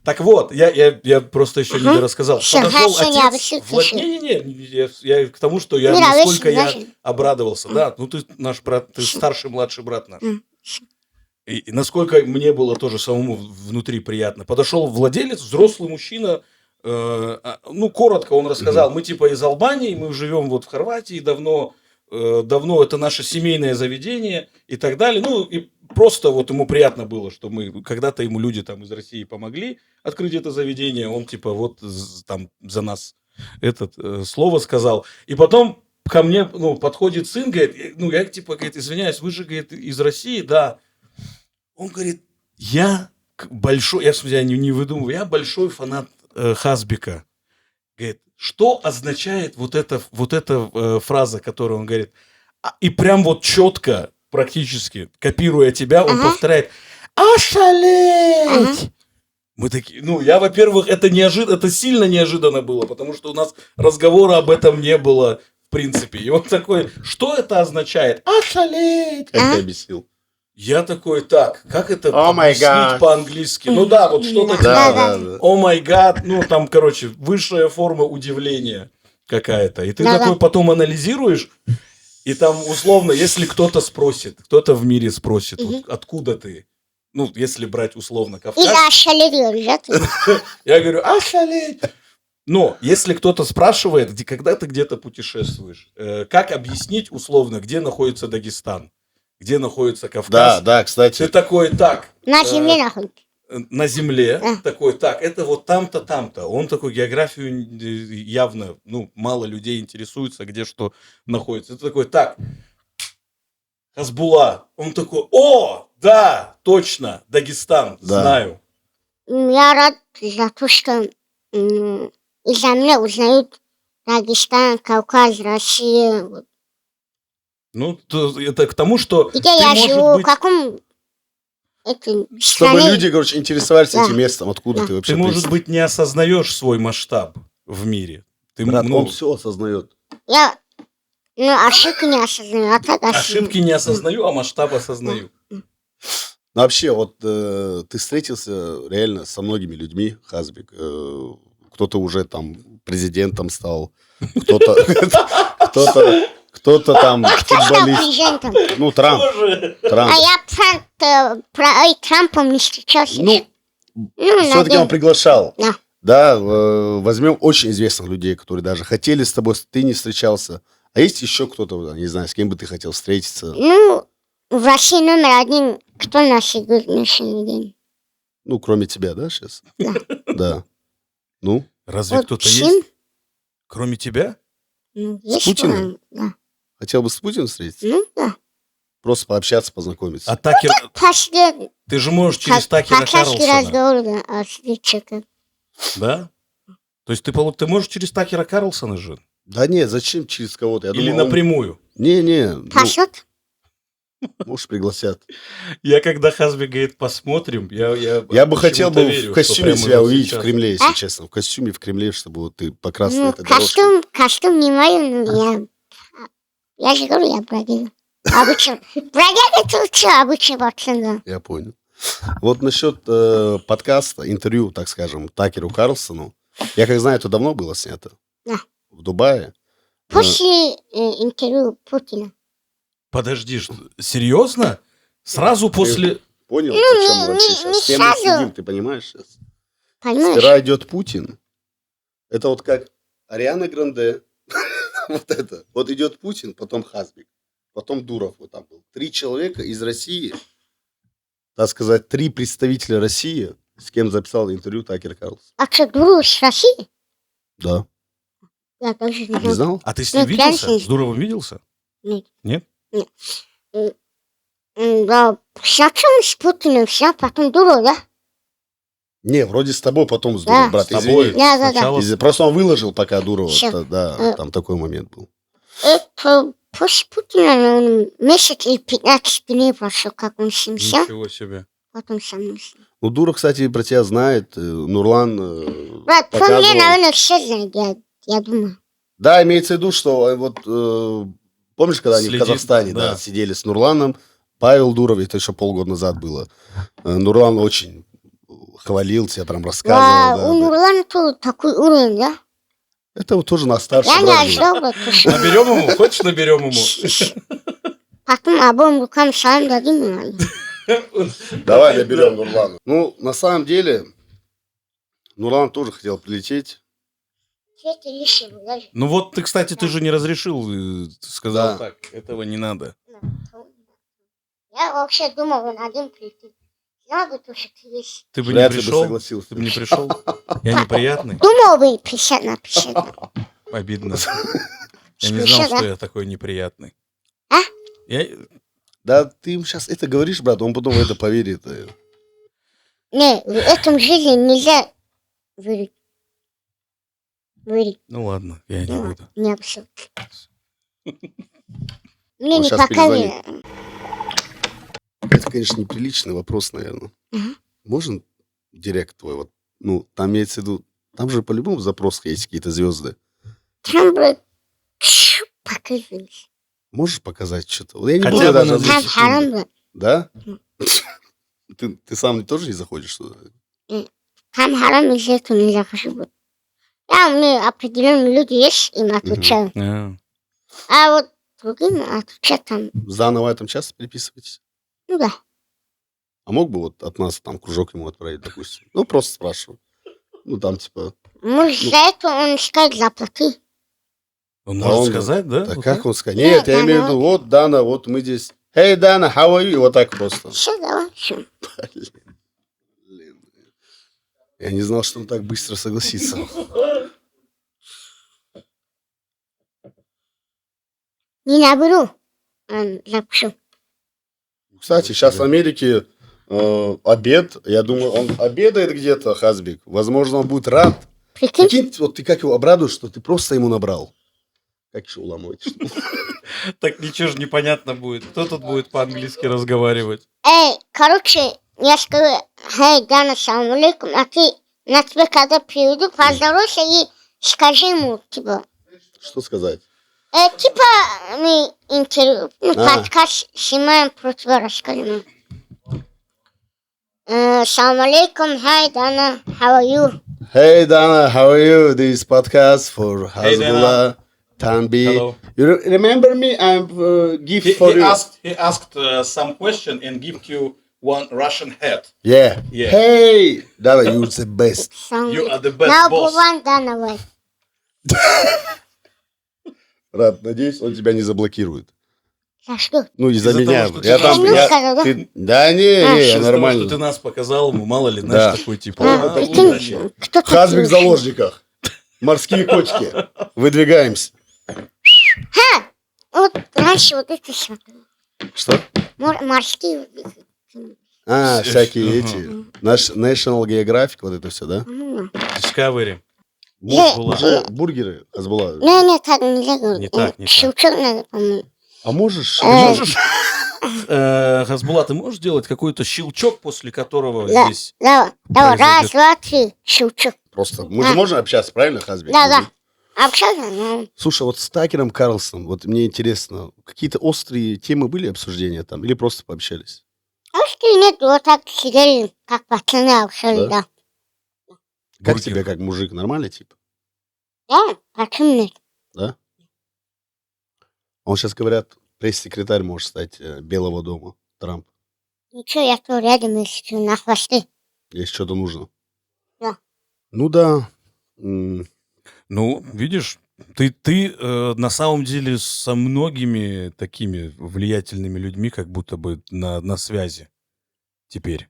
B: Так вот, я просто еще не рассказал.
C: Всё,
B: Подошел
C: хорошо, не
B: отец...
C: обессудь,
B: Не-не-не, я к тому, что я
C: Мира,
B: насколько я
C: вечно.
B: обрадовался. Да, ну ты наш брат, ты старший, младший брат наш. И насколько мне было тоже самому внутри приятно. Подошел владелец, взрослый мужчина, ну, коротко он рассказал, мы типа из Албании, мы живем вот в Хорватии давно, это наше семейное заведение и так далее. Ну, и просто вот ему приятно было, что мы, когда-то ему люди там из России помогли открыть это заведение, он типа вот там за нас слово сказал. И потом ко мне, ну, подходит сын, говорит, ну, я типа, говорит, извиняюсь, вы же, говорит, из России, да. Он говорит, я большой, я не выдумываю, я большой фанат Хазбика. Говорит, что означает вот эта фраза, которую он говорит? И прям вот четко, практически, копируя тебя, он повторяет «Ошалеть!». Мы такие, ну, я, во-первых, это сильно неожиданно было, потому что у нас разговора об этом не было, в принципе. И он такой, что это означает? «Ошалеть!».
A: Как ты объяснил?
B: Я такой, так, как это
A: О май
B: объяснить
A: гад.
B: по-английски? Ну да, вот что-то типа
A: Да.
B: «О май гад», ну там, короче, высшая форма удивления какая-то. И ты
C: Да-да.
B: такой потом анализируешь, и там условно, если кто-то спросит, кто-то в мире спросит, вот откуда ты? Ну, если брать условно
C: Или
B: Кавказ,
C: ошалели, да?
B: я говорю, ошалеть. Но если кто-то спрашивает, когда ты где-то путешествуешь, как объяснить условно, где находится Дагестан? Где находится Кавказ?
A: Да,
B: Ты
A: кстати.
B: такой, так,
C: На земле нахуй.
B: на земле,
C: А.
B: такой, так, это вот там-то, там-то. Он такой, географию явно, ну, мало людей интересуется, где что находится. Это такой, так, Хазбулла. Он такой, о, да, точно, Дагестан,
A: Да.
B: знаю.
C: Я рад за то, что из-за меня узнают Дагестан, Кавказ, Россия. Вот.
B: Ну, это к тому, что
C: Где
B: ты,
C: я
B: может
C: живу,
B: быть,
C: в каком
A: Чтобы
C: стране.
A: люди, короче, интересовались
C: Да.
A: этим местом, откуда
C: Да.
A: ты вообще
B: ты, может
A: приехал.
B: быть, не осознаешь свой масштаб в мире. Ты,
A: Брат,
B: ну,
A: он все осознает.
C: Я ошибки не осознаю, а так
B: ошибки не осознаю, а масштаб осознаю.
A: Ну, вообще, вот ты встретился реально со многими людьми, Хазбик. Кто-то уже там президентом стал, кто-то там
C: Кто стал
A: футболист.
C: президентом?
A: Ну, Трамп.
C: А я Трампом не встречался.
A: Ну, все-таки
C: надеюсь.
A: он приглашал.
C: Да.
A: Да, возьмем очень известных людей, которые даже хотели с тобой, ты не встречался. А есть еще кто-то, не знаю, с кем бы ты хотел встретиться?
C: Ну, в России номер один, кто нас играет на сегодняшний день?
A: Ну, кроме тебя, да, сейчас?
C: Да.
A: Да. Ну,
B: Разве
C: Вот
B: кто-то
C: Чим?
B: есть, кроме тебя?
C: Есть
A: Путиным?
C: Да.
A: хотел бы с Путиным встретиться?
C: Ну, да.
A: Просто пообщаться, познакомиться.
B: А Такер,
C: Последний
B: ты же можешь через Такера
C: кавказский
B: Карлсона,
C: разговор, да, встреча.
B: да? То есть ты можешь через Такера Карлсона же?
A: Да нет, зачем через кого-то? Я
B: Или
A: думаю, он-
B: напрямую?
A: Не, ну,
C: Пасет?
A: может, пригласят.
B: Я когда Хазби говорит, посмотрим, я
A: Я бы хотел бы
B: почему-то верю,
A: в
B: что
A: костюме
B: прямо
A: себя
B: вот
A: увидеть
B: сейчас.
A: в Кремле, если
C: А?
A: честно. В костюме в Кремле, чтобы вот ты по красной
C: Ну,
A: этой дорожке.
C: костюм не мой, но я же говорю, я бродяга. Обычно. Бродяга это что, обычный пацан, да.
A: Я понял. Вот насчет подкаста, интервью, так скажем, Такеру Карлсону. Я как знаю, это давно было снято.
C: Да.
A: В Дубае.
C: После интервью Путина.
B: Подожди, серьезно? Сразу после...
A: Понял,
C: Ну,
A: о чем мы
C: не-
A: вообще
C: не
A: сейчас? С кем мы
C: сразу.
A: сидим, ты понимаешь сейчас?
C: Понимаешь?
A: Сперва идет Путин. Это вот как Ариана Гранде. Вот это. Вот идет Путин, потом Хазбик, потом Дуров вот там был. 3 человека из России, так сказать, 3 представителя России, с кем записал интервью Такер Карлсон.
C: А что, Дуру с России?
A: Да.
C: Я тоже не
A: Не
C: знаю.
A: знал?
B: А ты с ним
C: Ну,
B: виделся?
C: конечно.
B: С Дуровым виделся?
C: Нет.
B: Нет?
C: Да, сначала с Путиным все, потом Дуров, да?
A: Не, вроде с тобой потом с
C: Да.
A: Дуровым, брат,
B: С тобой
A: извини.
C: Да.
B: сначала...
A: Просто он выложил пока Дурова.
C: Всё.
A: Да, там такой момент был.
C: Это после Путина он месяц или 15 дней прошло, как он с ним сел,
B: Ничего себе.
C: потом со мной сел.
A: Ну, Дуров, кстати, про тебя знает. Нурлан
C: Брат, про меня,
A: показывал.
C: наверное, все знают, я думаю.
A: Да, имеется в виду, что вот помнишь, когда они
B: Следит,
A: в Казахстане
B: да.
A: сидели с Нурланом, Павел Дуров, это еще полгода назад было. Нурлан очень хвалил тебя, прям рассказывал.
C: А
A: да,
C: у
A: да.
C: Нурлана тоже такой уровень, да?
A: Это вот тоже на старший
C: Я не
A: брат был.
C: ожидал, брат, то, что
B: Наберем ему? Хочешь, наберем ему?
C: потом обоим рукам салам дадим. ему.
A: Давай наберем Нурлану. Ну, на самом деле, Нурлан тоже хотел прилететь.
C: Это лишнее, даже.
B: Ну вот ты, кстати, ты же не разрешил, ты сказал
A: Да.
B: так, этого не надо.
C: Я вообще думал, он один прилетит. Знал бы, то, что ты есть.
B: Ты бы
A: Вряд
B: не
A: ли бы
B: пришел?
A: согласился.
B: Ты бы не пришел? Я неприятный?
C: Думал бы 50 на 50.
B: Обидно. Я не
C: 50,
B: знал,
C: да?
B: что я такой неприятный.
C: А?
B: Я...
A: Да ты им сейчас это говоришь, брат, он потом в это поверит.
C: Не, в этом жизни нельзя верить. Верить.
B: Ну ладно, я не буду.
C: Не абсолютно. Мне
A: Он
C: не
A: щас
C: показывали.
A: Это, конечно, неприличный вопрос, наверное.
C: Мгм.
A: Можно директ твой? Вот, ну, там имеется в виду, там же по-любому в запросах есть какие-то звезды.
C: Там, брат, показывались.
A: Можешь показать что-то? Вот я не
B: Хотя
A: буду
B: бы
A: даже...
B: на
A: озвучивать.
C: Там харам, брат.
A: Да? Ты сам тоже не заходишь туда?
C: Там харам, из-за этого не захожу, брат. Я, мне определенные люди есть, им отвечаю.
B: А,
C: А вот другим отвечать там,
A: Заново там часто переписываетесь?
C: ну да.
A: А мог бы вот от нас там кружок ему отправить, допустим? Ну, просто спрашиваю. Ну, там типа...
C: Может, за это он скажет, заплати.
B: Он
A: А
B: может
A: он-
B: сказать, да?
A: Да
B: Вот
A: как
B: так?
A: он сказать? Нет, я
C: Дана,
A: имею в виду, вот, Дана, вот мы здесь. Hey, Дана, how are you? И вот так просто.
C: Все, давай, все.
A: Блин. Я не знал, что он так быстро согласится.
C: Не наберу. Запишу.
A: Кстати, сейчас в Америке обед. Я думаю, он обедает где-то, Хазбик. Возможно, он будет рад.
C: Прикинь?
A: Прикинь, вот ты как его обрадуешь, что ты просто ему набрал. Как еще уламывать?
B: Так ничего же непонятно будет. Кто тут будет по-английски разговаривать?
C: Короче, я скажу, хей, Дана, салам алейкум, а ты на тебя когда приведу, поздоровайся и скажи ему, типа,
A: Что сказать?
C: типа, мы интервью,
A: А.
C: подкаст снимаем про тебя, расскажем. Салам алейкум, хей, Дана, how are you?
A: Hey, Dana, how are you? This podcast for
B: Hey,
A: Hasbullah, Tanbi.
B: Hello.
A: You remember me? I'm gift for you.
B: He asked some question and give you one Russian hat.
A: Yeah.
B: Yeah.
A: Hey, Dana, you're the best.
C: Салам
B: You
C: алейкум.
B: are the best
C: Number
B: boss.
C: one, Dana, wait.
A: Рад, надеюсь, он тебя не заблокирует.
C: За что?
A: Ну, из-за
B: Из-за
A: меня.
B: того, что
A: Я
B: ты
A: там,
C: нас
A: я-
C: сказал, да?
A: ты- Да не,
C: А,
A: не,
B: Из-за
A: я
B: того, что ты
A: нормально.
B: нас показал ему, мало ли,
A: Да.
B: знаешь, такой типа.
A: А,
C: Прикинь,
B: удачи.
C: кто такие
A: Хазбик в
C: вообще?
A: заложниках. Морские кочки. Выдвигаемся.
C: Вот раньше вот это смотрел.
A: Что?
C: Морские вот эти.
A: А, всякие
B: Ага.
A: эти. Наш National Geographic, вот это все, да?
B: Discovery.
A: Уже бургеры Хазбулла.
C: Не, так нельзя говорить.
B: Не так, не так.
C: Щелчок надо, по-моему.
A: А можешь?
B: Можешь, Хазбулла, ты можешь делать какой-то щелчок, после которого
C: Да.
B: здесь...
C: Давай, раз,
B: произойдет.
C: два, три, щелчок.
A: Просто мы же можем общаться, правильно, Хазбик?
C: Да. Общаться, ну,
A: Слушай, вот с Такером Карлсоном, вот мне интересно, какие-то острые темы были обсуждения там или просто пообщались?
C: может и нет, вот так сидели, как пацаны общались,
A: Да?
C: да.
A: Как
B: Бургер.
A: тебе, как мужик, нормально, типа?
C: Да, почему нет?
A: Да? Он сейчас, говорят, пресс-секретарь может стать Белого дома, Трамп,
C: Ничего, я то рядом, если на хвосты.
A: если что-то нужно.
C: Да.
A: Ну да.
B: Ну, видишь, ты на самом деле со многими такими влиятельными людьми как будто бы на связи теперь.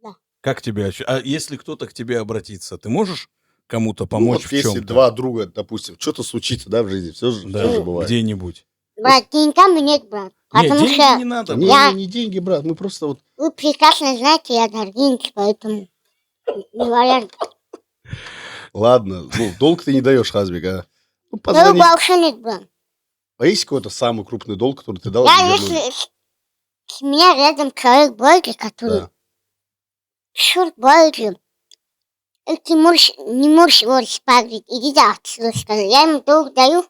C: Да.
B: Как тебе А если кто-то к тебе обратится, ты можешь кому-то
A: Ну,
B: помочь
A: вот
B: в
A: если
B: чем-то?
A: два друга, допустим, что-то случится, да, в жизни, все же
B: Да,
A: бывает.
B: где-нибудь.
C: Брат, деньгами нет, брат.
B: Не,
C: Потому
B: деньги
C: что
B: не надо.
A: Не,
B: брат.
A: не деньги, брат, мы просто вот...
C: вы прекрасно знаете, я дорогинки, поэтому не вариант.
A: Ладно, ну, долг ты не даешь, Хазбик, а? Ну,
C: Ну,
A: позвони.
C: вообще нет, брат.
A: А есть какой-то самый крупный долг, который ты дал?
C: Я,
A: и вернули?
C: если с меня рядом человек боится, который
A: Да.
C: черт боится, и ты не можешь его спагрить, иди да отсюда, сказал. Я ему долг даю,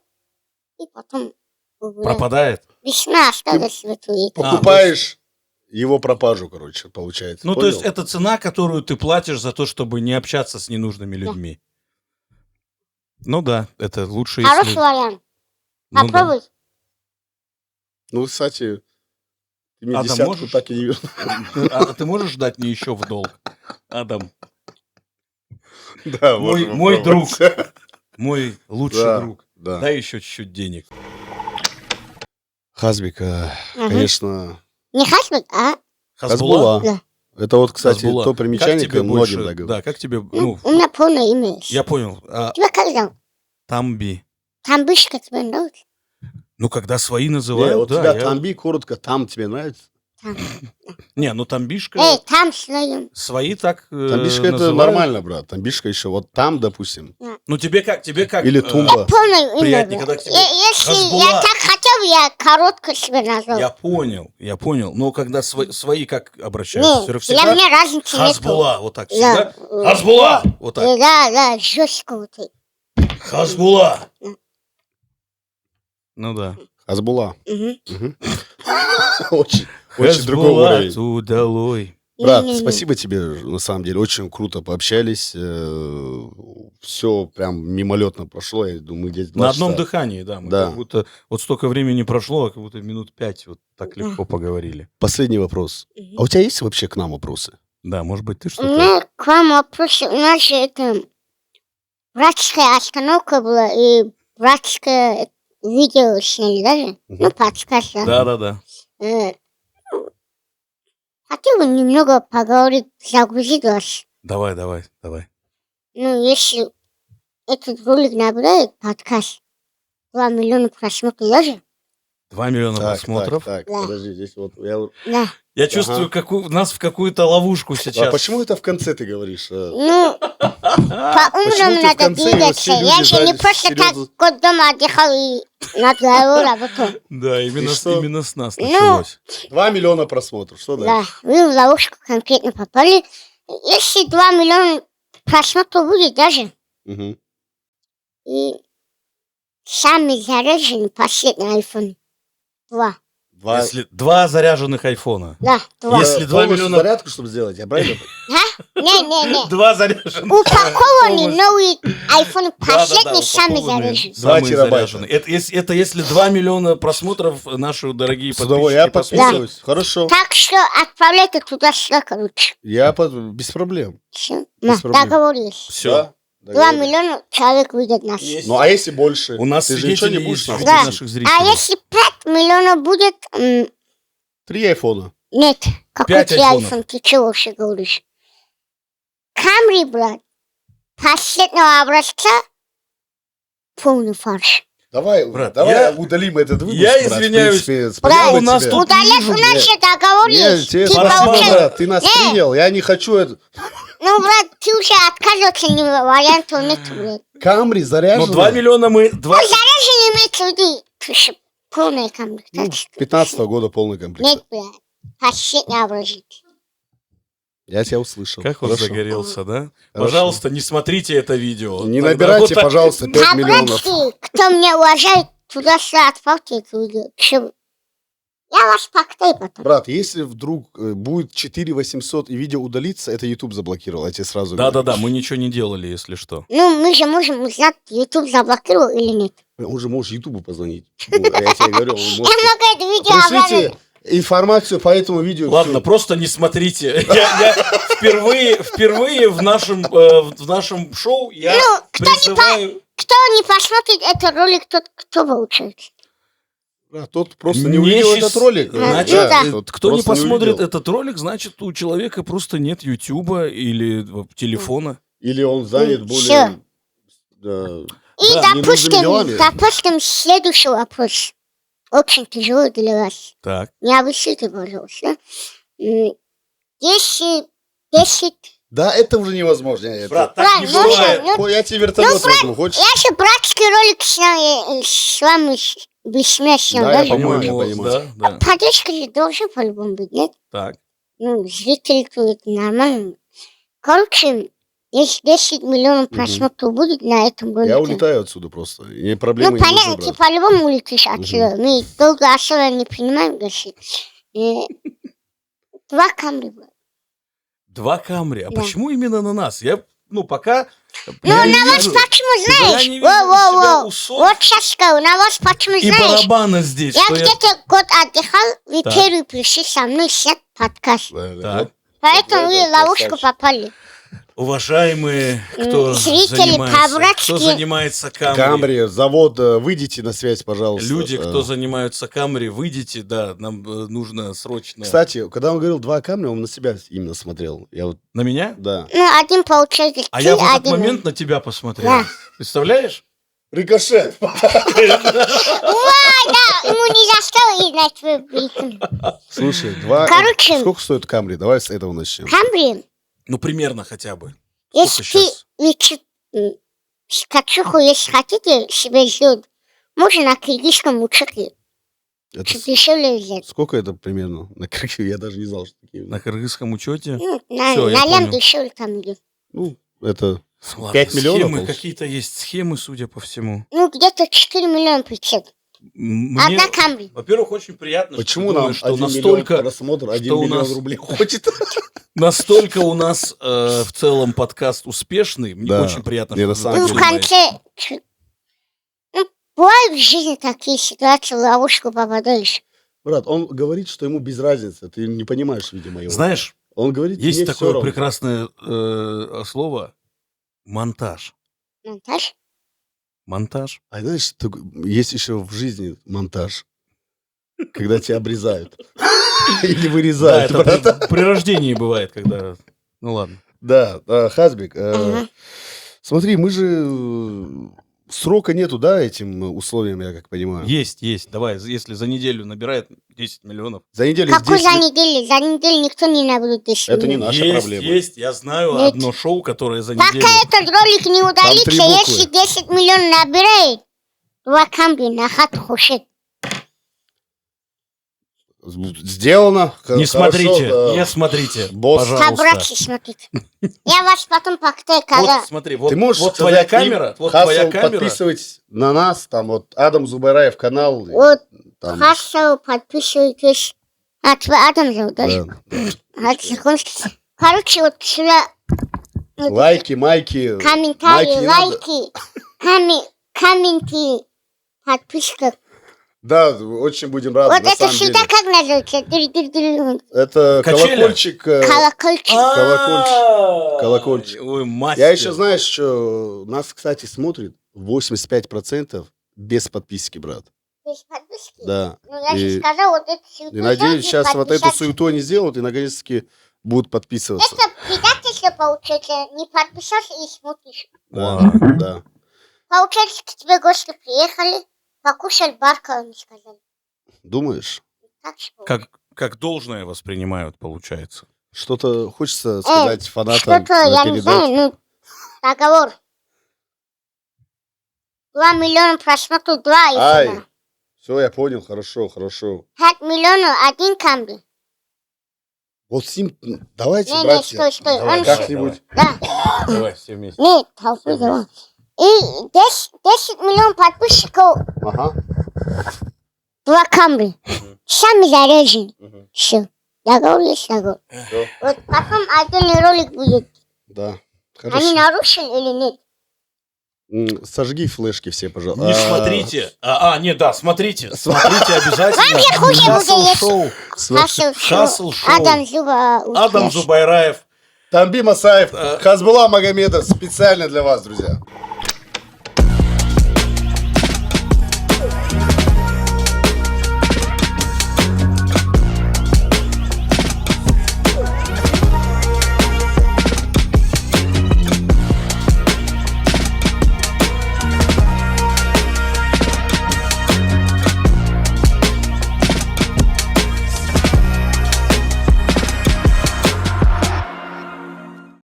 C: и потом
B: Пропадает.
C: весьма осталось в эту и это.
A: Покупаешь его пропажу, короче, получается.
B: Ну, то
A: Понял?
B: есть это цена, которую ты платишь за то, чтобы не общаться с ненужными людьми. Ну да, это лучше,
C: Хороший
B: если...
C: вариант.
B: Ну да.
C: Попробуй.
A: Ну, кстати, ты мне
B: Адам,
A: десятку
B: можешь?
A: так и не вернул.
B: А ты можешь дать мне еще в долг? Адам,
A: Да,
B: Мой-
A: можем
B: мой
A: попробовать.
B: мой лучший
A: Да,
B: друг,
A: да.
B: дай еще чуть-чуть денег.
A: Хазбик,
C: Мгм.
A: конечно,
C: Не Хасбек, а
B: Хазбулла?
A: Хазбулла. Это вот, кстати,
B: Хазбулла.
A: то
B: Как
A: примечание,
B: тебе
A: которое многим
B: больше...
A: договорю.
B: Да, как тебе...
C: ну,
B: Ну,
C: у меня полное имя есть.
B: я понял. А
C: Тебя как зовут?
B: Тамби.
C: Тамбышка тебе нравится?
B: Ну, когда свои
A: Не,
B: называют,
A: вот
B: да.
A: тебя
B: я-
A: Тамби, коротко, там тебе нравится?
C: Там.
B: Не, ну Тамбишка...
C: Эй, там своем.
B: Свои так
A: Тамбишка это
B: называют.
A: нормально, брат. Тамбишка еще вот там, допустим.
B: Ну, тебе как?
A: Или
B: э,
A: Тумба.
C: Полное имя.
B: Приятнее,
C: брат.
B: когда к тебе
C: Если
B: Хазбулла.
C: я так хотел, я коротко себе назвал.
B: Я понял. Но когда свои как обращаются?
C: Не,
B: Всегда
C: для меня разницы нету.
B: Хазбулла, вот так
C: Да.
B: всегда. Хазбулла! Вот так.
C: Да, жестко вот это.
B: Хазбулла! Ну да.
A: Хазбулла.
C: Мгм.
A: Мгм. Очень другой уровень.
B: Хазбуллату долой.
A: Брат,
C: Не-не-не.
A: спасибо тебе, на самом деле, очень круто пообщались. Все прям мимолетно прошло, я думаю, где-то 2
B: На одном
A: часа.
B: дыхании, да. Мы
A: Да.
B: как будто вот столько времени прошло, а как будто минут 5 вот так легко поговорили.
A: Последний вопрос.
C: Мгм.
A: А у тебя есть вообще к нам вопросы?
B: Да, может быть, ты
C: У
B: что-то...
C: меня к вам вопрос. У нас же это братская остановка была, и братское видео сняли даже. Ну, подкаст, да.
B: Да.
C: Э, Хотел бы немного поговорить, загрузить вас.
B: Давай.
C: Ну, если этот ролик набирает подкаст 2 миллиона просмотров даже,
B: 2 миллиона просмотров.
A: Так,
C: Да.
A: подожди, здесь вот...
C: да.
B: Я чувствую, нас в какую-то ловушку
A: А
B: сейчас.
A: почему это в конце ты говоришь?
C: Ну, по-умному
A: почему ты в
C: надо
A: конце, и вот
C: двигаться.
A: все люди
C: Я же не
A: сзади
C: просто так
A: серьезно-
C: год дома отдыхал и на голову работал.
B: Да,
A: И
B: именно
A: что?
B: с нас
C: Ну,
B: началось.
A: 2 миллиона просмотров, что
C: Да,
A: дальше?
C: вы в ловушку конкретно попали. Если 2 миллиона просмотров будет даже,
A: Мгм.
C: и сами заряжены последний iPhone 2.
A: 2
B: Если 2 заряженных айфона.
C: Да, 2.
B: Если 2 миллиона-
A: зарядку, чтобы сделать, я правильно?
C: Не.
B: 2 заряженных.
C: Упакованные новые iPhone
B: Да,
C: последние сами
B: упакованные,
C: заряжены.
A: Два
B: самые
A: терабайта.
B: заряженные. Это если 2 миллиона просмотров наши дорогие
A: С удовольствием. Я
B: подписчики
A: подписываюсь. Хорошо.
C: Так что отправляйте туда-сюда, короче.
A: Без проблем.
C: Все,
A: Без проблем.
C: договорились.
B: Все.
A: Да,
C: 2
A: договорились.
C: миллиона человек видят нас.
B: Есть.
A: Ну, а если больше?
B: У нас
A: Ты же ничего не
B: свидетели
A: будешь
B: есть
A: нам
B: среди
C: Да.
A: говорить?
B: наших зрителей.
C: А если 5 миллионов будет,
A: 3 айфона.
C: нет, какой
B: 5
C: тебе
B: айфонов.
C: iPhone, ты чего вообще говоришь? Камри, брат, последнего образца, полный фарш.
A: Давай,
B: Брат,
A: давай
B: я-
A: удалим этот выпуск.
B: я
A: брат. В
B: извиняюсь.
A: принципе,
C: Брат,
A: спасибо
B: у нас
A: тебе.
B: тут
C: Удалять
B: вижу,
C: у нас же договор
A: Нет,
C: есть.
A: тебе
C: Ты
A: спасибо,
C: получил-
A: брат, ты нас
C: Не.
A: принял. Я не хочу это.
C: Ну, брат, ты уже отказываться не вариантов нет, блядь.
A: Камри
B: Ну,
A: заряженный.
B: 2 миллиона мы...
C: Ну, заряженный имеется в виду, ты же полная камера.
A: Ну,
C: так что-
A: 15-го года полный комплект.
C: Нет, блядь, последний образец.
A: Я тебя услышал.
B: Как он
A: Хорошо.
B: загорелся, да?
A: Хорошо.
B: Пожалуйста, не смотрите это видео.
A: Не
B: Тогда
A: набирайте,
B: вот так-
A: пожалуйста, 5
C: А,
A: миллионов.
C: братцы, кто меня уважает, туда-сюда отправьте это видео. Чё? Я вас покатаю потом.
A: Брат, если вдруг будет 4800 и видео удалится, это YouTube заблокировал, я тебе сразу говорю.
B: Да-да-да, мы ничего не делали, если что.
C: Ну, мы же можем узнать, YouTube заблокировал или нет.
A: Он же может Ютубу позвонить. Ну, я тебе говорю, он
C: Я
A: может...
C: могу это видео
A: Пришлите
C: обратно.
A: информацию по этому видео.
B: Ладно,
A: всё.
B: просто не смотрите. Я впервые в нашем шоу я
C: Ну,
B: призываю...
C: Кто не посмотрит этот ролик, тот кто получается.
A: А тот просто не
B: Не
A: увидел
B: счаст-
A: этот ролик.
B: Значит,
C: да.
A: тот
B: кто не
A: просто
B: посмотрит
A: увидел.
B: этот ролик, значит, у человека просто нет Ютуба или телефона.
A: Или он занят более...
C: Всё.
A: Да.
C: И,
B: Да,
A: ненужными делами.
C: допустим, следующий вопрос. очень тяжело для вас.
B: Так.
C: Не обыщите, пожалуйста. 10.
A: Да, это уже невозможно.
B: Брат,
C: так не бывает.
A: Я тебе вертолет возьму, хочешь?
C: Я еще практический ролик снял с вами бессмертным.
A: Да, я
C: даже.
A: по-моему, понимаю.
B: Да.
C: Поддержка же должен по-любому быть, нет?
B: Так.
C: Ну, зрители, то это нормально. Короче, если 10 миллионов просмотров будет на этом ролике.
A: Я улетаю отсюда просто. И
C: Ну,
A: проблемы не
C: понятно,
A: нужны,
C: ты
A: брат.
C: по-любому улетишь отсюда. Мы долго особо не принимаем гостей. 2 камеры, брат.
B: 2 Камри. А
C: Да.
B: почему именно на нас? Я, пока...
C: Ну, на вас почему, знаешь?
B: Я не вижу у себя
C: Во-во-во.
B: усов
C: Вот сейчас скажу, на вас почему,
B: и
C: знаешь?
B: барабана здесь.
C: Я
B: что
C: где-то год отдыхал, вы
B: Так.
C: первые пришли со мной снять подкаст.
A: Да, да.
B: Так.
C: Поэтому вы
A: Да,
C: в ловушку
A: красавчик.
C: попали.
B: Уважаемые, кто
C: Зрители по-братски.
B: кто занимается Камри.
A: Камри, завод, выйдите на связь, пожалуйста.
B: Люди, кто занимаются Камри, выйдите, да, нам нужно срочно...
A: Кстати, когда он говорил 2 Камри, он на себя именно смотрел. Я вот,
B: На меня?
A: да.
C: Ну, один получается
B: А
C: ты,
B: я в этот
C: один
B: момент на тебя посмотрел.
C: Да.
B: Представляешь?
A: Рикошет.
C: Да, ему не заставил и на твой брифинг.
A: Слушай, 2...
C: Короче.
A: Сколько стоит Камри? Давай с этого начнем.
C: Камри,
B: Ну, примерно хотя бы.
C: если
B: щас?
C: ты скачуху, если хотите себе сделать, можно на киргизском учете.
A: Это
C: Чуть дешевле взять.
A: сколько это примерно? На Киргизии я даже не знал, что такие.
B: На кыргызском учете.
C: Ну,
B: Всё, я
C: на лям
B: понял.
C: дешевле там идет.
A: Ну, это...
B: Ладно,
A: 5 миллионов
B: схемы,
A: получится?
B: какие-то есть схемы, судя по всему.
C: Ну, где-то 4 миллиона 500.
B: Мне,
C: Одна Камри.
B: во-первых, очень приятно,
A: Почему
B: что, ты
A: нам
B: думаешь, что
A: 1 миллион
B: настолько,
A: просмотр, 1
B: что у
A: миллион
B: нас-
A: рублей хочет?
B: настолько у нас в целом подкаст успешный. Мне
A: Да.
B: очень приятно,
A: Мне
B: что
A: на
B: вы
A: самом
C: Ну,
B: так
C: в
A: деле.
B: понимаете.
C: конце... Ну, бывают в жизни такие ситуации, в ловушку попадаешь.
A: Брат, он говорит, что ему без разницы. Ты не понимаешь, видимо, его.
B: Знаешь,
A: Он говорит,
B: есть
A: мне
B: такое
A: всё равно.
B: прекрасное слово монтаж.
C: Монтаж?
B: Монтаж.
A: А знаешь, есть еще в жизни монтаж. Когда тебя обрезают. Или
B: Да,
A: вырезают,
B: это
A: брат.
B: при рождении бывает, когда... Ну ладно.
A: Да, Хазбик,
C: Ага.
A: смотри, мы же... Срока нету, да, этим условиям, я как понимаю?
B: Есть. Давай, если за неделю набирает 10 миллионов.
A: За неделю
C: Какой
A: здесь...
C: за неделю? За неделю никто не набудет 10
A: Это не
C: миллионов.
A: наша проблема.
B: Есть, я знаю
C: Нет.
B: одно шоу, которое за неделю...
C: Пока этот ролик не
A: 3
C: удалится,
A: буквы.
C: если 10 миллионов набирает, 2 камби на хату хушет.
A: Сделано.
B: Не смотрите,
A: Хорошо,
B: не смотрите,
A: Босс.
B: пожалуйста.
C: По-братски смотрите. Я вас потом покатаю, когда...
B: Вот смотри, вот,
A: Ты можешь
B: вот твоя
A: сказать им,
B: камера, вот
A: Хасл,
B: твоя камера.
A: подписывайтесь на нас, там вот Адам Зубараев канал.
C: Вот,
A: там,
C: Хасл, подписывайтесь. А, твой Адам зовут, да?
A: да.
C: Секундочку. Короче, вот сюда
A: Лайки, майки.
C: комментарии,
A: Майки не надо.
C: лайки, комменты, подписка.
A: Да, очень будем рады,
C: Вот
A: на
C: это
A: самом
C: всегда
A: деле.
C: как называется? Дыр-дыр-дыр.
A: Это
B: Качеля?
A: колокольчик.
C: Колокольчик.
A: Колокольчик.
B: Ой, мастер.
A: Я еще, знаешь, что нас, кстати, смотрит 85% без подписки, брат.
C: Без подписки?
A: Да.
C: Ну, я же
A: И-
C: сказал, вот это суету.
A: И надеюсь,
C: сделать,
A: сейчас вот эту
C: подписаться.
A: суету они сделают и наконец-таки будут подписываться.
C: Это предательство получается. Не подписался и смотришь.
A: Да, да.
C: Получается, к тебе гости приехали, покушали барка, они сказали.
A: Думаешь?
C: Так что?
B: Как должное воспринимают, получается.
A: Что-то хочется сказать фанатам
C: Что-то, я не
A: передать?
C: знаю, ну, договор. 2 миллиона просмотров, 2
A: Ай,
C: айфона.
A: все, я понял, хорошо, хорошо.
C: 5 миллионов, 1 камби.
A: Вот с ним, давайте,
C: Не,
A: братья,
C: стой.
B: Давай,
C: Он
A: как-нибудь.
C: Да.
B: Давай, все вместе.
C: Нет, толпы давай. И 10 миллионов подписчиков,
A: Ага.
C: 2 камби. Сами зарежем. Все. Договор есть договор.
A: Всё.
C: Вот потом отдельный ролик будет.
A: Да,
C: Они
A: хорошо.
C: нарушили или нет?
A: Сожги флешки все, пожалуйста.
B: Не смотрите. Нет, да, смотрите. Смотрите обязательно.
C: я хуже
B: Хасл
C: буду, если-
B: шоу.
C: Хасл
B: Хасл шоу.
C: Адам Зуба.
B: Адам Зубайраев.
A: Тамби Масаев, Хазбулла Магомедов специально для вас, друзья.